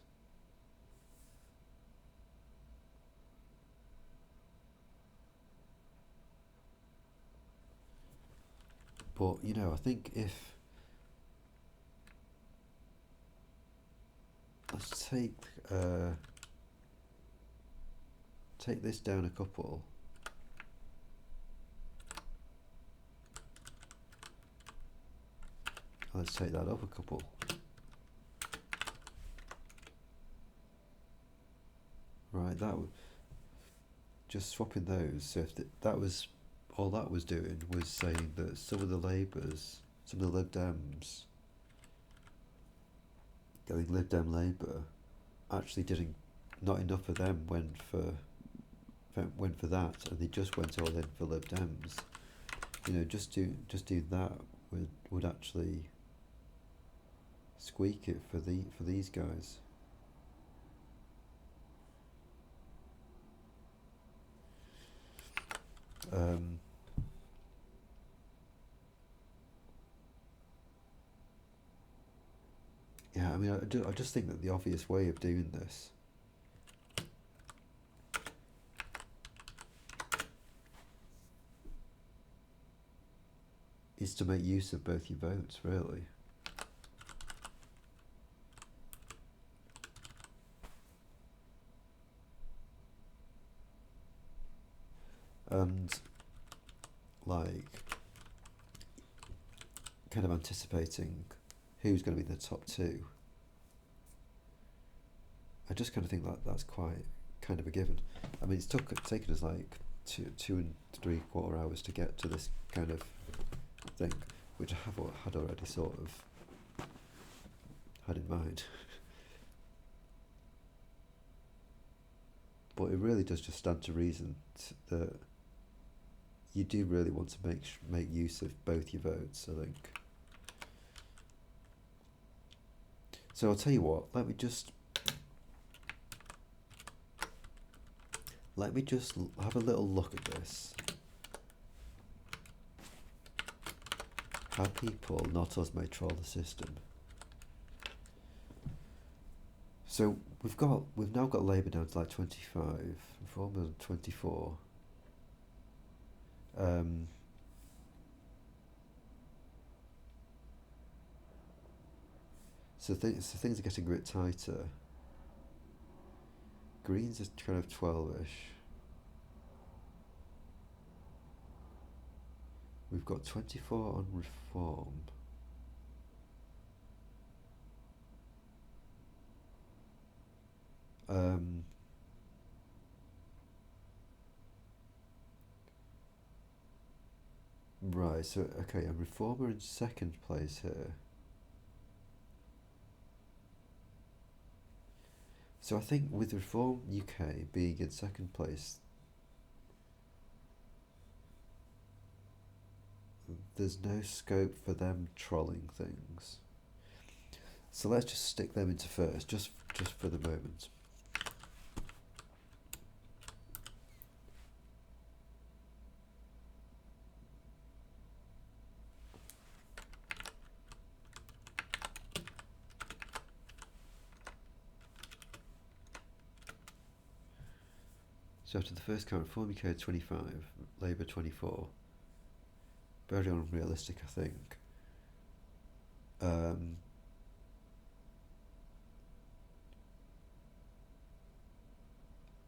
But, you know, I think if... Let's take this down a couple. Let's take that up a couple. Right, just swapping those. So if that was all that was doing was saying that some of the Labours, some of the Lib Dems, going Lib Dem Labour, actually didn't. Not enough of them went for that, and they just went all in for Lib Dems. You know, just do that would actually squeak it for these guys. Yeah, I mean, I just think that the obvious way of doing this is to make use of both your votes, really. And, like, kind of anticipating who's going to be the top two. I just kind of think that's quite kind of a given. I mean, it's taken us like two and 3/4 hours to get to this kind of thing, which I had already sort of had in mind. But it really does just stand to reason that you do really want to make use of both your votes, I think. So I'll tell you what, let me just have a little look at this. How people, not us, may troll the system. So we've now got Labour down to like 25, Reform on 24. So things are getting a bit tighter. Greens is kind of 12-ish. We've got 24 on Reform. Right, so okay, a Reformer in second place here. So I think with Reform UK being in second place, there's no scope for them trolling things. So let's just stick them into first, just for the moment. So after the first count, Reform UK 25, Labour 24. Very unrealistic, I think.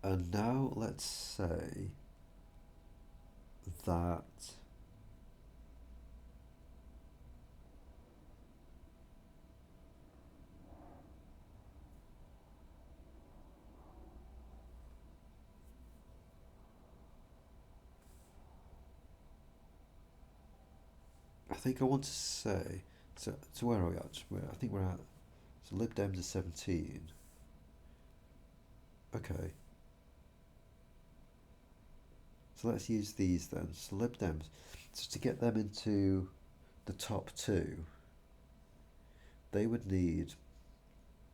And now let's say that think I want to say, so where are we at? I think we're at, so Lib Dems are 17. Okay. So let's use these then. So Lib Dems, so to get them into the top two, they would need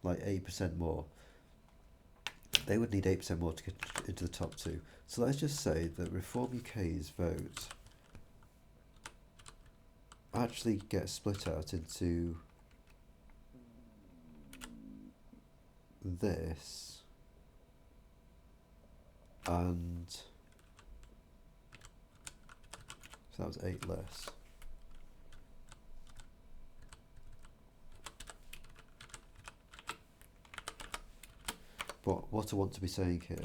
like 8% more. They would need 8% more to get into the top two. So let's just say that Reform UK's vote actually gets split out into this and so that was 8 less. But what I want to be saying here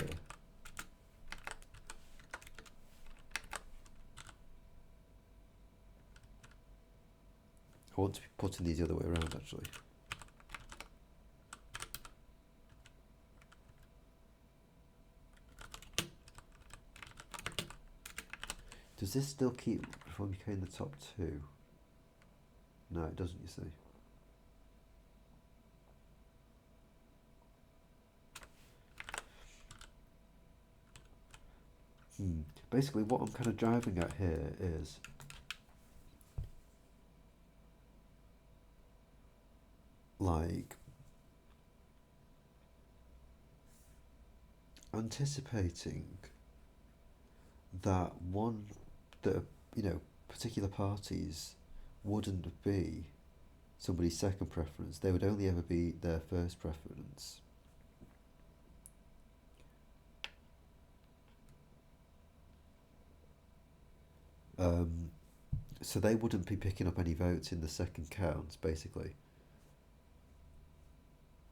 I want to be putting these the other way around actually. Does this still keep Reform UK in the top two? No, it doesn't, you see. Basically, what I'm kind of driving at here is like anticipating that particular parties wouldn't be somebody's second preference. They would only ever be their first preference. So they wouldn't be picking up any votes in the second count, basically.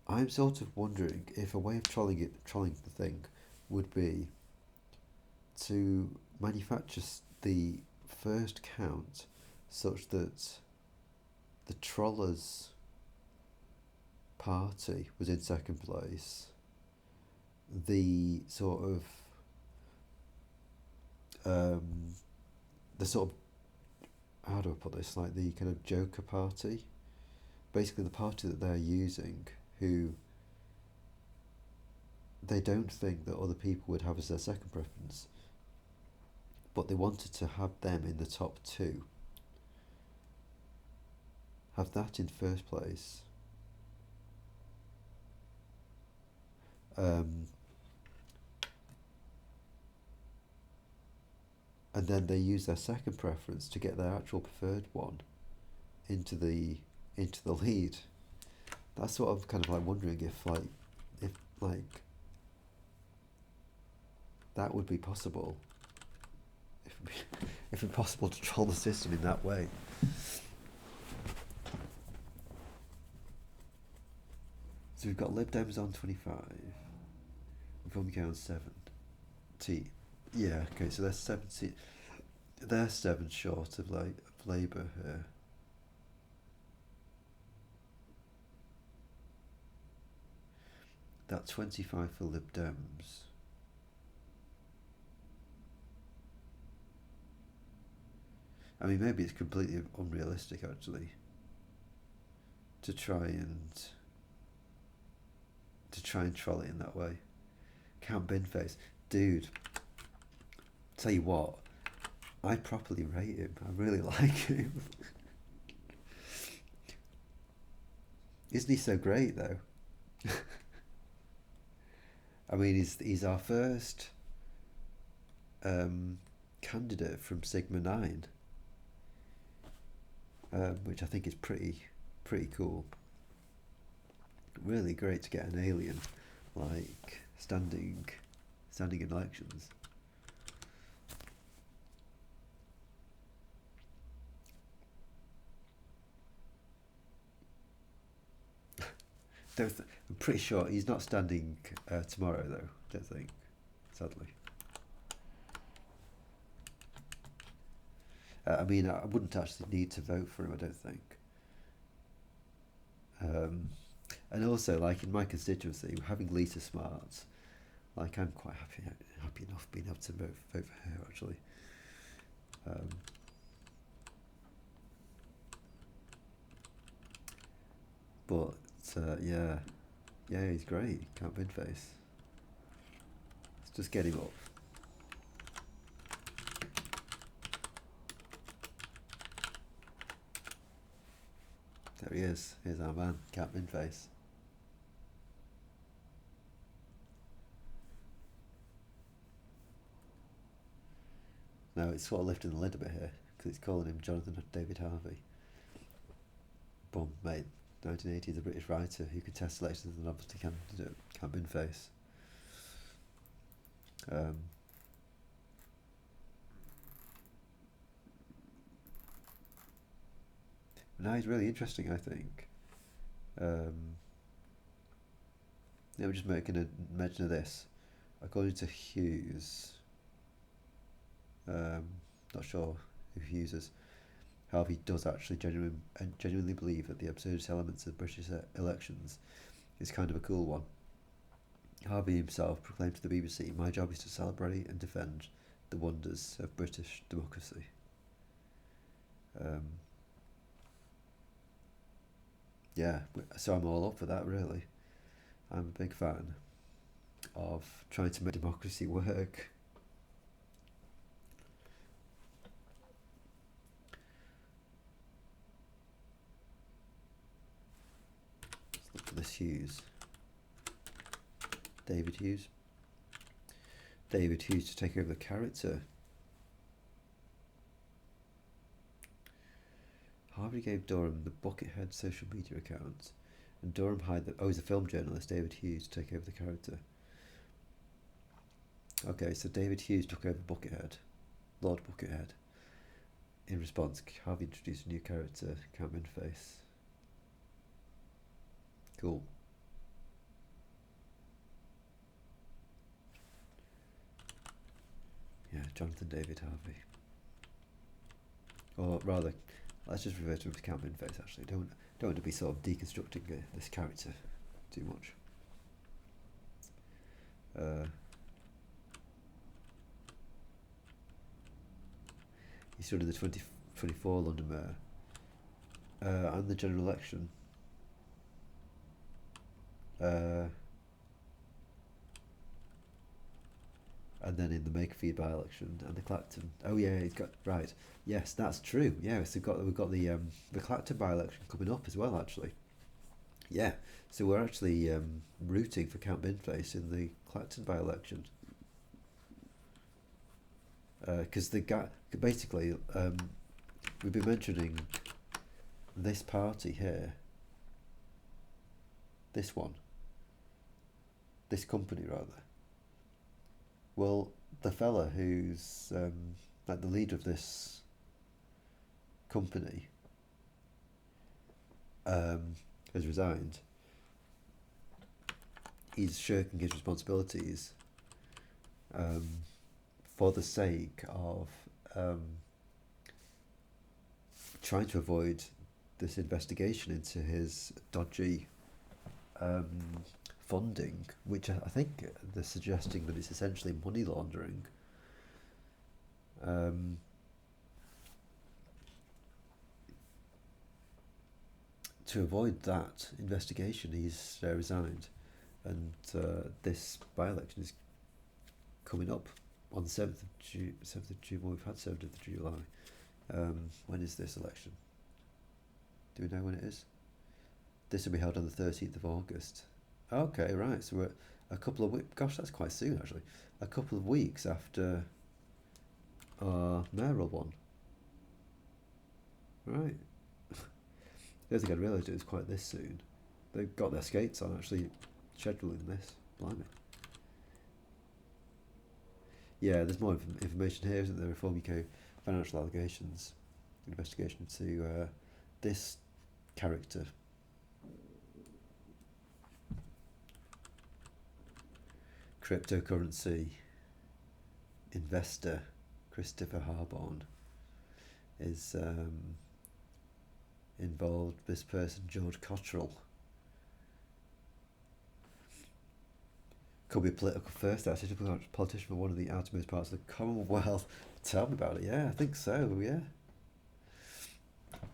I'm sort of wondering if a way of trolling the thing would be to manufacture the first count such that the Trollers party was in second place. The sort of how do I put this? Like the kind of Joker party, basically the party that they're using, who they don't think that other people would have as their second preference, but they wanted to have them in the top two. Have that in first place. And then they use their second preference to get their actual preferred one into the lead. That's what I'm kind of like wondering if that would be possible. If it'd be possible to troll the system in that way. So we've got Lib Dems on 25, Reform UK on 7. Yeah, okay, so they're 17. They're 7 short of Labour here. That 25 for Lib Dems. I mean, maybe it's completely unrealistic actually to try and troll it in that way. Count Binface, dude. Tell you what, I properly rate him. I really like him. Isn't he so great though? I mean, he's our first candidate from Sigma 9, which I think is pretty cool. Really great to get an alien like standing in elections. I'm pretty sure he's not standing tomorrow though, don't think, sadly. I mean, I wouldn't actually need to vote for him, I don't think. And also, like in my constituency, having Lisa Smart, like I'm quite happy enough being able to vote for her actually. But yeah, yeah, he's great. Can't bin face. Let's just get him up. There he is. Here's our man, Cat bin face. Now it's sort of lifting the lid a bit here because it's calling him Jonathan David Harvey. Boom, mate. 1980, the British writer who contested elections as an opposite candidate, Cat bin face. Now he's really interesting, I think. Now we're just making a mention of this. According to Hughes, not sure who Hughes is, Harvey does actually genuinely believe that the absurdist elements of British elections is kind of a cool one. Harvey himself proclaimed to the BBC, "My job is to celebrate and defend the wonders of British democracy." Yeah, so I'm all up for that, really. I'm a big fan of trying to make democracy work. Let's look at this Hughes. David Hughes. David Hughes to take over the character. Harvey gave Durham the Buckethead social media account, and Durham hired he's a film journalist, David Hughes, to take over the character. Okay, so David Hughes took over Buckethead, Lord Buckethead. In response, Harvey introduced a new character, Cat bin face. Cool. Yeah, Jonathan David Harvey. Or rather, let's just refer to him as Cat bin face, actually. Don't want to be sort of deconstructing this character too much. He stood in the 2024 London Mayor and the general election. And then in the Makerfield by-election and the Clacton. Oh yeah, he's got right. Yes, that's true. Yeah, so we've got the Clacton by-election coming up as well, actually. Yeah, so we're actually rooting for Cat bin face in the Clacton by-election. Because the guy basically we've been mentioning this party here, this company rather. Well, the fella who's like the leader of this company has resigned. He's shirking his responsibilities for the sake of trying to avoid this investigation into his dodgy funding, which I think they're suggesting that it's essentially money laundering. To avoid that investigation, he's resigned, and this by-election is coming up on the 7th of June. 7th of June. Well, we've had 7th of July. When is this election? Do we know when it is? This will be held on the 13th of August. Okay, right. So we're a couple of weeks. Gosh, that's quite soon, actually. A couple of weeks after our mayoral one. Right. I don't think I'd realised it was quite this soon. They've got their skates on, actually, scheduling this. Blimey. Yeah, there's more information here, isn't there? Reform UK financial allegations investigation to this character. Cryptocurrency investor Christopher Harborn is involved. This person, George Cottrell, could be a political first, actually, to become a politician for one of the outermost parts of the Commonwealth. Tell me about it. Yeah, I think so.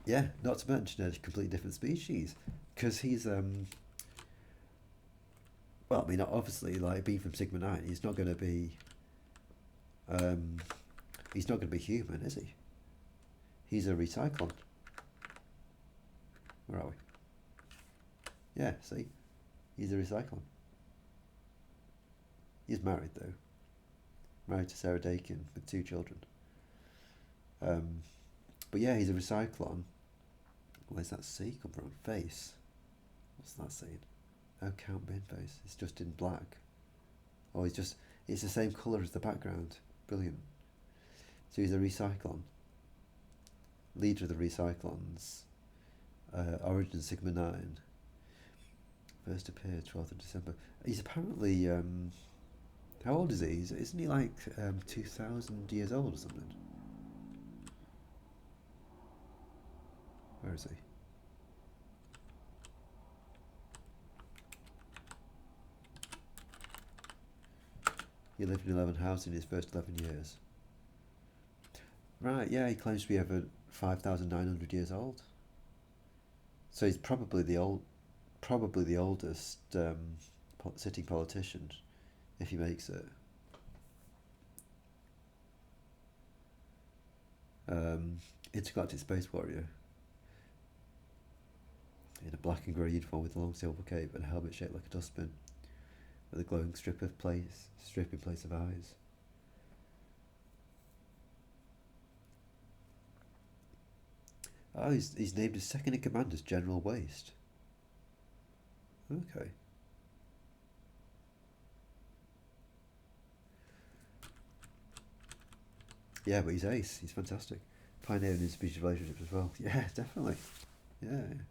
Yeah, not to mention a completely different species. because he's well, I mean, obviously, like being from Sigma 9, um, he's not going to be human, is he? He's a recyclon. Where are we? Yeah, see, he's a recyclon. He's married though, married to Sarah Dakin with 2 children. Um, but yeah, he's a recyclon. Where's that C come from? Face. What's that saying? Oh, count bin face. It's just in black. Oh, it's the same colour as the background. Brilliant. So he's a recyclon. Leader of the recyclons. Origin Sigma 9. First appeared 12th of December. He's apparently, how old is he? Isn't he like 2,000 years old or something? Where is he? He lived in 11 houses in his first 11 years. Right, yeah, he claims to be over 5,900 years old. So he's probably the oldest sitting politician, if he makes it. Intergalactic Space Warrior in a black and grey uniform with a long silver cape and a helmet shaped like a dustbin, with a glowing strip in place of eyes. Oh, he's named his second in command as General Waste. Okay. Yeah, but he's ace. He's fantastic. Pioneering in species relationships as well. Yeah, definitely. Yeah, yeah.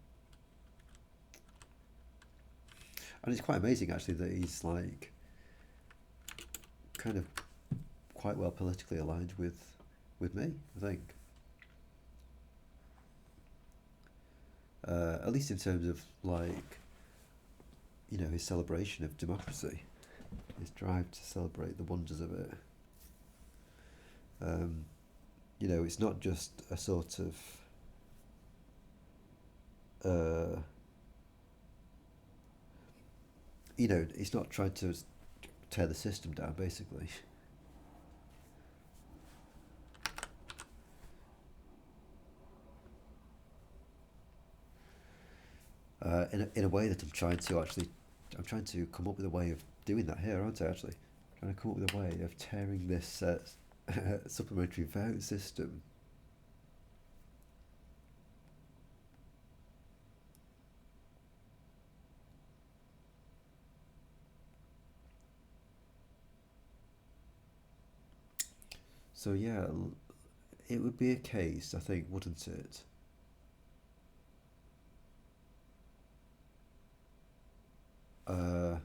And it's quite amazing actually that he's like kind of quite well politically aligned with me, I think. At least in terms of like, his celebration of democracy, his drive to celebrate the wonders of it. Um, it's not just a sort of uh, it's not trying to tear the system down, basically. In a way that I'm trying to come up with a way of doing that here, aren't I? Actually, trying to come up with a way of tearing this supplementary vote system. So yeah, it would be a case, I think, wouldn't it? Uh,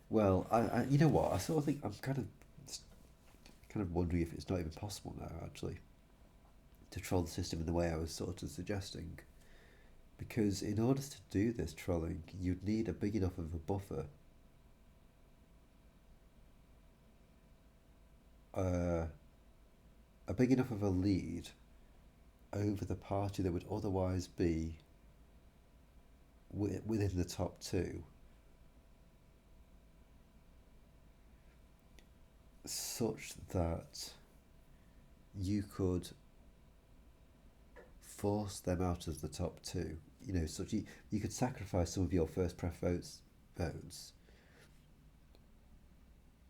well, you know what? I sort of think I'm kind of wondering if it's not even possible now, actually, to troll the system in the way I was sort of suggesting. Because in order to do this trolling, you'd need a big enough of a buffer, uh, a big enough of a lead over the party that would otherwise be within the top two, such that you could force them out of the top two. Such you could sacrifice some of your first pref votes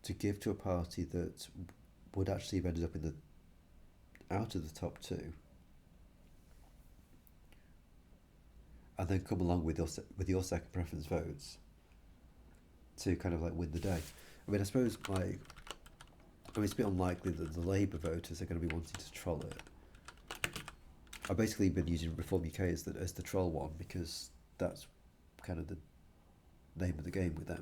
to give to a party that would actually have ended up in the out of the top two, and then come along with your second preference votes to kind of like win the day. I mean, I suppose it's a bit unlikely that the Labour voters are going to be wanting to troll it. I've basically been using Reform UK as the troll one because that's kind of the name of the game with them,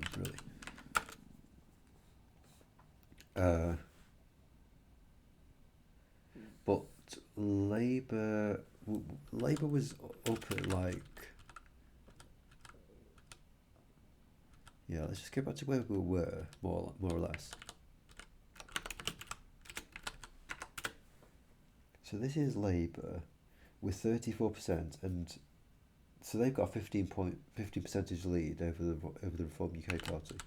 really. But Labour was up at like, yeah. Let's just get back to where we were, more or less. So this is Labour with 34%, and so they've got a 50 percentage lead over the Reform UK party.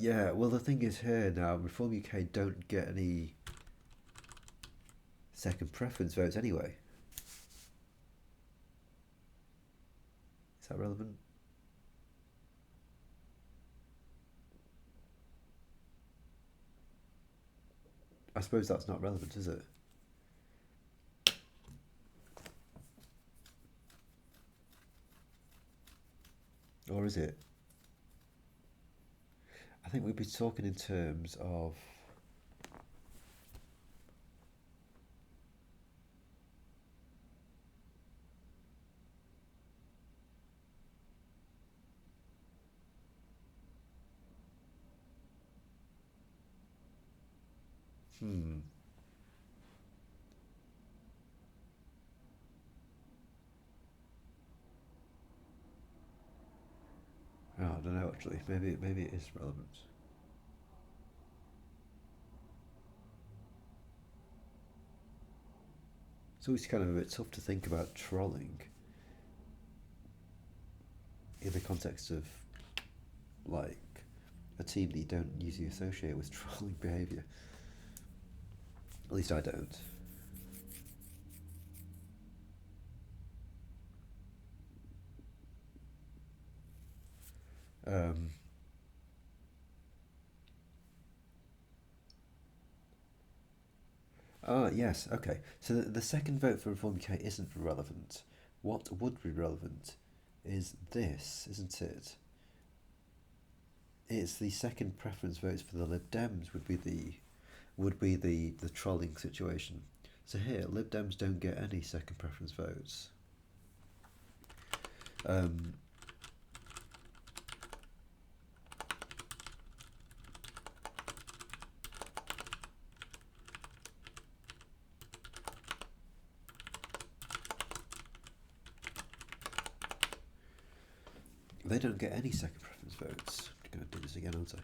Yeah, well the thing is here now, Reform UK don't get any second preference votes anyway. Is that relevant? I suppose that's not relevant, is it? Or is it? I think we'd be talking in terms of. Hmm. Oh, I don't know actually. Maybe it is relevant. It's always kind of a bit tough to think about trolling in the context of like a team that you don't usually associate with trolling behaviour. At least I don't. Um, yes, okay. So the second vote for Reform UK isn't relevant. What would be relevant is this, isn't it? It's the second preference votes for the Lib Dems would be the trolling situation. So here, Lib Dems don't get any second preference votes. Um, they don't get any second preference votes. I'm going to do this again, aren't I?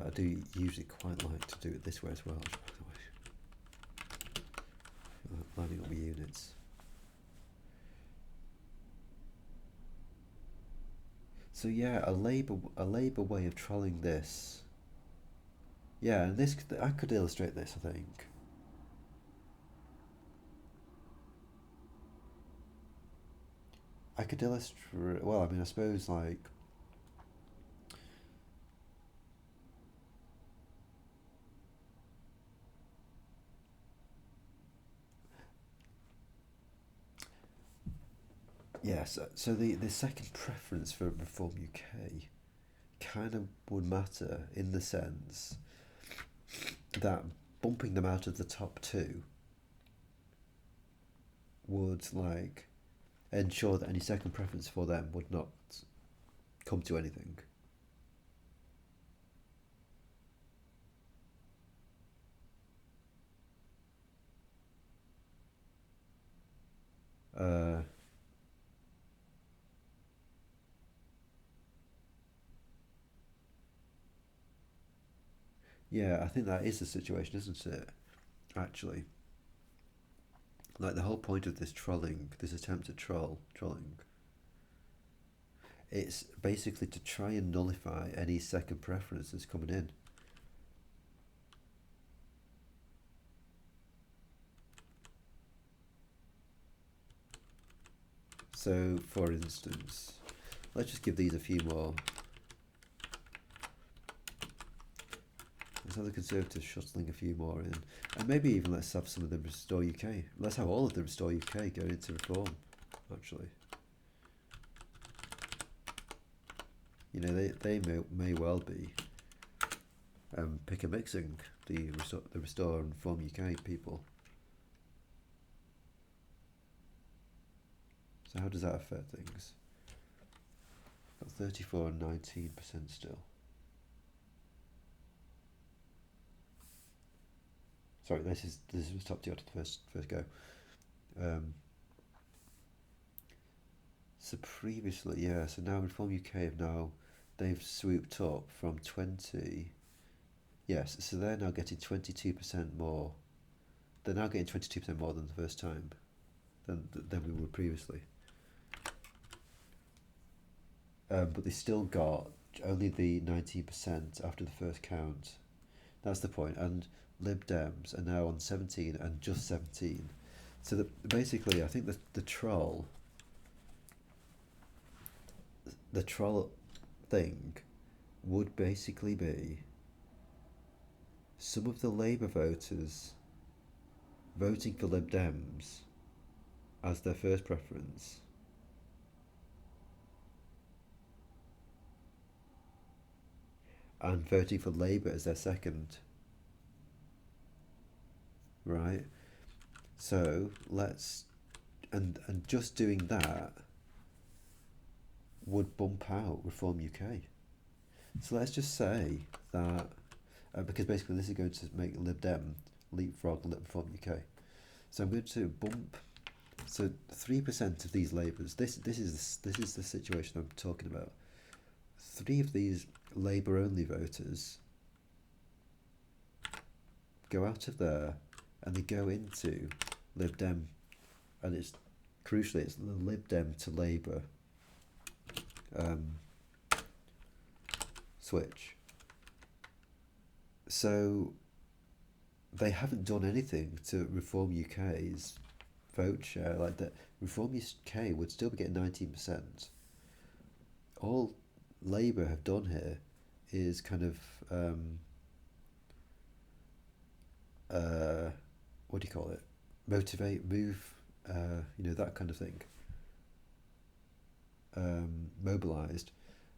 I do usually quite like to do it this way as well, by the way. Lining up the units. So yeah, a Labour way of trolling this. Yeah, and this I could illustrate this. I think. I could illustrate. Well, I mean, I suppose like. Yes, so the second preference for Reform UK kind of would matter in the sense that bumping them out of the top two would like ensure that any second preference for them would not come to anything. Uh, yeah, I think that is the situation, isn't it? Actually, like the whole point of this trolling, this attempt at trolling, it's basically to try and nullify any second preference that's coming in. So, for instance, let's just give these a few more. Let's have the Conservatives shuttling a few more in. And maybe even let's have some of them Restore UK. Let's have all of them Restore UK going into Reform, actually. You know, they may well be pick a mixing the Restore and Reform UK people. So how does that affect things? Got 34 and 19% still. Sorry, this was top two after the first go. Um, so previously, yeah. So now Reform UK have now they've swooped up from 20. Yes, so they're now getting 22% more. They're now getting 22% more than the first time than we were previously. But they still got only the 19% after the first count. That's the point. And Lib Dems are now on 17 and just 17. So basically, I think the troll thing would basically be some of the Labour voters voting for Lib Dems as their first preference, and voting for Labour as their second, right? So let's and just doing that would bump out Reform UK. So let's just say that because basically this is going to make Lib Dem leapfrog Reform UK. So I'm going to bump. So 3% of these Labours. This is the situation I'm talking about. 3 of these Labour only voters go out of there and they go into Lib Dem, and it's crucially it's the Lib Dem to Labour switch. So they haven't done anything to Reform UK's vote share. Like that, Reform UK would still be getting 19%. All Labour have done here is kind of what do you call it? Motivate, move, that kind of thing. Mobilised.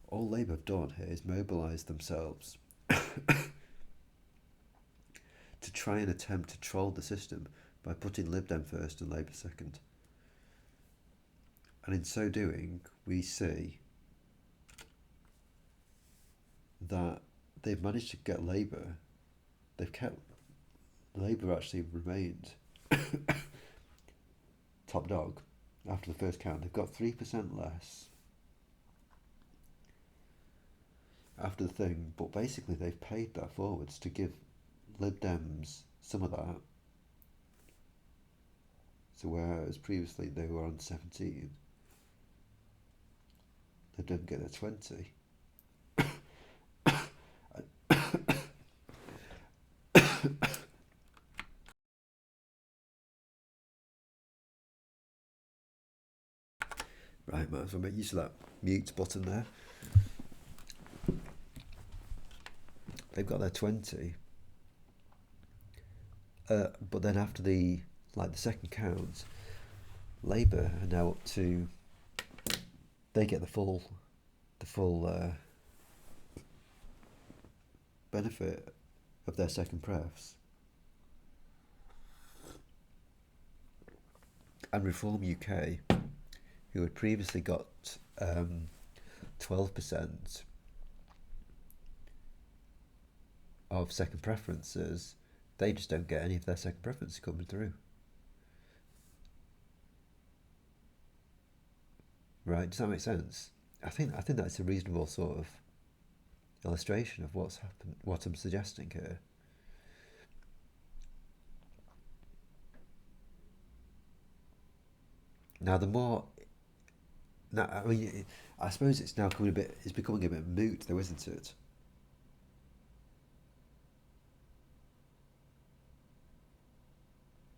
All Labour have done here is mobilise themselves to try and attempt to troll the system by putting Lib Dem first and Labour second. And in so doing, we see that they've managed to get Labour. They've kept Labour actually remained top dog after the first count. They've got 3% less after the thing, but basically they've paid that forwards to give Lib Dems some of that. So whereas previously they were on 17, Lib Dem get their 20. Right, might as well make use of that mute button there. They've got their 20. But then after the second count, Labour are now up to. They get the full benefit of their second prefs. And Reform UK, who had previously got 12% of second preferences, they just don't get any of their second preferences coming through. Right? Does that make sense? I think that's a reasonable sort of illustration of what's happened, what I'm suggesting here. Now, I suppose it's now it's becoming a bit moot, though, isn't it?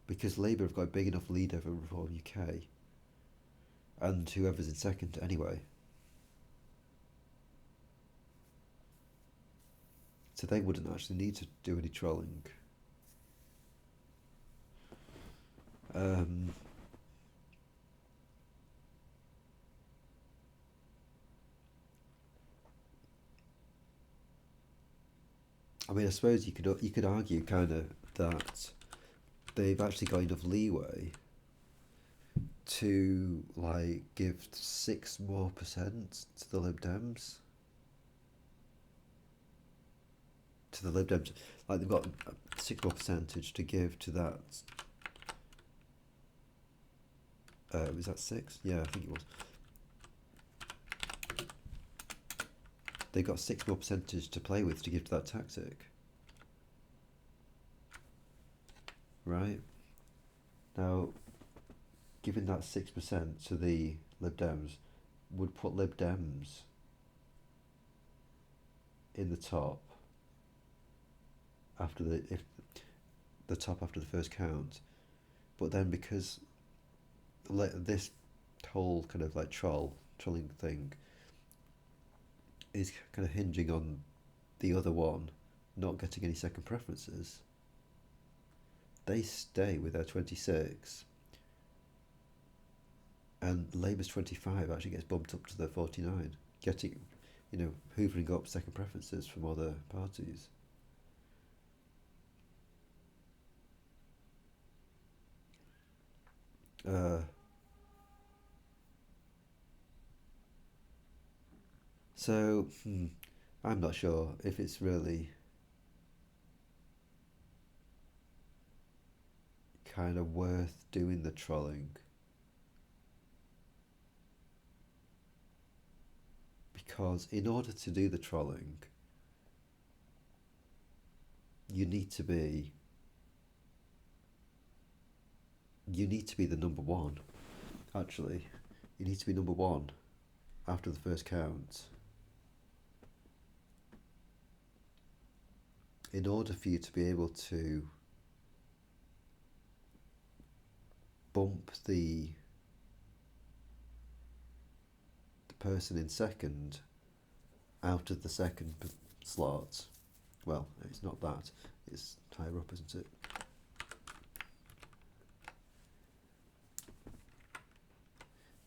Because Labour have got a big enough lead over Reform UK, and whoever's in second anyway. So they wouldn't actually need to do any trolling. I suppose you could argue kind of that they've actually got enough leeway to give 6% more to the Lib Dems to the Lib Dems. Like they've got a 6 more percentage to give to that. Was that 6? Yeah, I think it was. They got 6 more percentage to play with to give to that tactic. Right? Now, giving that 6% to the Lib Dems would put Lib Dems in the top after the top after the first count. But then because this whole kind of like trolling thing is kind of hinging on the other one not getting any second preferences, they stay with their 26, and Labour's 25 actually gets bumped up to their 49, getting, hoovering up second preferences from other parties. So, I'm not sure if it's really kind of worth doing the trolling, because in order to do the trolling, you need to be the number one. Actually, you need to be number one after the first count in order for you to be able to bump the person in second out of the second slot. Well, it's not that, it's higher up, isn't it?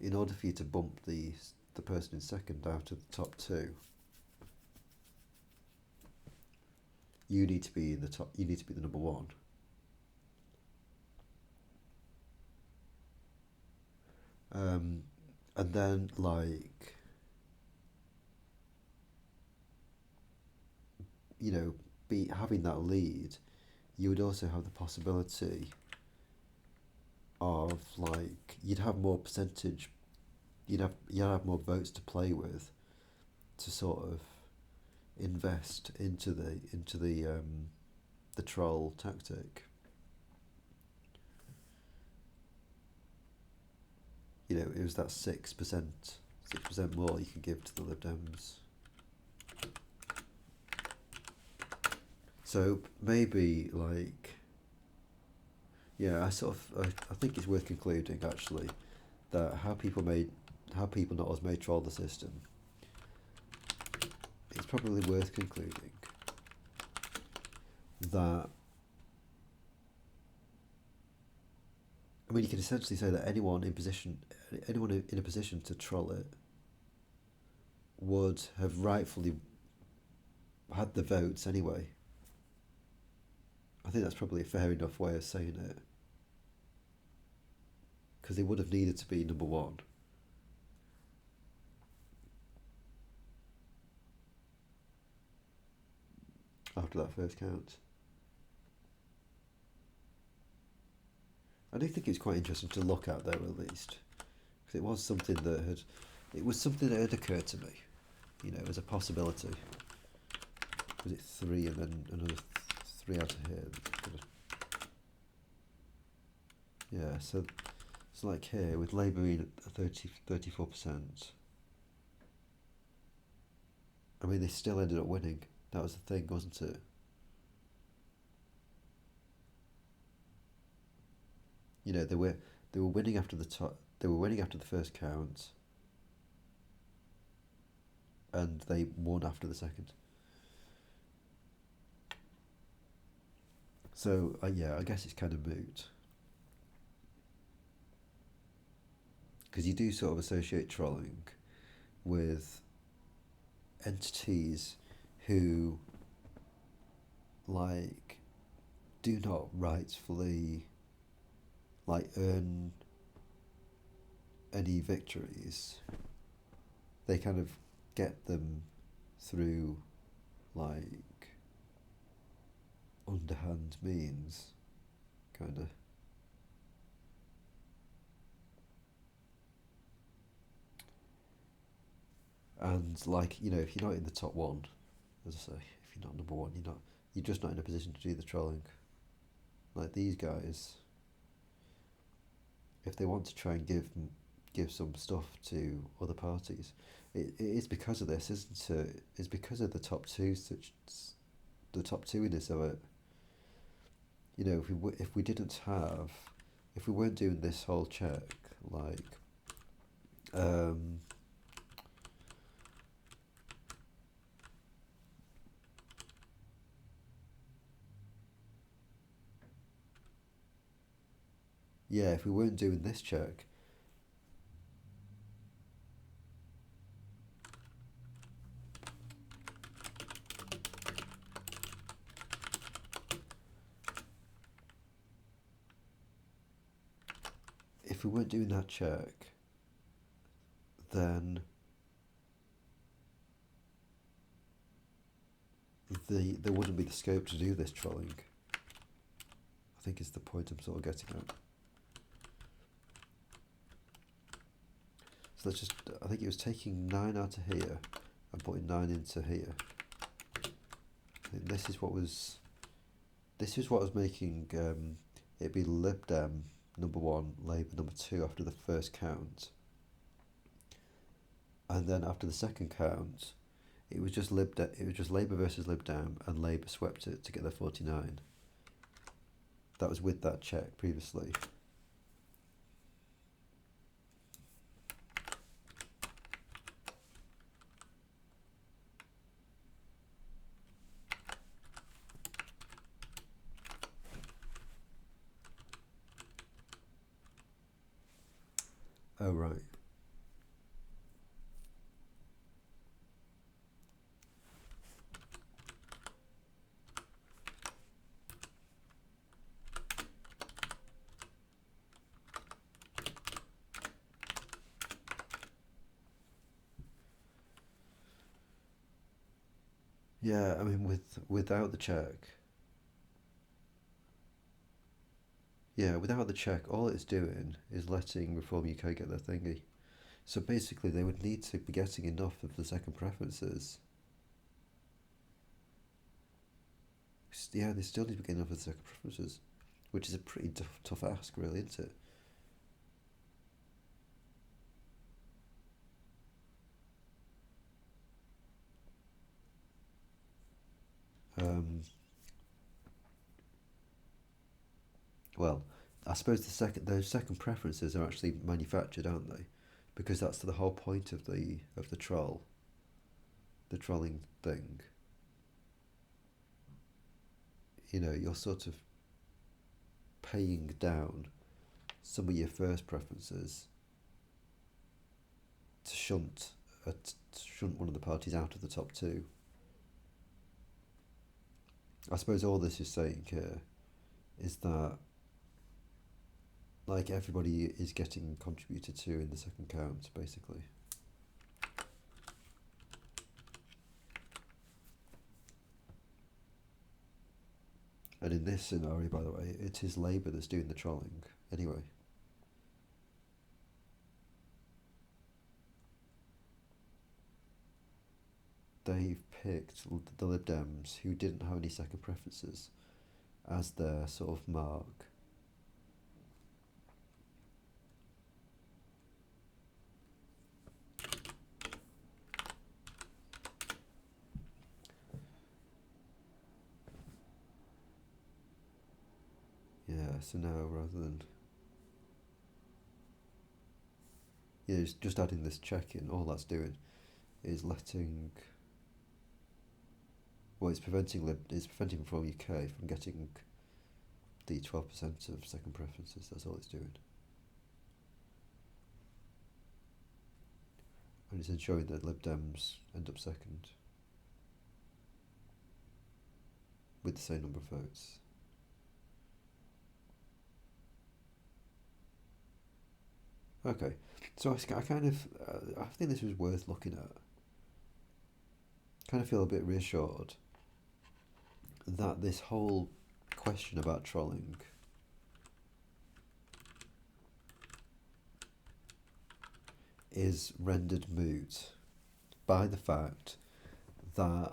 In order for you to bump the person in second out of the top two, you need to be in the top. You need to be the number one. And then be having that lead, you would also have the possibility of you'd have more percentage, you'd have more votes to play with, to sort of invest into the troll tactic. It was that 6% more you could give to the Lib Dems. So maybe I think it's worth concluding actually that how people not us may troll the system. It's probably worth concluding that, you can essentially say that anyone in a position to troll it would have rightfully had the votes anyway. I think that's probably a fair enough way of saying it, because they would have needed to be number one. After that first count. I do think it's quite interesting to look at, though, at least, because it was something that had occurred to me, as a possibility. Was it 3 and then another 3 out of here? Yeah, so it's like here with Labour being at 34%. They still ended up winning. That was the thing, wasn't it? They were winning after the top. They were winning after the first count, and they won after the second. So I guess it's kind of moot, because you do sort of associate trolling with entities who do not rightfully earn any victories. They kind of get them through underhand means, kind of. And like, if you're not in the top one, as I say, if you're not number one, you're just not in a position to do the trolling. Like these guys, if they want to try and give some stuff to other parties, it is because of this, isn't it? It's because of the top two, such the top two in this of it. If we didn't have, if we weren't doing this whole check, like, um, yeah, if we weren't doing this check, if we weren't doing that check, then there wouldn't be the scope to do this trolling. I think is the point I'm sort of getting at. So let's just, I think it was taking 9 out of here and putting 9 into here. This is what was making it be Lib Dem number 1, Labour number 2 after the first count. And then after the second count, it was just Labour versus Lib Dem, and Labour swept it to get their 49. That was with that check previously. Oh, right. Yeah, I mean, without the check, without the check, all it's doing is letting Reform UK get their thingy. So basically, they would need to be getting enough of the second preferences. Yeah, they still need to be getting enough of the second preferences, which is a pretty tough ask, really, isn't it? Um, well, I suppose those second preferences are actually manufactured, aren't they? Because that's the whole point of the troll, the trolling thing. You're sort of paying down some of your first preferences to shunt one of the parties out of the top two. I suppose all this is saying here is that like everybody is getting contributed to in the second count, basically. And in this scenario, by the way, it is Labour that's doing the trolling anyway. They've picked the Lib Dems who didn't have any second preferences as their sort of mark. Yeah, so now rather than just adding this check in, all that's doing is letting it's preventing Reform UK from getting the 12% of second preferences. That's all it's doing, and it's ensuring that Lib Dems end up second with the same number of votes. Okay, so I kind of I think this was worth looking at. Kind of feel a bit reassured that this whole question about trolling is rendered moot by the fact that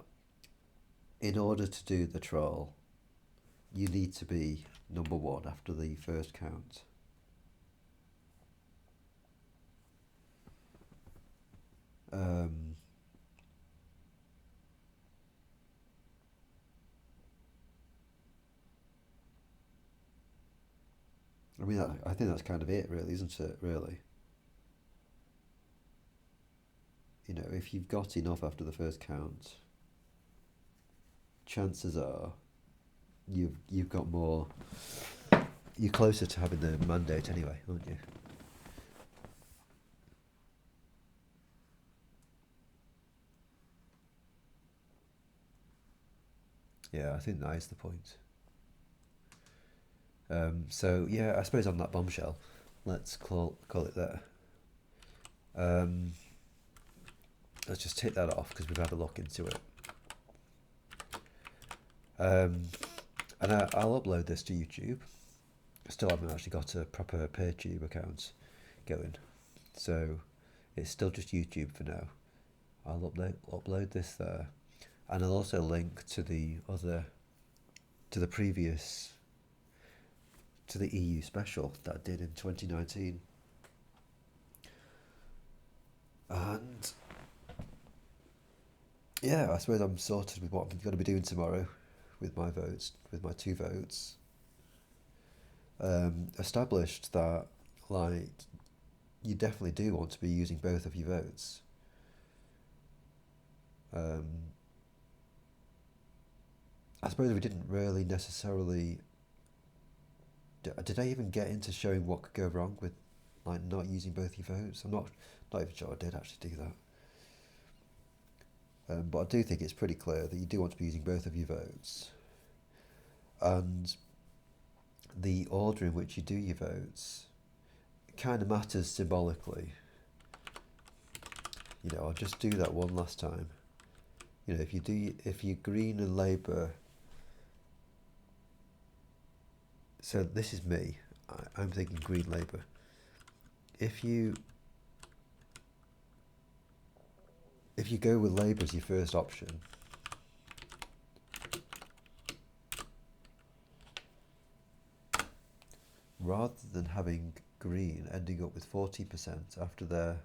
in order to do the troll, you need to be number one after the first count. I mean, I think that's kind of it, really, isn't it? Really, you know, if you've got enough after the first count, chances are you've got more. You're closer to having the mandate anyway, aren't you? Yeah, I think that is the point. So yeah, I suppose on that bombshell, let's call it there. Um, let's just take that off because we've had a look into it. And I'll upload this to YouTube. I still haven't actually got a proper PayTube account going, so it's still just YouTube for now. I'll upload this there, and I'll also link to the previous, to the EU special that I did in 2019. And yeah, I suppose I'm sorted with what I'm going to be doing tomorrow with my votes, with my 2 votes. Established that, like, you definitely do want to be using both of your votes. I suppose we didn't really necessarily. Did I even get into showing what could go wrong with, like, not using both your votes? I'm not even sure I did actually do that. But I do think it's pretty clear that you do want to be using both of your votes, and the order in which you do your votes kind of matters symbolically. You know, I'll just do that one last time. You know, if you Green and Labour. So this is me. I'm thinking Green Labour. If you go with Labour as your first option, rather than having Green ending up with 40% after the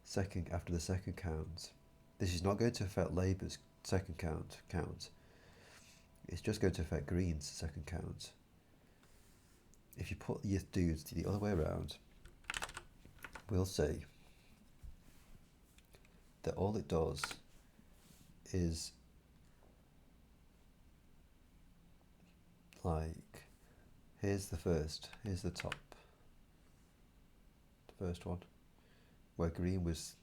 second count, this is not going to affect Labour's second count. It's just going to affect Green's second count. If you put your dudes the other way around, we'll see that all it does is, like, here's the top, the first one, where Green was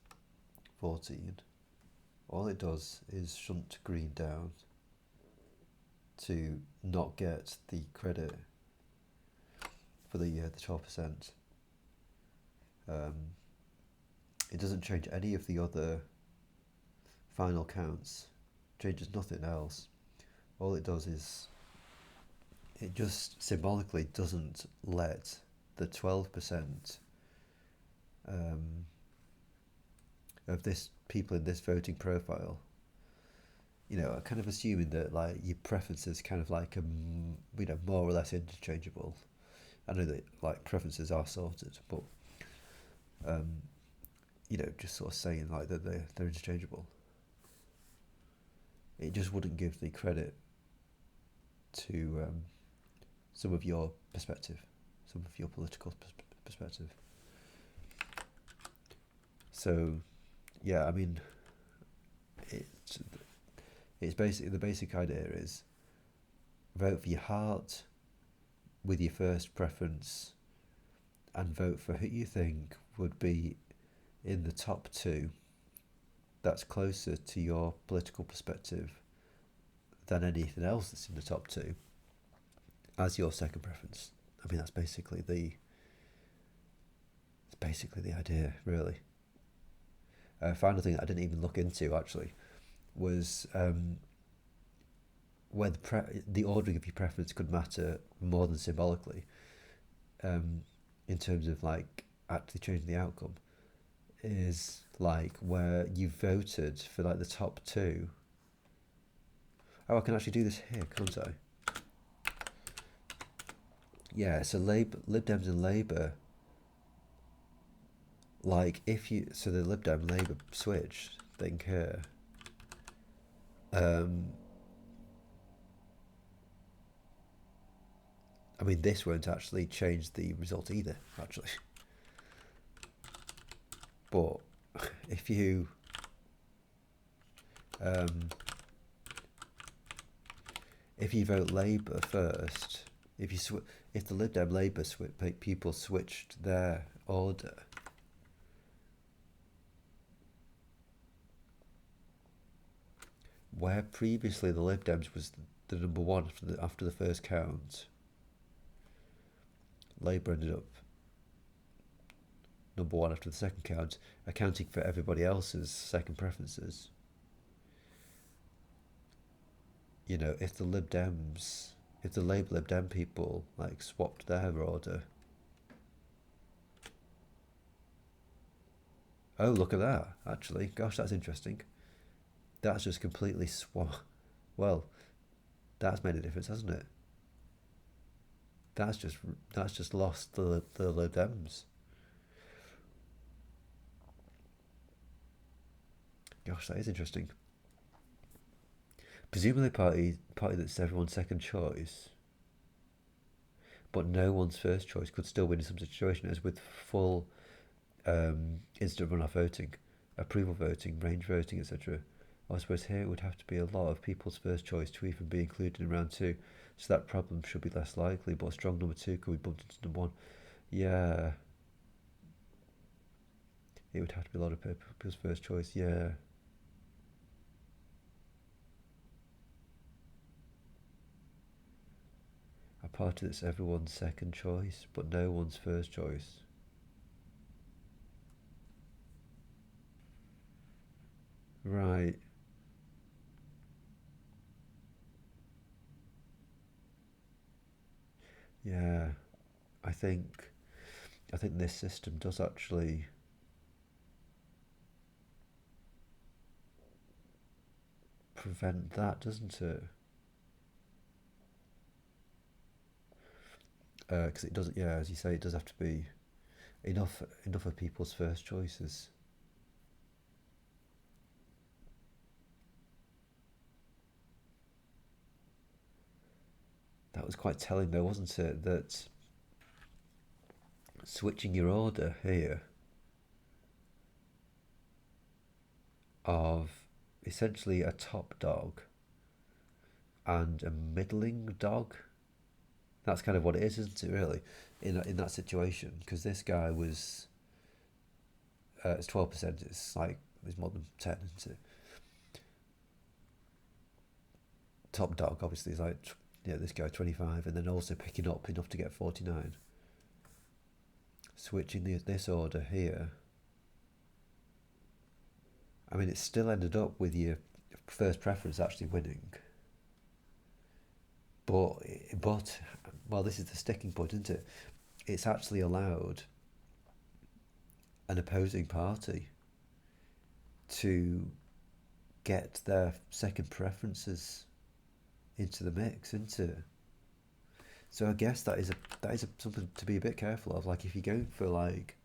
14. All it does is shunt Green down to not get the credit for the 12%. It doesn't change any of the other final counts, changes nothing else. All it does is it just symbolically doesn't let the 12% of this people in this voting profile, you know, are kind of assuming that, like, your preferences kind of like you know, more or less interchangeable. I know that, like, preferences are sorted, but you know, just sort of saying, like, that they're interchangeable. It just wouldn't give the credit to some of your perspective, some of your political perspective. So yeah, I mean, it's basically, the basic idea is vote for your heart with your first preference, and vote for who you think would be in the top 2 that's closer to your political perspective than anything else that's in the top 2 as your second preference. I mean, that's basically the idea, really. Final thing that I didn't even look into actually was where the ordering of your preference could matter more than symbolically, in terms of like actually changing the outcome, is like where you voted for like the top two. Oh, I can actually do this here, can't I? Yeah, so Lib Dems and Labour, like if you, so the Lib Dem Labour switched thing here. Um, I mean, this won't actually change the result either, actually. But if you, um, if you vote Labour first, if the Lib Dem Labour people switched their order, where previously the Lib Dems was the number one after the first count, Labour ended up number one after the second count, accounting for everybody else's second preferences. You know, if the Labour Lib Dem people like swapped their order. Oh, look at that! Actually, gosh, that's interesting. That's just completely Well, that's made a difference, hasn't it? That's just lost the Lib Dems. Gosh, that is interesting. Presumably, party that's everyone's second choice, but no one's first choice could still win in some situation, as with full instant runoff voting, approval voting, range voting, etc. I suppose here it would have to be a lot of people's first choice to even be included in round two, so that problem should be less likely, but a strong number two could be bumped into number one. Yeah, it would have to be a lot of people's first choice, yeah. A party that's everyone's second choice, but no one's first choice. Right. Yeah. I think I think this system does actually prevent that, doesn't it? Because it doesn't. Yeah, as you say, it does have to be enough of people's first choices. That was quite telling, though, wasn't it? That switching your order here of essentially a top dog and a middling dog. That's kind of what it is, isn't it? Really, in that situation, because this guy was it's 12%. It's like it's more than 10, isn't it? Top dog obviously is like, yeah, this guy 25, and then also picking up enough to get 49. Switching this order here. I mean, it still ended up with your first preference actually winning. But well, this is the sticking point, isn't it? It's actually allowed an opposing party to get their second preferences into the mix, into it. So I guess that is something to be a bit careful of. Like if you're going for like,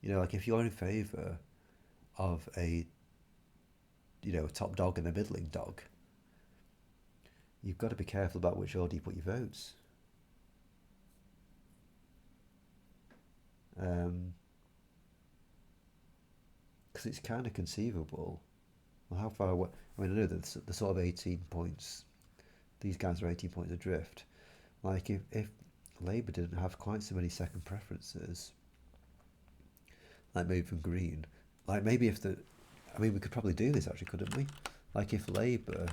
like if you're in favour of a top dog and a middling dog, you've got to be careful about which order you put your votes. Because it's kind of conceivable. Well, how far away? I mean, I know that the sort of 18 points. These guys are 18 points adrift. Like if Labour didn't have quite so many second preferences, like maybe from Green, like maybe I mean, we could probably do this actually, couldn't we? Like if Labour,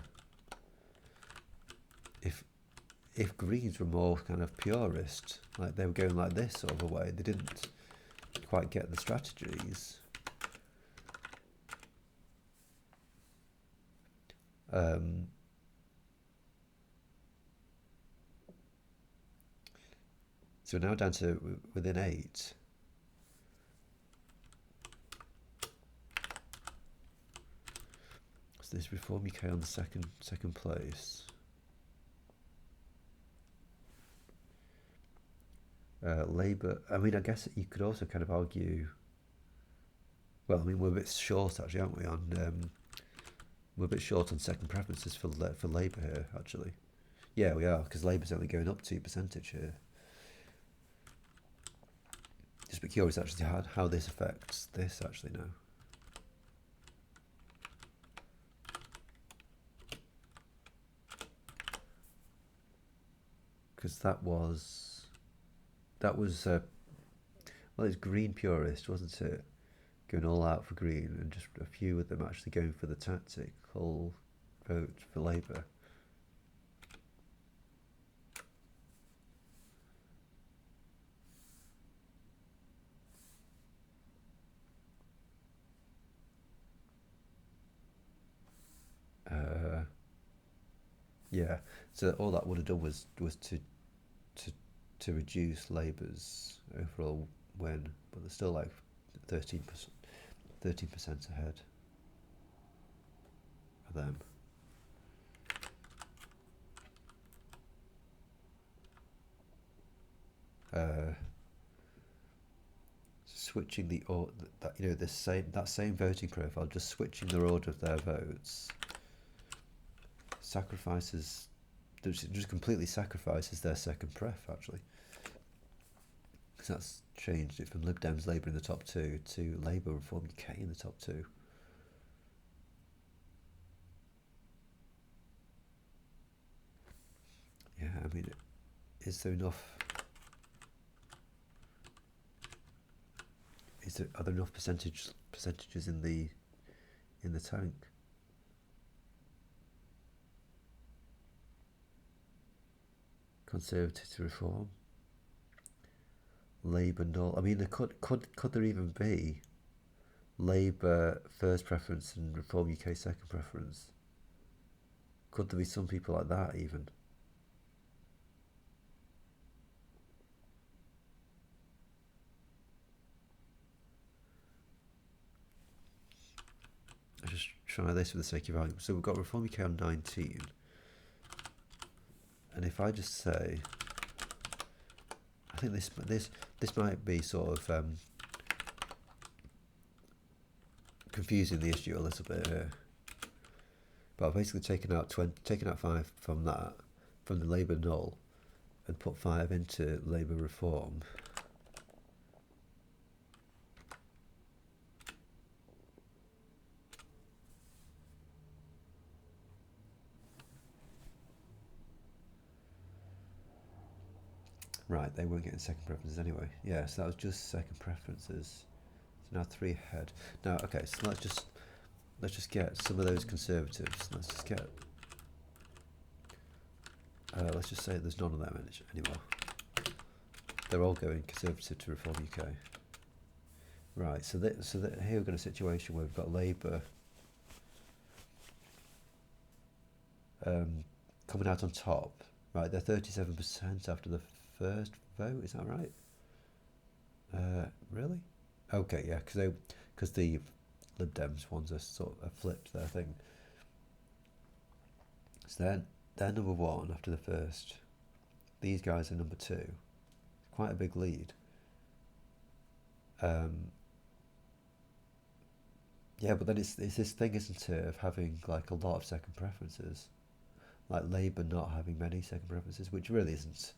if Greens were more kind of purist, like they were going like this sort of a way, they didn't quite get the strategies. Um, So we're now down to within 8. So there's Reform UK on the second place. Labour, I mean, I guess you could also kind of argue, well, I mean, we're a bit short actually, aren't we, we're a bit short on second preferences for Labour here, actually. Yeah, we are, because Labour's only going up 2% here. Just be curious actually how this affects this actually now. Because that was well, it's Green purist, wasn't it? Going all out for Green, and just a few of them actually going for the tactical vote for Labour. Yeah, so all that would have done was to reduce Labour's overall win, but they're still like 13% ahead of them. Switching that same voting profile, just switching the order of their votes, just completely sacrifices their second pref actually. Because that's changed it from Lib Dems Labour in the top 2 to Labour Reform UK in the top 2. Yeah, I mean, is there enough? Are there enough percentages in the tank? Conservative to Reform, Labour null. I mean, there could there even be Labour first preference and Reform UK second preference? Could there be some people like that even? I'll just try this for the sake of argument. So we've got Reform UK on 19, and if I just say, I think this might be sort of confusing the issue a little bit here. But I've basically taken out 5 from the Labour null, and put 5 into Labour Reform. Right, they weren't getting second preferences anyway. Yeah, so that was just second preferences. So now 3 ahead. Now, okay, so let's just get some of those Conservatives. Let's just say there's none of them anymore. They're all going Conservative to Reform UK. Right, so here we've got a situation where we've got Labour coming out on top. Right, they're 37% after the first vote. Is that right? Really? Okay, yeah, because the Lib Dems ones are sort of flipped their thing. So they're number 1 after the first. These guys are number 2. Quite a big lead. Yeah, but then it's this thing, isn't it, of having like a lot of second preferences, like Labour not having many second preferences, which really isn't.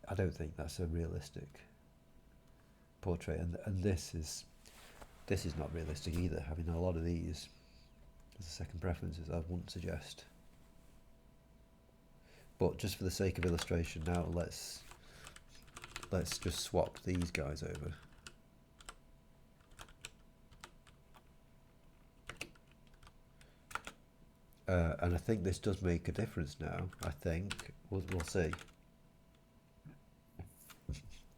I don't think that's a realistic portrait, and this is not realistic either. Having a lot of these as a second preferences, I wouldn't suggest. But just for the sake of illustration, now let's just swap these guys over. And I think this does make a difference now. I think we'll see.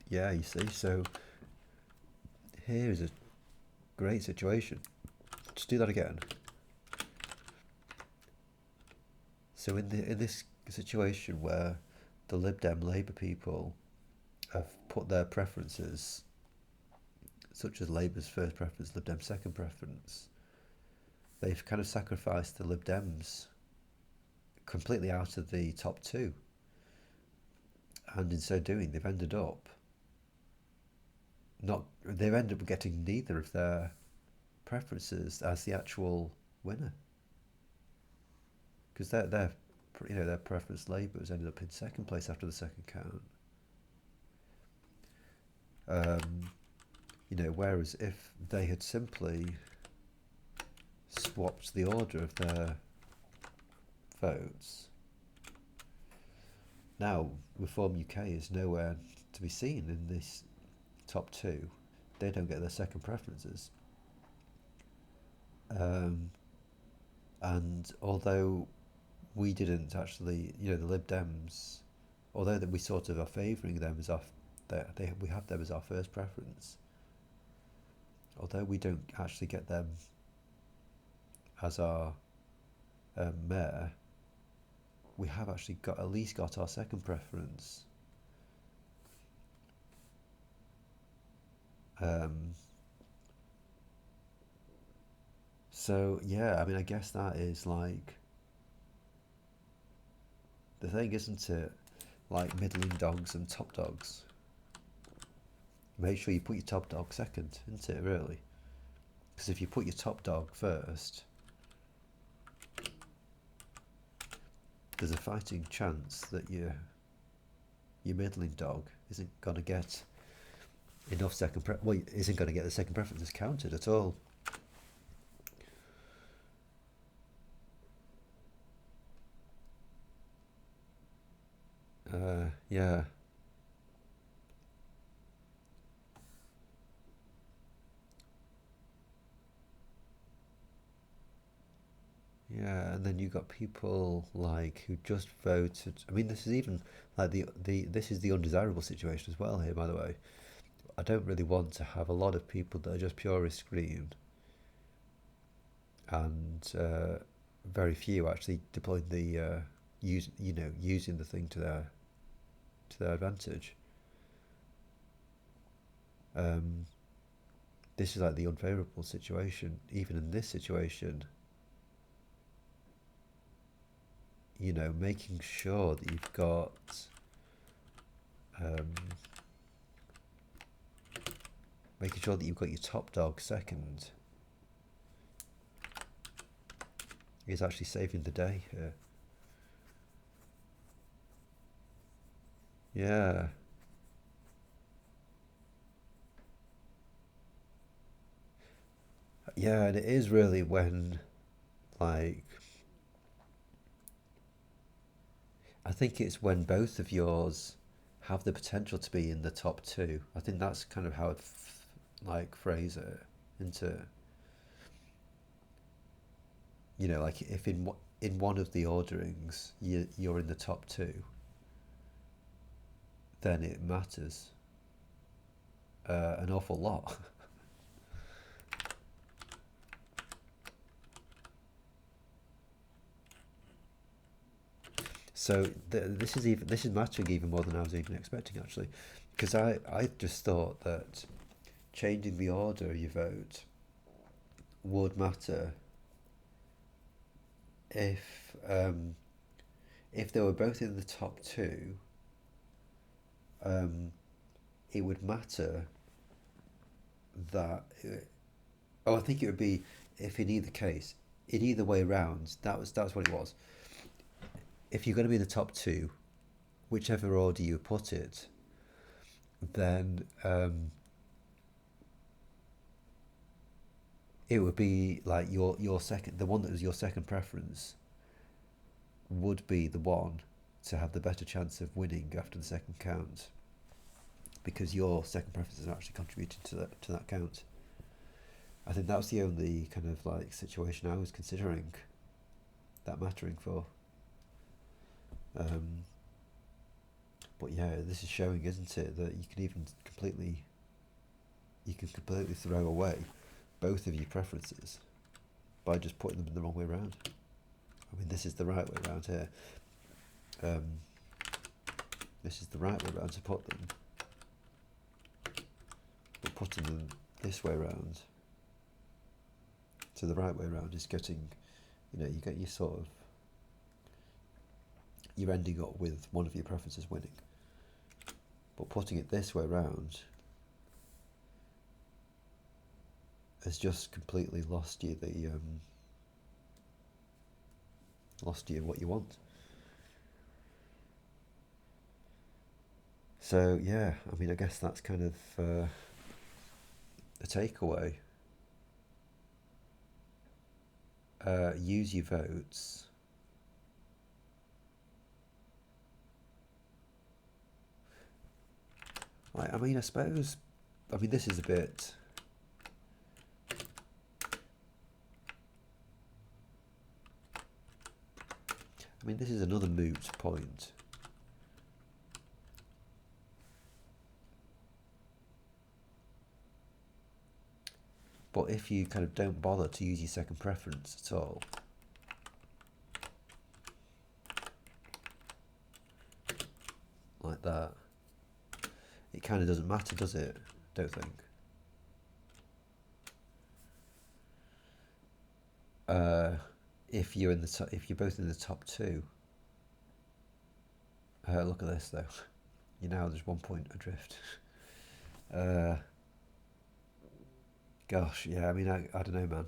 Yeah, you see. So here's a great situation. Just do that again. So in this situation where the Lib Dem Labour people have put their preferences, such as Labour's first preference, Lib Dem's second preference, they've kind of sacrificed the Lib Dems completely out of the top two. And in so doing, they've ended up getting neither of their preferences as the actual winner, because their preference, Labour's, ended up in second place after the second count. Whereas if they had simply swapped the order of their votes, now Reform UK is nowhere to be seen in this top two. They don't get their second preferences. And although we didn't actually, the Lib Dems, although that we sort of are favouring them as we have them as our first preference, although we don't actually get them as our mayor, we have actually at least got our second preference. So yeah, I mean, I guess that is like the thing, isn't it? Like middling dogs and top dogs. Make sure you put your top dog second, isn't it, really? Because if you put your top dog first, there's a fighting chance that your middling dog isn't going to get enough isn't going to get the second preferences counted at all. Yeah. Yeah, and then you got people like who just voted. I mean, this is even like this is the undesirable situation as well here, by the way. I don't really want to have a lot of people that are just purist green, and very few actually deploying the using the thing to their advantage. This is like the unfavourable situation. Even in this situation, making sure that you've got your top dog second is actually saving the day here. Yeah. Yeah, and it is really when, like, I think it's when both of yours have the potential to be in the top two. I think that's kind of how I'd phrase it into, like if in one of the orderings you're in the top two, then it matters an awful lot. So this is mattering even more than I was even expecting, actually, because I just thought that changing the order you vote would matter if they were both in the top two. It would matter that. I think it would be if in either case, in either way round. That's what it was. If you're going to be in the top two, whichever order you put it, then it would be like your second, the one that was your second preference, would be the one to have the better chance of winning after the second count, because your second preference is actually contributing to that count. I think that was the only kind of like situation I was considering that mattering for. But yeah, this is showing, isn't it, that you can completely throw away both of your preferences by just putting them in the wrong way around. I mean, this is the right way around here. This is the right way around to put them. putting them this way around, so the right way around is getting, you get your sort of, you're ending up with one of your preferences winning. But putting it this way around has just completely lost you what you want. So yeah, I mean, I guess that's kind of a takeaway. Use your votes. I mean, I suppose, this is a bit, this is another moot point. But if you kind of don't bother to use your second preference at all, like that, it kind of doesn't matter, does it? Don't think. If you're both in the top two, look at this though. You're now just 1 point adrift. Gosh, yeah. I mean, I don't know, man.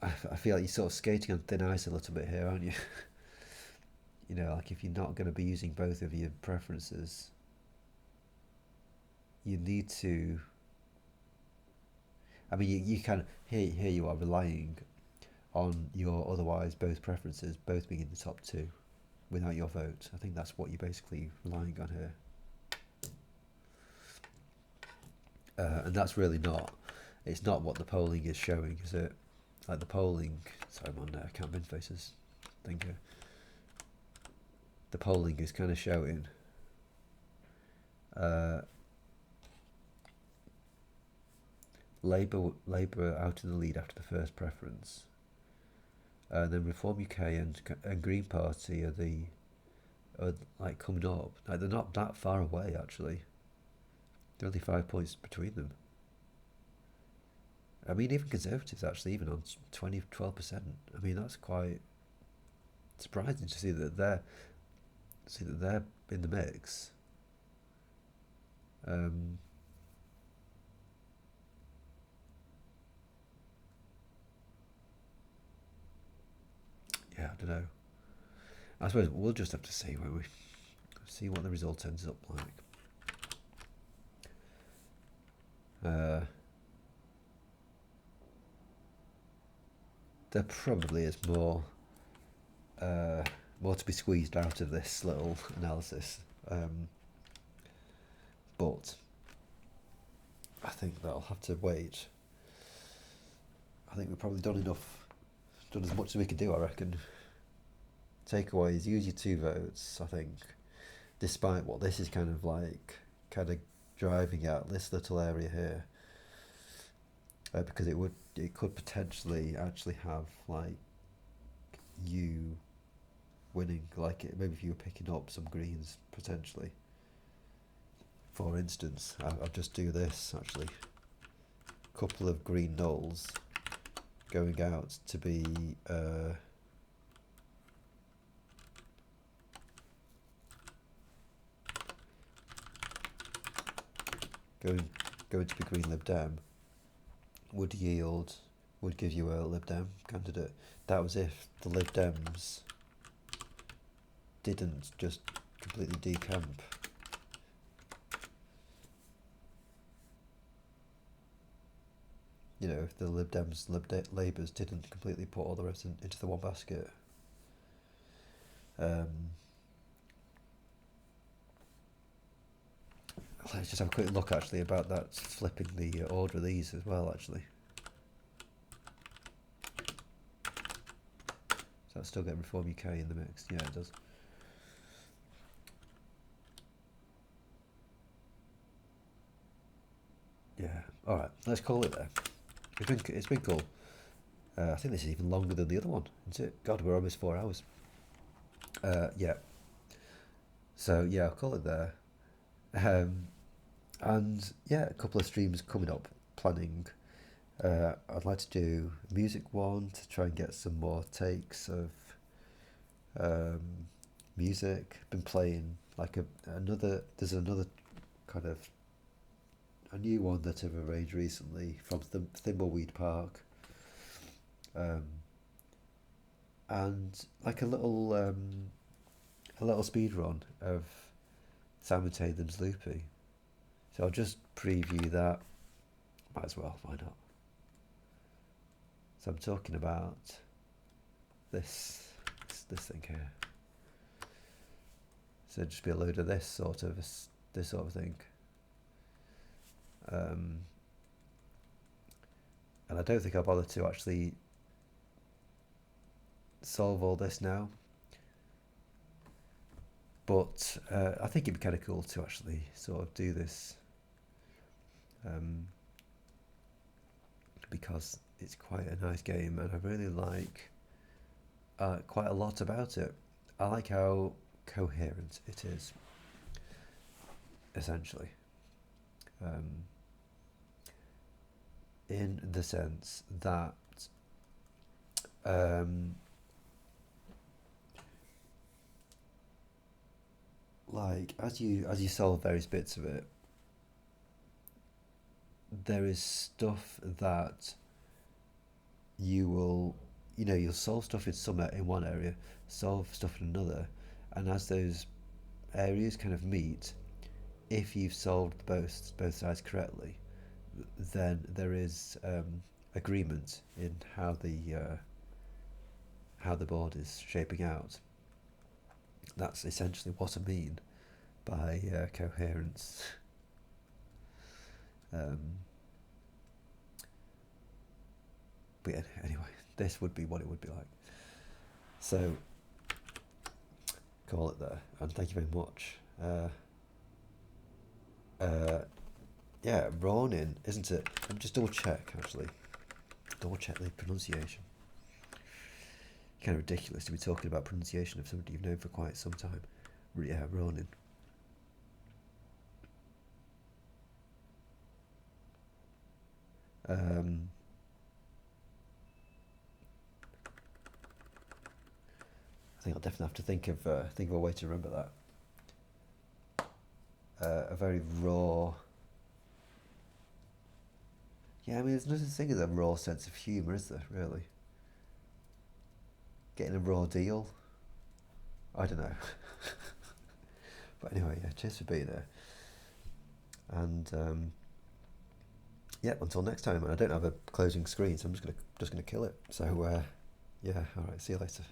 I feel like you're sort of skating on thin ice a little bit here, aren't you? Like if you're not going to be using both of your preferences, you need to. I mean, you can here you are relying on your otherwise both preferences both being in the top two without your vote. I think that's what you're basically relying on here. And that's really not. It's not what the polling is showing, is it? Like the polling. Sorry, I'm on Count Min Faces thing here. The polling is kind of showing. Labour out in the lead after the first preference. Then Reform UK and Green Party are like coming up. Like they're not that far away actually. They're only 5 points between them. I mean, even Conservatives actually, even on 12%. I mean, that's quite surprising to see that they're in the mix. Yeah, I don't know. I suppose we'll just have to see, won't we? See what the result ends up like. There probably is more to be squeezed out of this little analysis, but I think that'll have to wait. I think we've probably done as much as we can do, I reckon. Takeaways, use your two votes, I think, despite what this is kind of driving at, this little area here, because it could potentially actually have like you winning, like maybe if you were picking up some greens potentially. For instance, I'll just do this actually. Couple of green nulls going out to be going to be Green Lib Dem would give you a Lib Dem candidate. That was if the Lib Dems didn't just completely decamp. If the Lib Dems, Labours didn't completely put all the rest into the one basket. Let's just have a quick look actually about that, flipping the order of these as well actually. So that's still getting Reform UK in the mix. Yeah, it does. Yeah, alright, let's call it there. It's been cool. I think this is even longer than the other one, isn't it? God, we're almost 4 hours. Yeah. So yeah, I'll call it there. Um, and yeah, a couple of streams coming up. Planning. I'd like to do a music one to try and get some more takes of um, music. Been playing like another. There's another kind of a new one that I've arranged recently from Thimbleweed Park, um, and like a little speed run of Simon Tathem's Loopy. So I'll just preview that. Might as well. Why not? So I'm talking about this thing here. So just be a load of this sort of thing. Um, and I don't think I'll bother to actually solve all this now. But I think it'd be kind of cool to actually sort of do this, um, because it's quite a nice game and I really like quite a lot about it. I like how coherent it is, essentially, um, in the sense that um, like as you solve various bits of it, there is stuff that you will, you'll solve stuff in one area, solve stuff in another, and as those areas kind of meet, if you've solved both sides correctly, then there is agreement in how the board is shaping out. That's essentially what I mean by coherence. Um, but yeah, anyway, this would be what it would be like. So call it there, and thank you very much. Yeah, Ronin, isn't it? Let me just double check, actually. Double check the pronunciation. Kind of ridiculous to be talking about pronunciation of somebody you've known for quite some time. Yeah, Ronin. I think I'll definitely have to think of a way to remember that. A very raw. Yeah, I mean, there's no such thing as a raw sense of humour, is there? Really, getting a raw deal. I don't know. But anyway, yeah. Cheers for being there, and yeah. Until next time. And I don't have a closing screen, so I'm just gonna kill it. So yeah. All right. See you later.